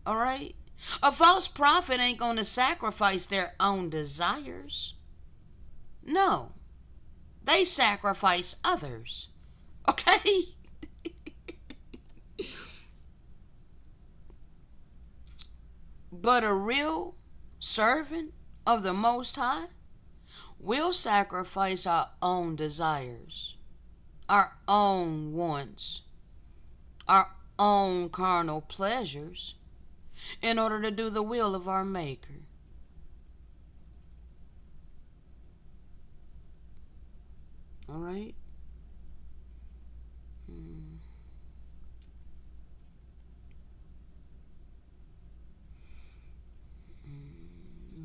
Speaker 1: All right? A false prophet ain't going to sacrifice their own desires. No. They sacrifice others. Okay? But a real servant of the Most High will sacrifice our own desires, our own wants, our own carnal pleasures, in order to do the will of our Maker. All right?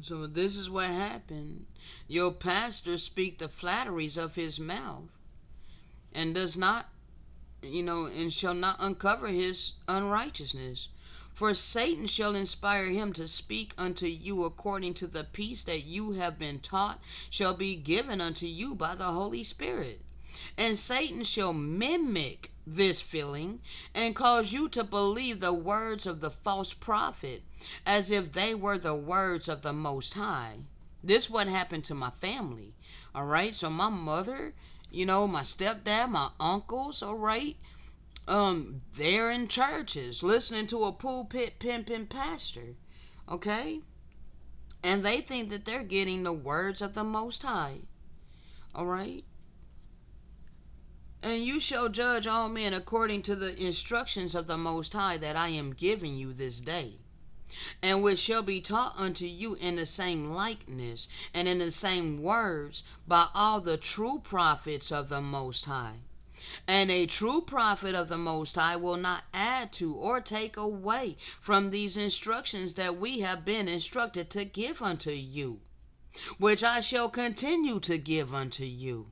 Speaker 1: So this is what happened. Your pastor speak the flatteries of his mouth, and does not, and shall not uncover his unrighteousness. For Satan shall inspire him to speak unto you according to the peace that you have been taught shall be given unto you by the Holy Spirit. And Satan shall mimic this feeling and cause you to believe the words of the false prophet as if they were the words of the Most High. This what happened to my family. All right, so my mother, my stepdad, my uncles, all right, they're in churches listening to a pulpit pimping pastor, okay? And they think that they're getting the words of the Most High, all right? And you shall judge all men according to the instructions of the Most High that I am giving you this day, and which shall be taught unto you in the same likeness and in the same words by all the true prophets of the Most High. And a true prophet of the Most High will not add to or take away from these instructions that we have been instructed to give unto you, which I shall continue to give unto you.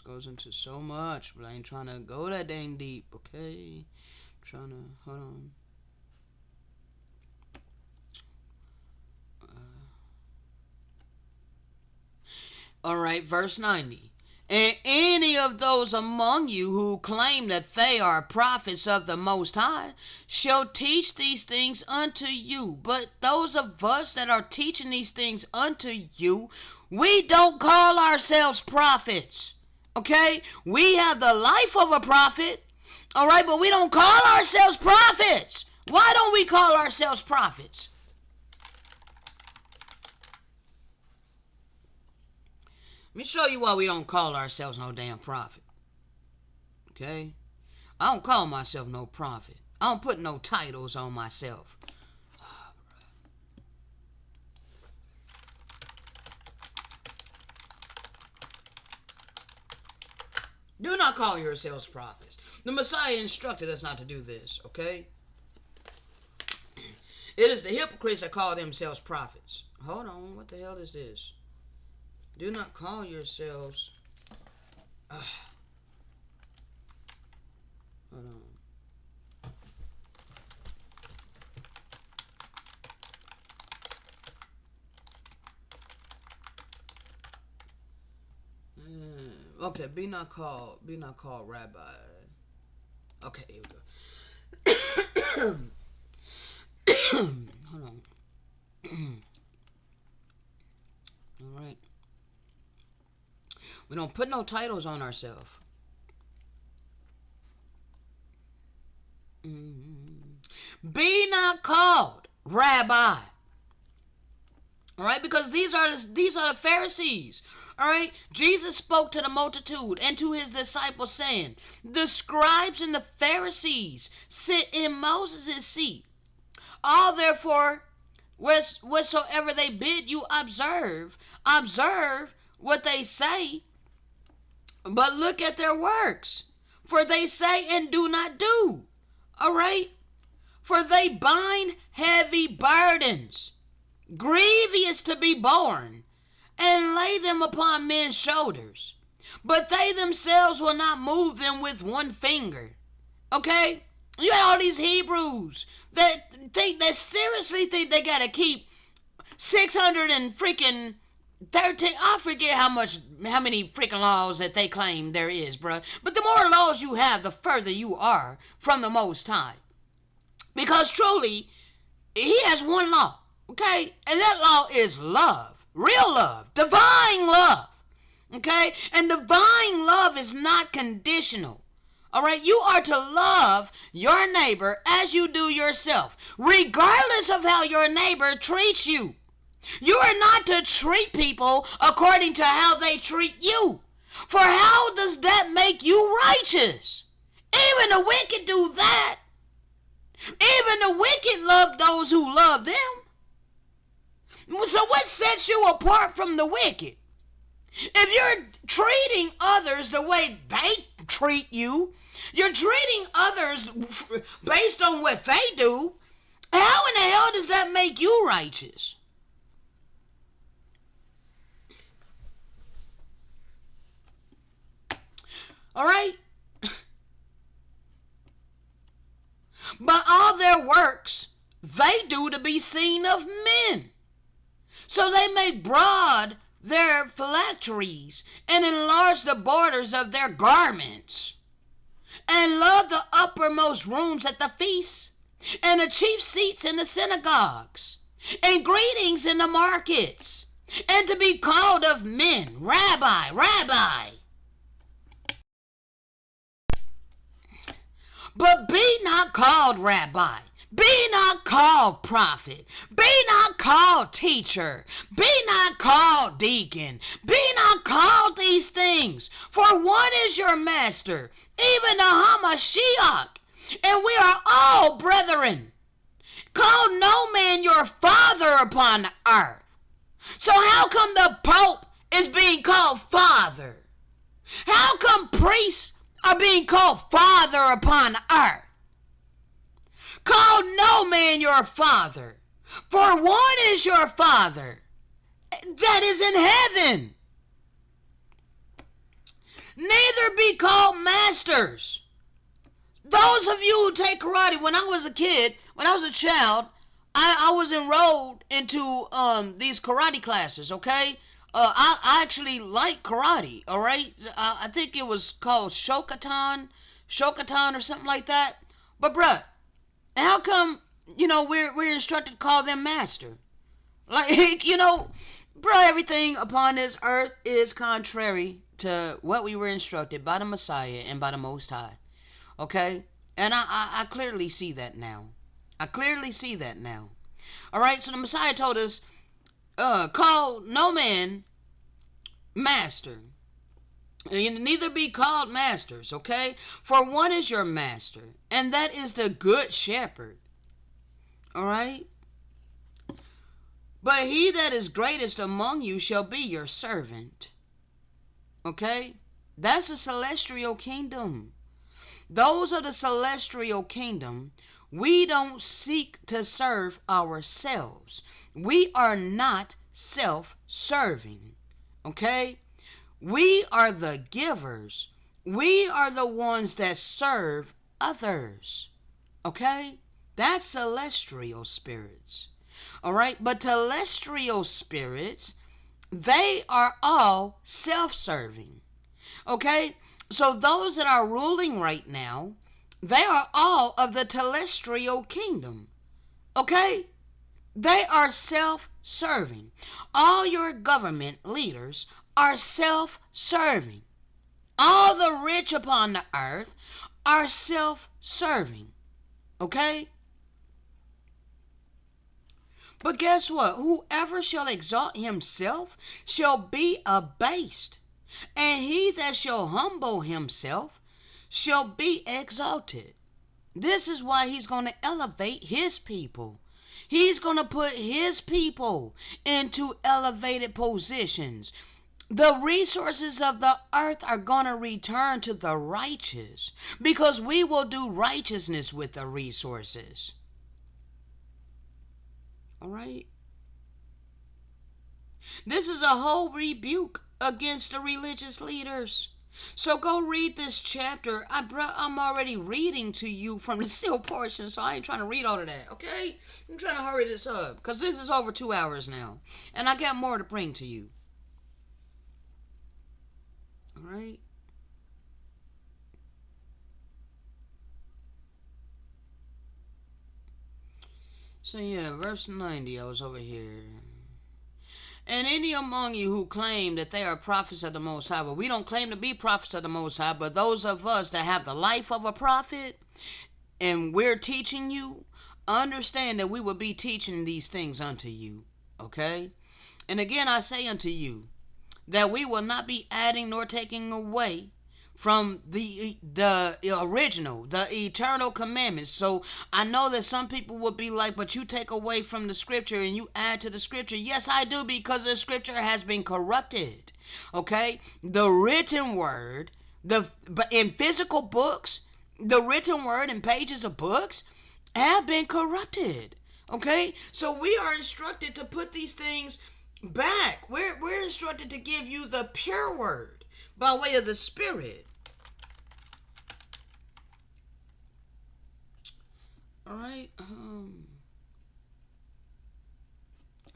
Speaker 1: goes into so much, but I ain't trying to go that dang deep, okay? I'm trying to, hold on. Alright, verse 90. And any of those among you who claim that they are prophets of the Most High shall teach these things unto you. But those of us that are teaching these things unto you, we don't call ourselves prophets. Okay? We have the life of a prophet. Alright, but we don't call ourselves prophets. Why don't we call ourselves prophets? Let me show you why we don't call ourselves no damn prophet. Okay? I don't call myself no prophet. I don't put no titles on myself. Do not call yourselves prophets. The Messiah instructed us not to do this, okay? It is the hypocrites that call themselves prophets. Hold on, what the hell is this? Do not call yourselves... Hold on. Okay, be not called rabbi. Okay, here we go. Hold on. All right. We don't put no titles on ourselves. Be not called rabbi. All right, because these are the Pharisees. All right, Jesus spoke to the multitude and to his disciples, saying, "The scribes and the Pharisees sit in Moses' seat. All therefore, whatsoever they bid you observe what they say, but look at their works, for they say and do not do." All right, for they bind heavy burdens, grievous to be borne, and lay them upon men's shoulders, but they themselves will not move them with one finger. Okay? You got all these Hebrews that seriously think they gotta keep 600 and freaking 13. I forget how many freaking laws that they claim there is, bruh. But the more laws you have, the further you are from the Most High. Because truly, he has one law. Okay? And that law is love. Real love. Divine love. Okay? And divine love is not conditional. Alright? You are to love your neighbor as you do yourself, regardless of how your neighbor treats you. You are not to treat people according to how they treat you. For how does that make you righteous? Even the wicked do that. Even the wicked love those who love them. So what sets you apart from the wicked? If you're treating others the way they treat you, you're treating others based on what they do, how in the hell does that make you righteous? All right? But all their works they do to be seen of men. So they make broad their phylacteries and enlarge the borders of their garments, and love the uppermost rooms at the feasts, and the chief seats in the synagogues, and greetings in the markets, and to be called of men, Rabbi, Rabbi. But be not called rabbi. Be not called prophet. Be not called teacher. Be not called deacon. Be not called these things. For one is your master, even the Hamashiach, and we are all brethren. Call no man your father upon the earth. So how come the Pope is being called father? How come priests are being called father upon the earth? Call no man your father, for one is your father, that is in heaven. neither be called masters. Those of you who take karate, when I was a kid, when I was a child, I was enrolled into these karate classes, okay? I actually like karate, all right? I think it was called Shokotan or something like that. But bruh, how come, we're instructed to call them master? Like, bruh, everything upon this earth is contrary to what we were instructed by the Messiah and by the Most High. Okay? And I clearly see that now. All right, so the Messiah told us, call no man master. And neither be called masters, okay? For one is your master, and that is the good shepherd. All right? But he that is greatest among you shall be your servant. Okay? That's the celestial kingdom. Those of the celestial kingdom, we don't seek to serve ourselves. We are not self-serving. Okay? We are the givers. We are the ones that serve others. Okay? That's celestial spirits. All right? But terrestrial spirits, they are all self-serving. Okay? So those that are ruling right now, they are all of the terrestrial kingdom. Okay? They are self-serving. All your government leaders are self-serving. All the rich upon the earth are self-serving. Okay? But guess what? Whoever shall exalt himself shall be abased. And he that shall humble himself shall be exalted. This is why he's going to elevate his people. He's going to put his people into elevated positions. The resources of the earth are going to return to the righteous because we will do righteousness with the resources. All right? This is a whole rebuke against the religious leaders. So go read this chapter. I'm already reading to you from the seal portion, so I ain't trying to read all of that, okay? I'm trying to hurry this up, because this is over 2 hours now. And I got more to bring to you. Alright? So yeah, verse 90, I was over here. And any among you who claim that they are prophets of the Most High, but we don't claim to be prophets of the Most High, but those of us that have the life of a prophet, and we're teaching you, understand that we will be teaching these things unto you, okay? And again, I say unto you, that we will not be adding nor taking away from the original, the eternal commandments. So I know that some people will be like, but you take away from the scripture and you add to the scripture. Yes, I do, because the scripture has been corrupted. Okay? The written word, but in physical books, the written word in pages of books have been corrupted. Okay? So we are instructed to put these things back. We're instructed to give you the pure word by way of the Spirit. All right.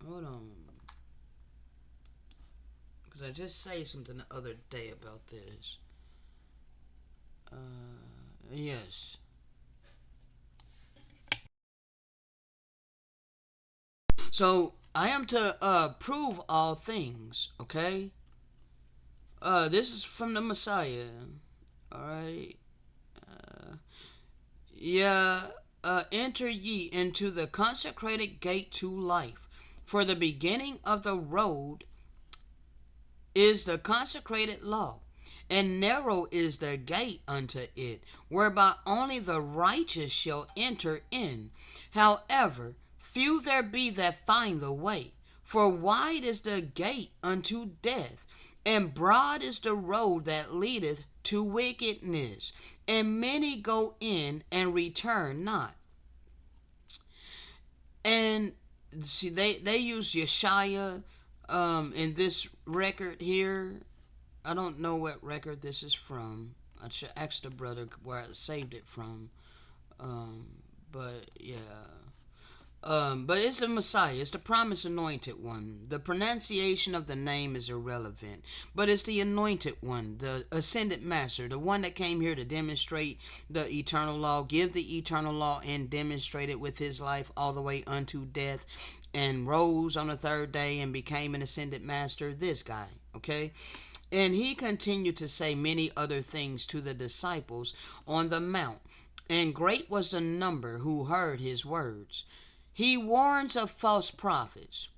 Speaker 1: Hold on, because I just say something the other day about this. Yes. So I am to prove all things. Okay. This is from the Messiah. All right. Yeah. Enter ye into the consecrated gate to life. For the beginning of the road is the consecrated law, and narrow is the gate unto it, whereby only the righteous shall enter in. However, few there be that find the way. For wide is the gate unto death, and broad is the road that leadeth to wickedness, and many go in and return not. And see, they use Yeshaya in this record here. I don't know what record this is from. I should ask the brother where I saved it from. Um, but yeah. But it's the Messiah. It's the promised anointed one. The pronunciation of the name is irrelevant. But it's the anointed one, the ascended master, the one that came here to demonstrate the eternal law, give the eternal law, and demonstrate it with his life all the way unto death, and rose on the third day and became an ascended master. This guy, okay? And he continued to say many other things to the disciples on the mount. And great was the number who heard his words. He warns of false prophets,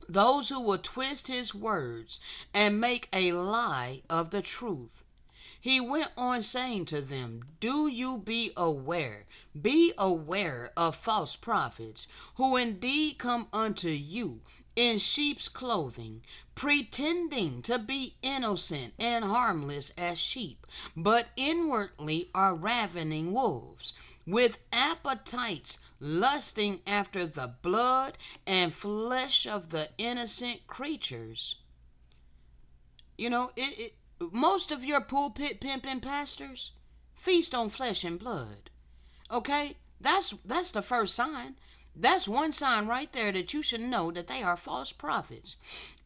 Speaker 1: those who will twist his words and make a lie of the truth. He went on saying to them, do you be aware of false prophets, who indeed come unto you in sheep's clothing, pretending to be innocent and harmless as sheep, but inwardly are ravening wolves, with appetites lusting after the blood and flesh of the innocent creatures. You know, most of your pulpit pimping pastors feast on flesh and blood. Okay? That's the first sign. That's one sign right there that you should know that they are false prophets.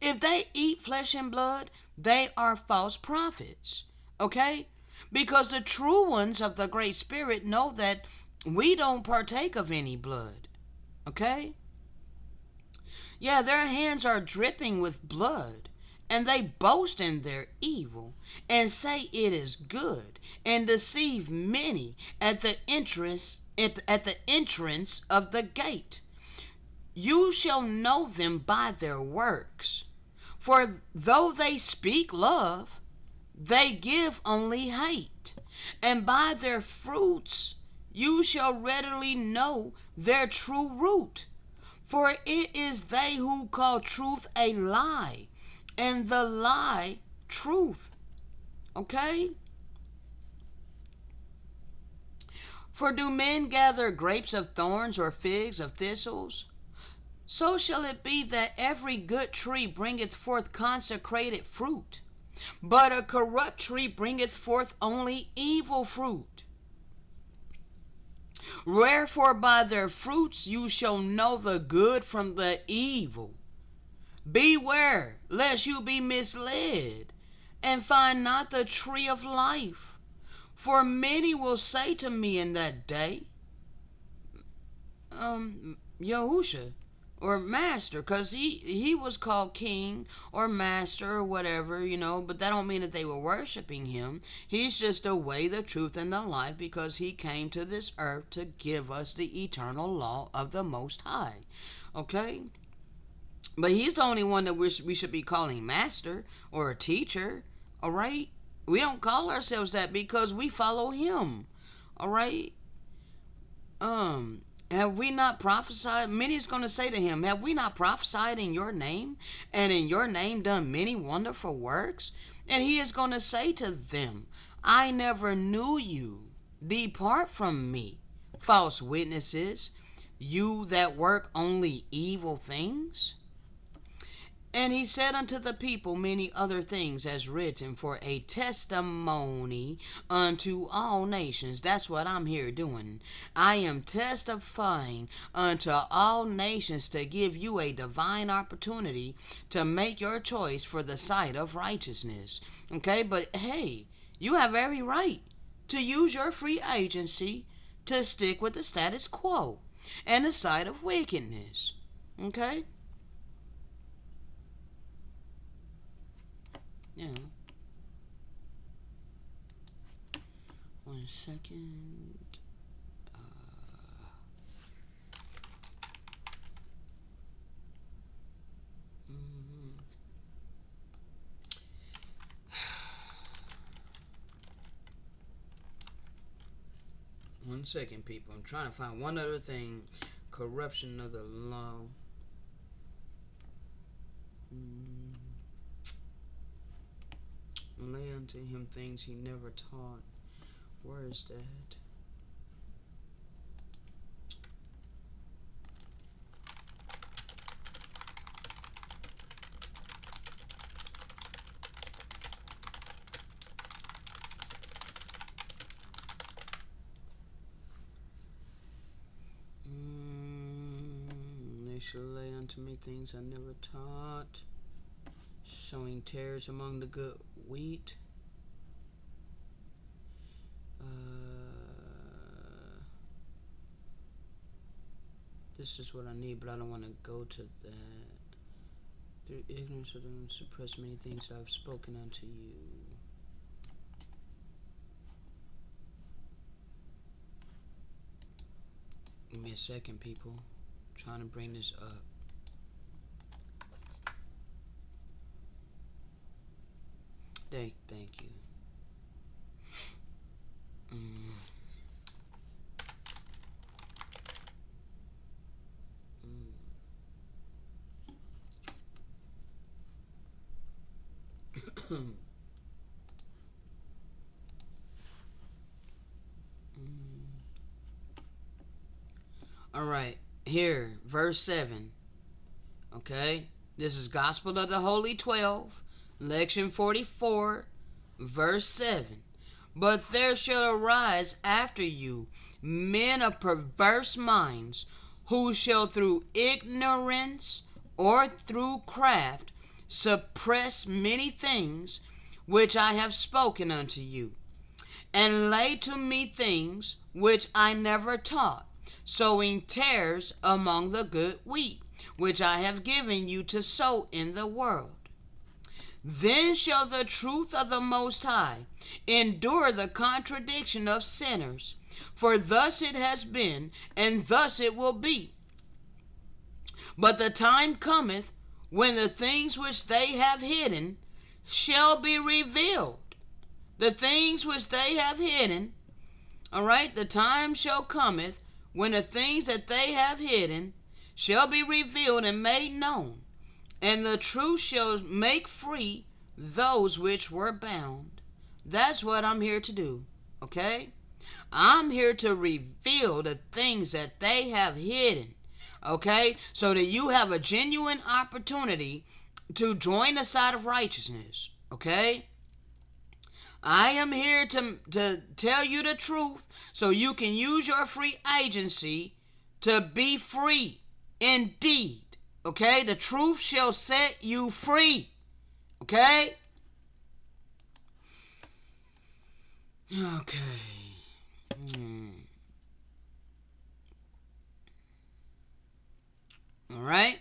Speaker 1: If they eat flesh and blood, they are false prophets. Okay? Because the true ones of the Great Spirit know that we don't partake of any blood. Okay? Yeah, their hands are dripping with blood, and they boast in their evil, and say it is good, and deceive many at the entrance of the gate. You shall know them by their works. For though they speak love, they give only hate. And by their fruits you shall readily know their true root. For it is they who call truth a lie, and the lie truth. Okay? For do men gather grapes of thorns or figs of thistles? So shall it be that every good tree bringeth forth consecrated fruit, but a corrupt tree bringeth forth only evil fruit. Wherefore by their fruits you shall know the good from the evil. Beware lest you be misled, and find not the tree of life. For many will say to me in that day, Yahusha, or master, because he was called king or master or whatever, but that don't mean that they were worshiping him. He's just the way, the truth, and the life, because he came to this earth to give us the eternal law of the Most High. Okay? But he's the only one that we should be calling master or a teacher. All right? We don't call ourselves that because we follow him. All right? Have we not prophesied? Many is going to say to him, have we not prophesied in your name, and in your name done many wonderful works? And he is going to say to them, I never knew you. Depart from me, false witnesses, you that work only evil things. And he said unto the people many other things as written for a testimony unto all nations. That's what I'm here doing. I am testifying unto all nations to give you a divine opportunity to make your choice for the side of righteousness. Okay, but hey, you have every right to use your free agency to stick with the status quo and the side of wickedness. Okay? Yeah. 1 second. Mm. 1 second, people. I'm trying to find one other thing. Corruption of the law. Lay unto him things he never taught. Where is that? shall lay unto me things I never taught, sowing tares among the good wheat. This is what I need, but I don't want to go to that. Through ignorance of them suppress many things that I've spoken unto you. Give me a second, people. I'm trying to bring this up. Thank you. All right, here, verse 7. Okay, this is Gospel of the Holy 12, Lection 44, verse 7. But there shall arise after you men of perverse minds, who shall through ignorance or through craft suppress many things which I have spoken unto you, and lay to me things which I never taught, sowing tares among the good wheat, which I have given you to sow in the world. Then shall the truth of the Most High endure the contradiction of sinners, for thus it has been, and thus it will be. But the time cometh when the things which they have hidden shall be revealed. The things which they have hidden, all right, the time shall cometh when the things that they have hidden shall be revealed and made known, and the truth shall make free those which were bound. That's what I'm here to do, okay? I'm here to reveal the things that they have hidden, okay? So that you have a genuine opportunity to join the side of righteousness, okay? I am here to tell you the truth so you can use your free agency to be free indeed. Okay? The truth shall set you free. Okay? Okay. All right?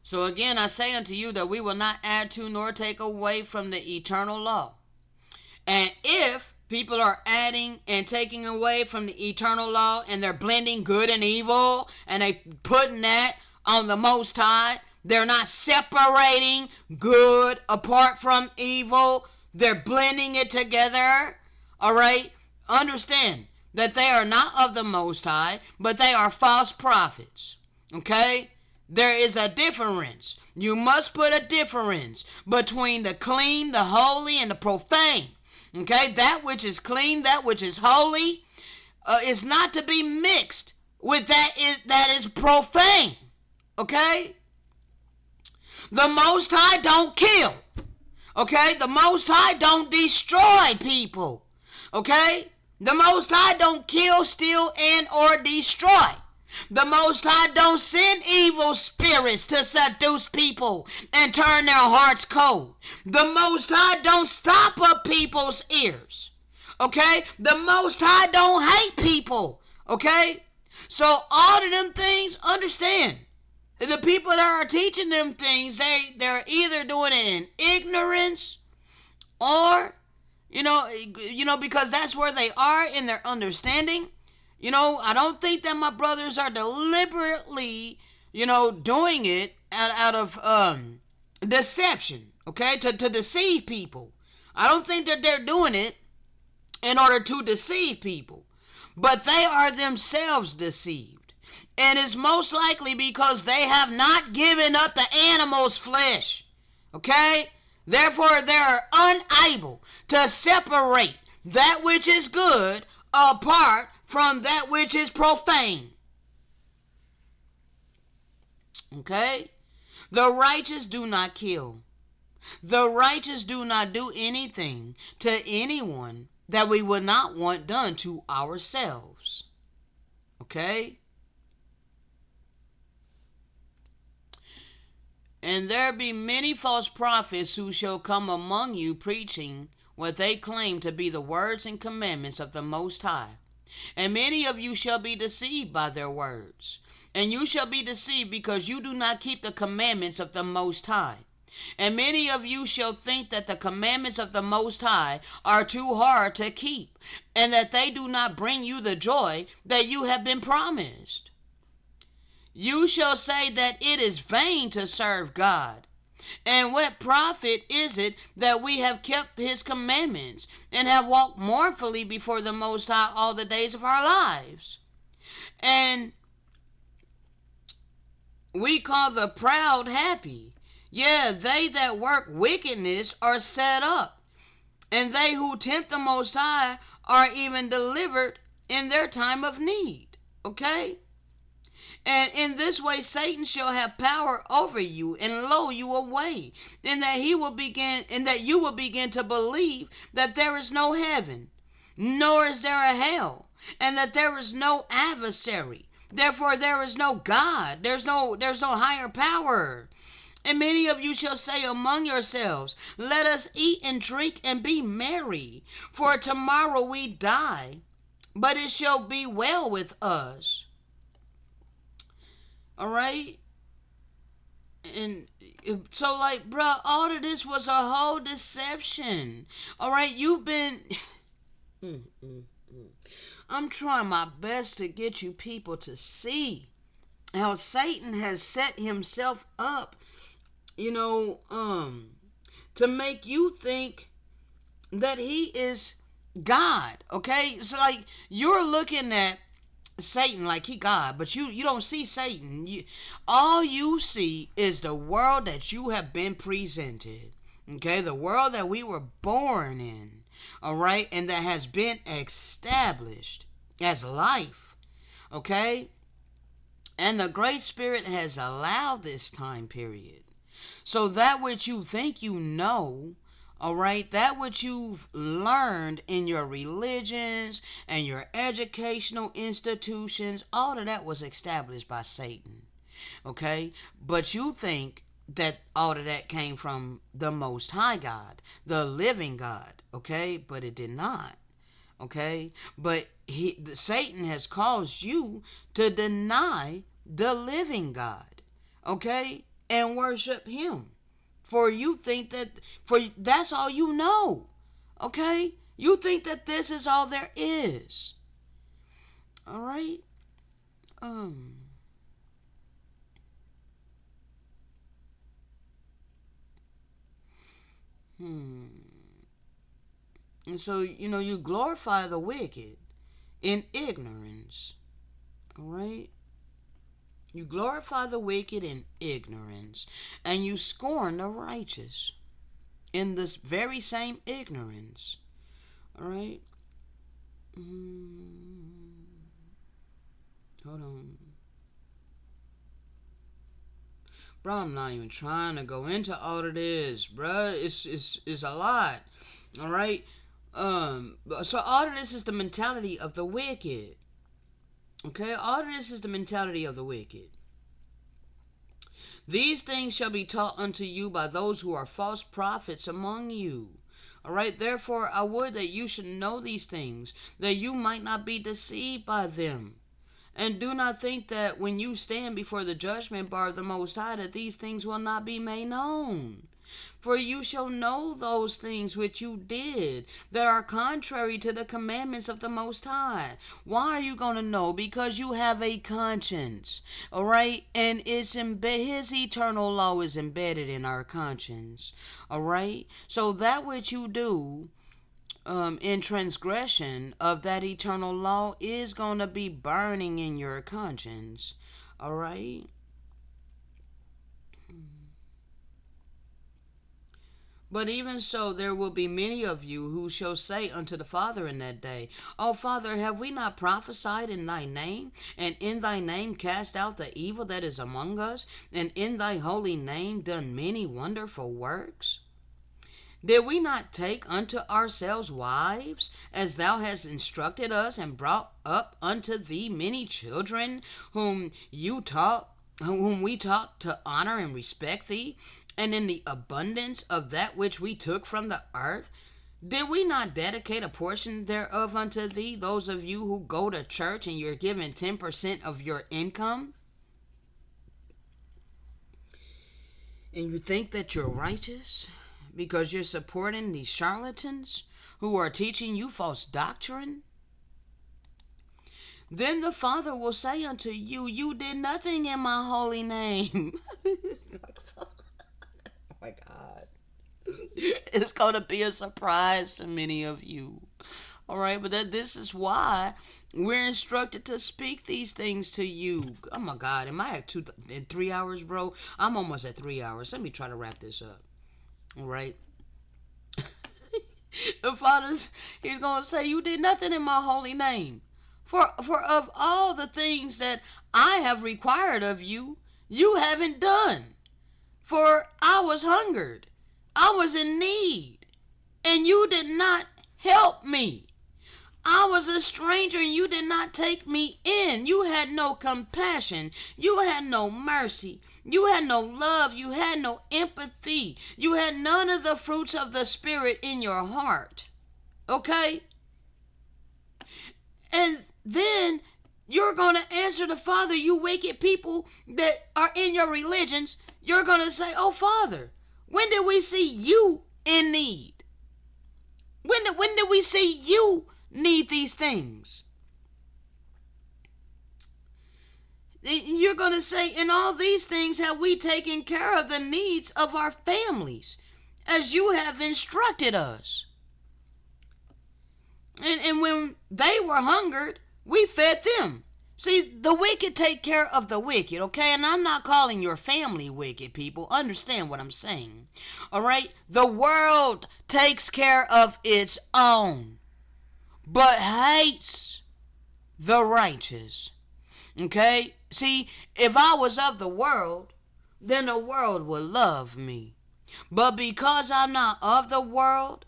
Speaker 1: So again, I say unto you that we will not add to nor take away from the eternal law. And if people are adding and taking away from the eternal law, and they're blending good and evil, and they putting that on the Most High, they're not separating good apart from evil. They're blending it together. All right? Understand that they are not of the Most High, but they are false prophets. Okay? There is a difference. You must put a difference between the clean, the holy, and the profane. Okay? That which is clean, that which is holy, is not to be mixed with that is profane. Okay? The Most High don't kill. Okay? The Most High don't destroy people. Okay? The Most High don't kill, steal, and or destroy. The Most High don't send evil spirits to seduce people and turn their hearts cold. The Most High don't stop up people's ears. Okay? The Most High don't hate people. Okay? So all of them things, understand. The people that are teaching them things, they're either doing it in ignorance or, you know, because that's where they are in their understanding. You know, I don't think that my brothers are deliberately, doing it out of deception, okay, to deceive people. I don't think that they're doing it in order to deceive people, but they are themselves deceived. And it's most likely because they have not given up the animal's flesh, okay? Therefore, they are unable to separate that which is good apart from that which is profane. Okay? The righteous do not kill. The righteous do not do anything to anyone that we would not want done to ourselves. Okay? And there be many false prophets who shall come among you preaching what they claim to be the words and commandments of the Most High. And many of you shall be deceived by their words. And you shall be deceived because you do not keep the commandments of the Most High. And many of you shall think that the commandments of the Most High are too hard to keep, and that they do not bring you the joy that you have been promised. You shall say that it is vain to serve God. And what profit is it that we have kept his commandments and have walked mournfully before the Most High all the days of our lives? And we call the proud happy. Yeah, they that work wickedness are set up, and they who tempt the Most High are even delivered in their time of need. Okay? And in this way Satan shall have power over you and lull you away, and that you will begin to believe that there is no heaven, nor is there a hell, and that there is no adversary. Therefore there is no God. There's no higher power. And many of you shall say among yourselves, let us eat and drink and be merry, for tomorrow we die, but it shall be well with us. All right? And so, like, bro, all of this was a whole deception. All right? You've been... I'm trying my best to get you people to see how Satan has set himself up, to make you think that he is God, okay? So, like, you're looking at Satan like he God, but you don't see Satan. All you see is the world that you have been presented, okay? The world that we were born in, all right? And that has been established as life, okay? And the Great Spirit has allowed this time period. So that which you think you know, all right, that which you've learned in your religions and your educational institutions, all of that was established by Satan, okay? But you think that all of that came from the Most High God, the living God, okay? But it did not, okay? But Satan has caused you to deny the living God, okay? And worship him. For you think that's all you know. Okay? You think that this is all there is. All right? And so, you glorify the wicked in ignorance. All right? You glorify the wicked in ignorance, and you scorn the righteous in this very same ignorance. All right? Hold on. Bro, I'm not even trying to go into all of this, bro. It's a lot. All right? So all of this is the mentality of the wicked. Okay, all of this is the mentality of the wicked. These things shall be taught unto you by those who are false prophets among you. All right, therefore I would that you should know these things, that you might not be deceived by them. And do not think that when you stand before the judgment bar of the Most High, that these things will not be made known. For you shall know those things which you did that are contrary to the commandments of the Most High. Why are you going to know? Because you have a conscience, all right? And his eternal law is embedded in our conscience, all right? So that which you do in transgression of that eternal law is going to be burning in your conscience, all right? But even so, there will be many of you who shall say unto the Father in that day, O Father, have we not prophesied in thy name, and in thy name cast out the evil that is among us, and in thy holy name done many wonderful works? Did we not take unto ourselves wives, as thou hast instructed us, and brought up unto thee many children, whom you taught whom we taught to honor and respect thee, and in the abundance of that which we took from the earth, did we not dedicate a portion thereof unto thee, those of you who go to church and you're given 10% of your income? And you think that you're righteous because you're supporting these charlatans who are teaching you false doctrine? Then the Father will say unto you, you did nothing in my holy name. Oh my God. It's going to be a surprise to many of you. All right, but this is why we're instructed to speak these things to you. Oh my God, am I at 3 hours, bro? I'm almost at 3 hours. Let me try to wrap this up. All right. The Father's, he's going to say, you did nothing in my holy name. For of all the things that I have required of you, you haven't done. For I was hungered, I was in need, and you did not help me. I was a stranger and you did not take me in. You had no compassion. You had no mercy. You had no love. You had no empathy. You had none of the fruits of the Spirit in your heart. Okay? And then you're going to answer the Father, you wicked people that are in your religions. You're going to say, oh, Father, when did we see you in need? When did we see you need these things? You're going to say, in all these things have we taken care of the needs of our families, as you have instructed us. And when they were hungered, we fed them. See, the wicked take care of the wicked, okay? And I'm not calling your family wicked, people. Understand what I'm saying, all right? The world takes care of its own, but hates the righteous, okay? See, if I was of the world, then the world would love me. But because I'm not of the world,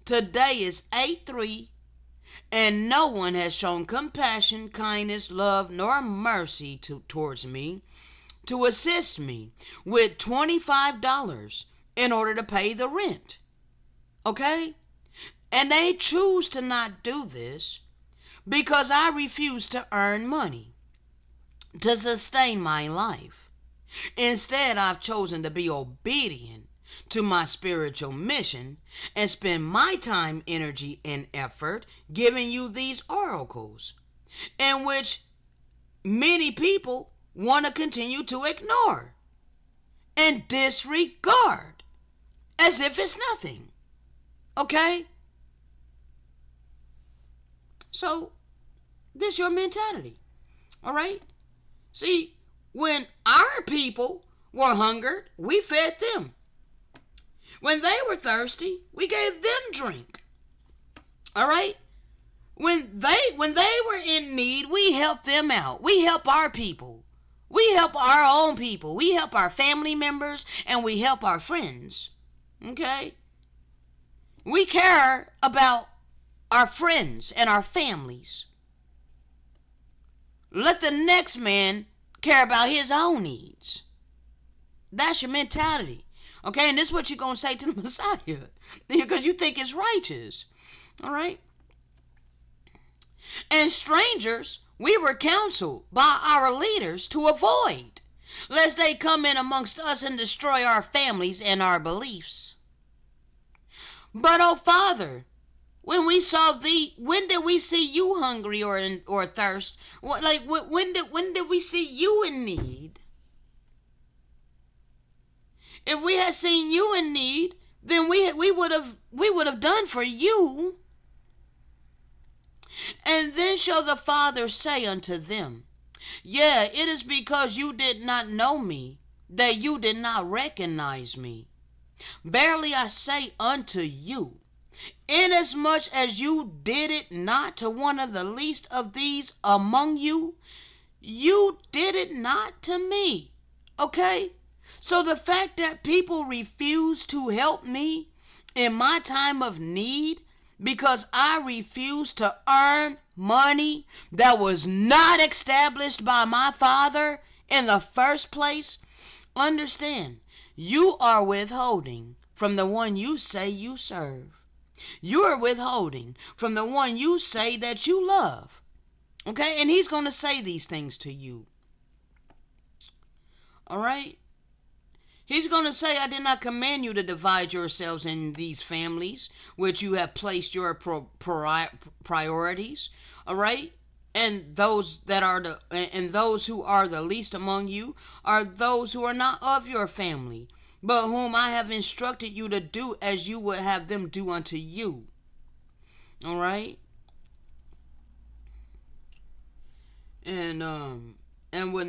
Speaker 1: today is 8/3, and no one has shown compassion, kindness, love, nor mercy towards me to assist me with $25 in order to pay the rent. Okay? And they choose to not do this because I refuse to earn money to sustain my life. Instead, I've chosen to be obedient to my spiritual mission and spend my time, energy, and effort giving you these oracles, in which many people want to continue to ignore and disregard as if it's nothing. Okay? So, this is your mentality. All right? See, when our people were hungered, we fed them. When they were thirsty, we gave them drink. All right? When they were in need, we helped them out. We help our people. We help our own people. We help our family members, and we help our friends. Okay? We care about our friends and our families. Let the next man care about his own needs. That's your mentality. Okay, and this is what you're going to say to the Messiah, because you think it's righteous. All right? And strangers, we were counseled by our leaders to avoid, lest they come in amongst us and destroy our families and our beliefs. But, oh Father, when we saw thee, when did we see you hungry or thirst? When did we see you in need? If we had seen you in need, then we would have done for you. And then shall the Father say unto them, yeah, it is because you did not know me, that you did not recognize me. Verily I say unto you, inasmuch as you did it not to one of the least of these among you, you did it not to me. Okay? So the fact that people refuse to help me in my time of need because I refuse to earn money that was not established by my Father in the first place, understand, you are withholding from the one you say you serve. You are withholding from the one you say that you love. Okay? And he's going to say these things to you. All right? He's going to say, I did not command you to divide yourselves in these families, which you have placed your priorities. All right? And those who are the least among you are those who are not of your family, but whom I have instructed you to do as you would have them do unto you. All right? And you would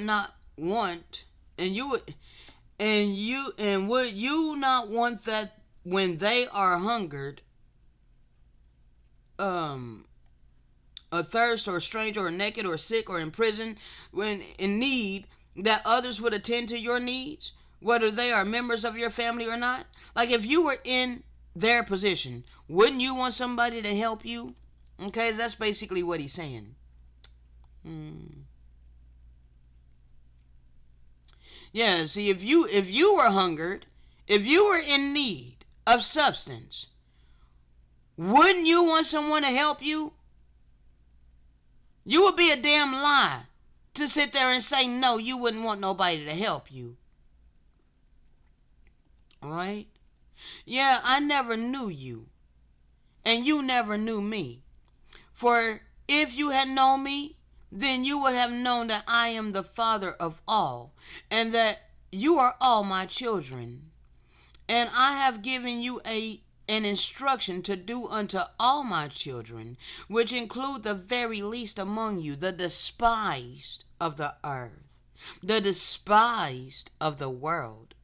Speaker 1: not want that when they are hungered, athirst, or stranger, or naked, or sick, or in prison, when in need, that others would attend to your needs, whether they are members of your family or not? Like, if you were in their position, wouldn't you want somebody to help you? Okay, that's basically what he's saying. Yeah, see, if you were hungered, if you were in need of substance, wouldn't you want someone to help you? You would be a damn lie to sit there and say, no, you wouldn't want nobody to help you. Alright? Yeah, I never knew you, and you never knew me. For if you had known me, then you would have known that I am the Father of all, and that you are all my children. And I have given you an instruction to do unto all my children, which include the very least among you, the despised of the earth, the despised of the world.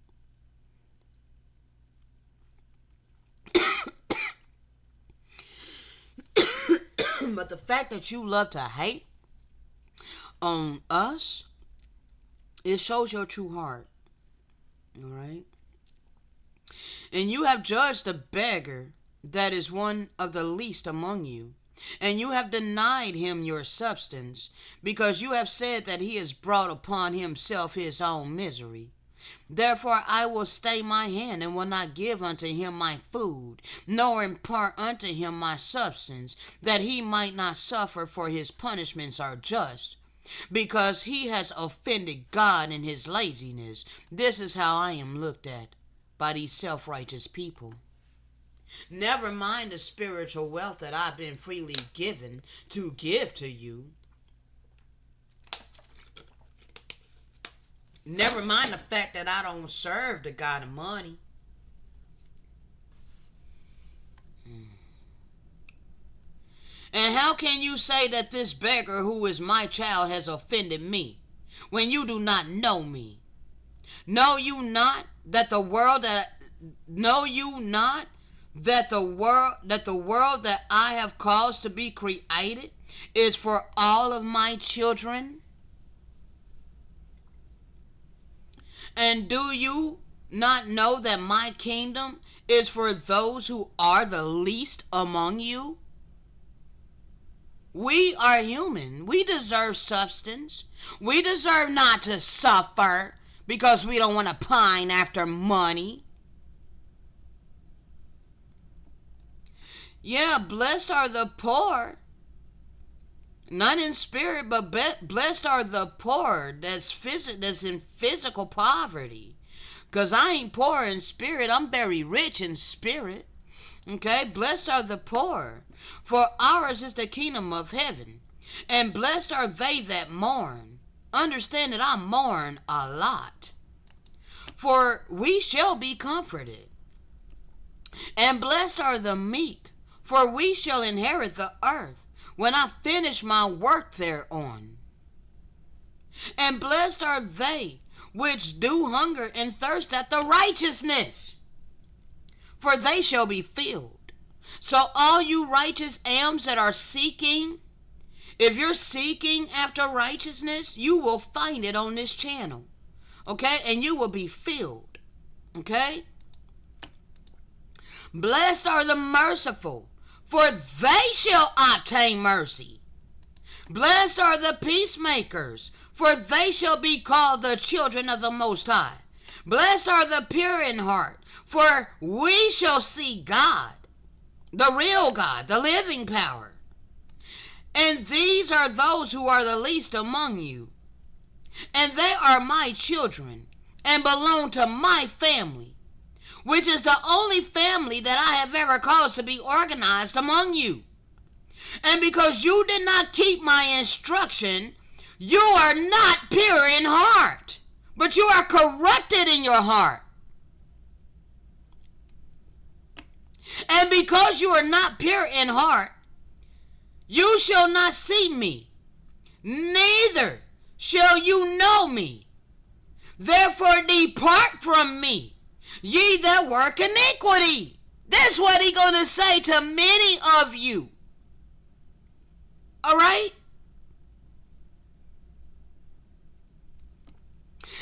Speaker 1: But the fact that you love to hate on us, it shows your true heart. All right? And you have judged the beggar that is one of the least among you, and you have denied him your substance, because you have said that he has brought upon himself his own misery. Therefore I will stay my hand, and will not give unto him my food, nor impart unto him my substance, that he might not suffer, for his punishments are just, because he has offended God in his laziness. This is how I am looked at by these self-righteous people. Never mind the spiritual wealth that I've been freely given to give to you. Never mind the fact that I don't serve the God of money. And how can you say that this beggar who is my child has offended me, when you do not know me? Know you not that the world that I have caused to be created is for all of my children? And do you not know that my kingdom is for those who are the least among you? We are human. We deserve substance. We deserve not to suffer because we don't want to pine after money. Yeah, blessed are the poor. Not in spirit, but blessed are the poor that's in physical poverty. Because I ain't poor in spirit. I'm very rich in spirit. Okay? Blessed are the poor, for ours is the kingdom of heaven. And blessed are they that mourn. Understand that I mourn a lot. For we shall be comforted. And blessed are the meek, for we shall inherit the earth, when I finish my work thereon. And blessed are they which do hunger and thirst after righteousness, for they shall be filled. So all you righteous ams that are seeking, if you're seeking after righteousness, you will find it on this channel. Okay? And you will be filled. Okay? Blessed are the merciful, for they shall obtain mercy. Blessed are the peacemakers, for they shall be called the children of the Most High. Blessed are the pure in heart, for we shall see God, the real God, the living power. And these are those who are the least among you, and they are my children, and belong to my family, which is the only family that I have ever caused to be organized among you. And because you did not keep my instruction, you are not pure in heart, but you are corrupted in your heart. And because you are not pure in heart, you shall not see me, neither shall you know me. Therefore depart from me, ye that work iniquity. That's what he's going to say to many of you. All right?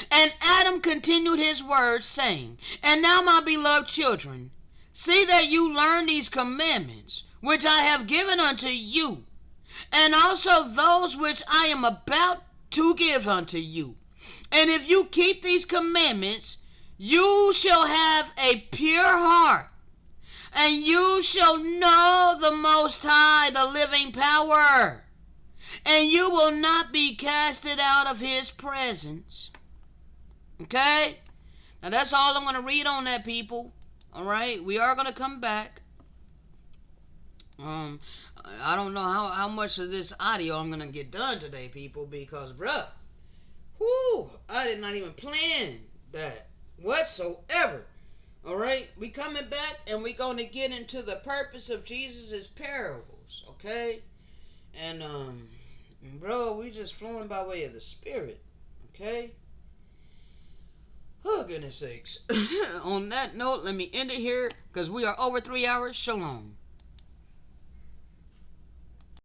Speaker 1: And Adam continued his words, saying, And now, my beloved children, see that you learn these commandments, which I have given unto you, and also those which I am about to give unto you. And if you keep these commandments, you shall have a pure heart, and you shall know the Most High, the living power, and you will not be casted out of his presence. Okay? Now that's all I'm going to read on that, people. All right? We are going to come back. I don't know how much of this audio I'm going to get done today, people, because, bruh, I did not even plan that whatsoever. All right? We coming back, and we going to get into the purpose of Jesus' parables, okay? And, bro, we just flowing by way of the Spirit, okay? Oh, goodness sakes. On that note, let me end it here, because we are over 3 hours. Shalom.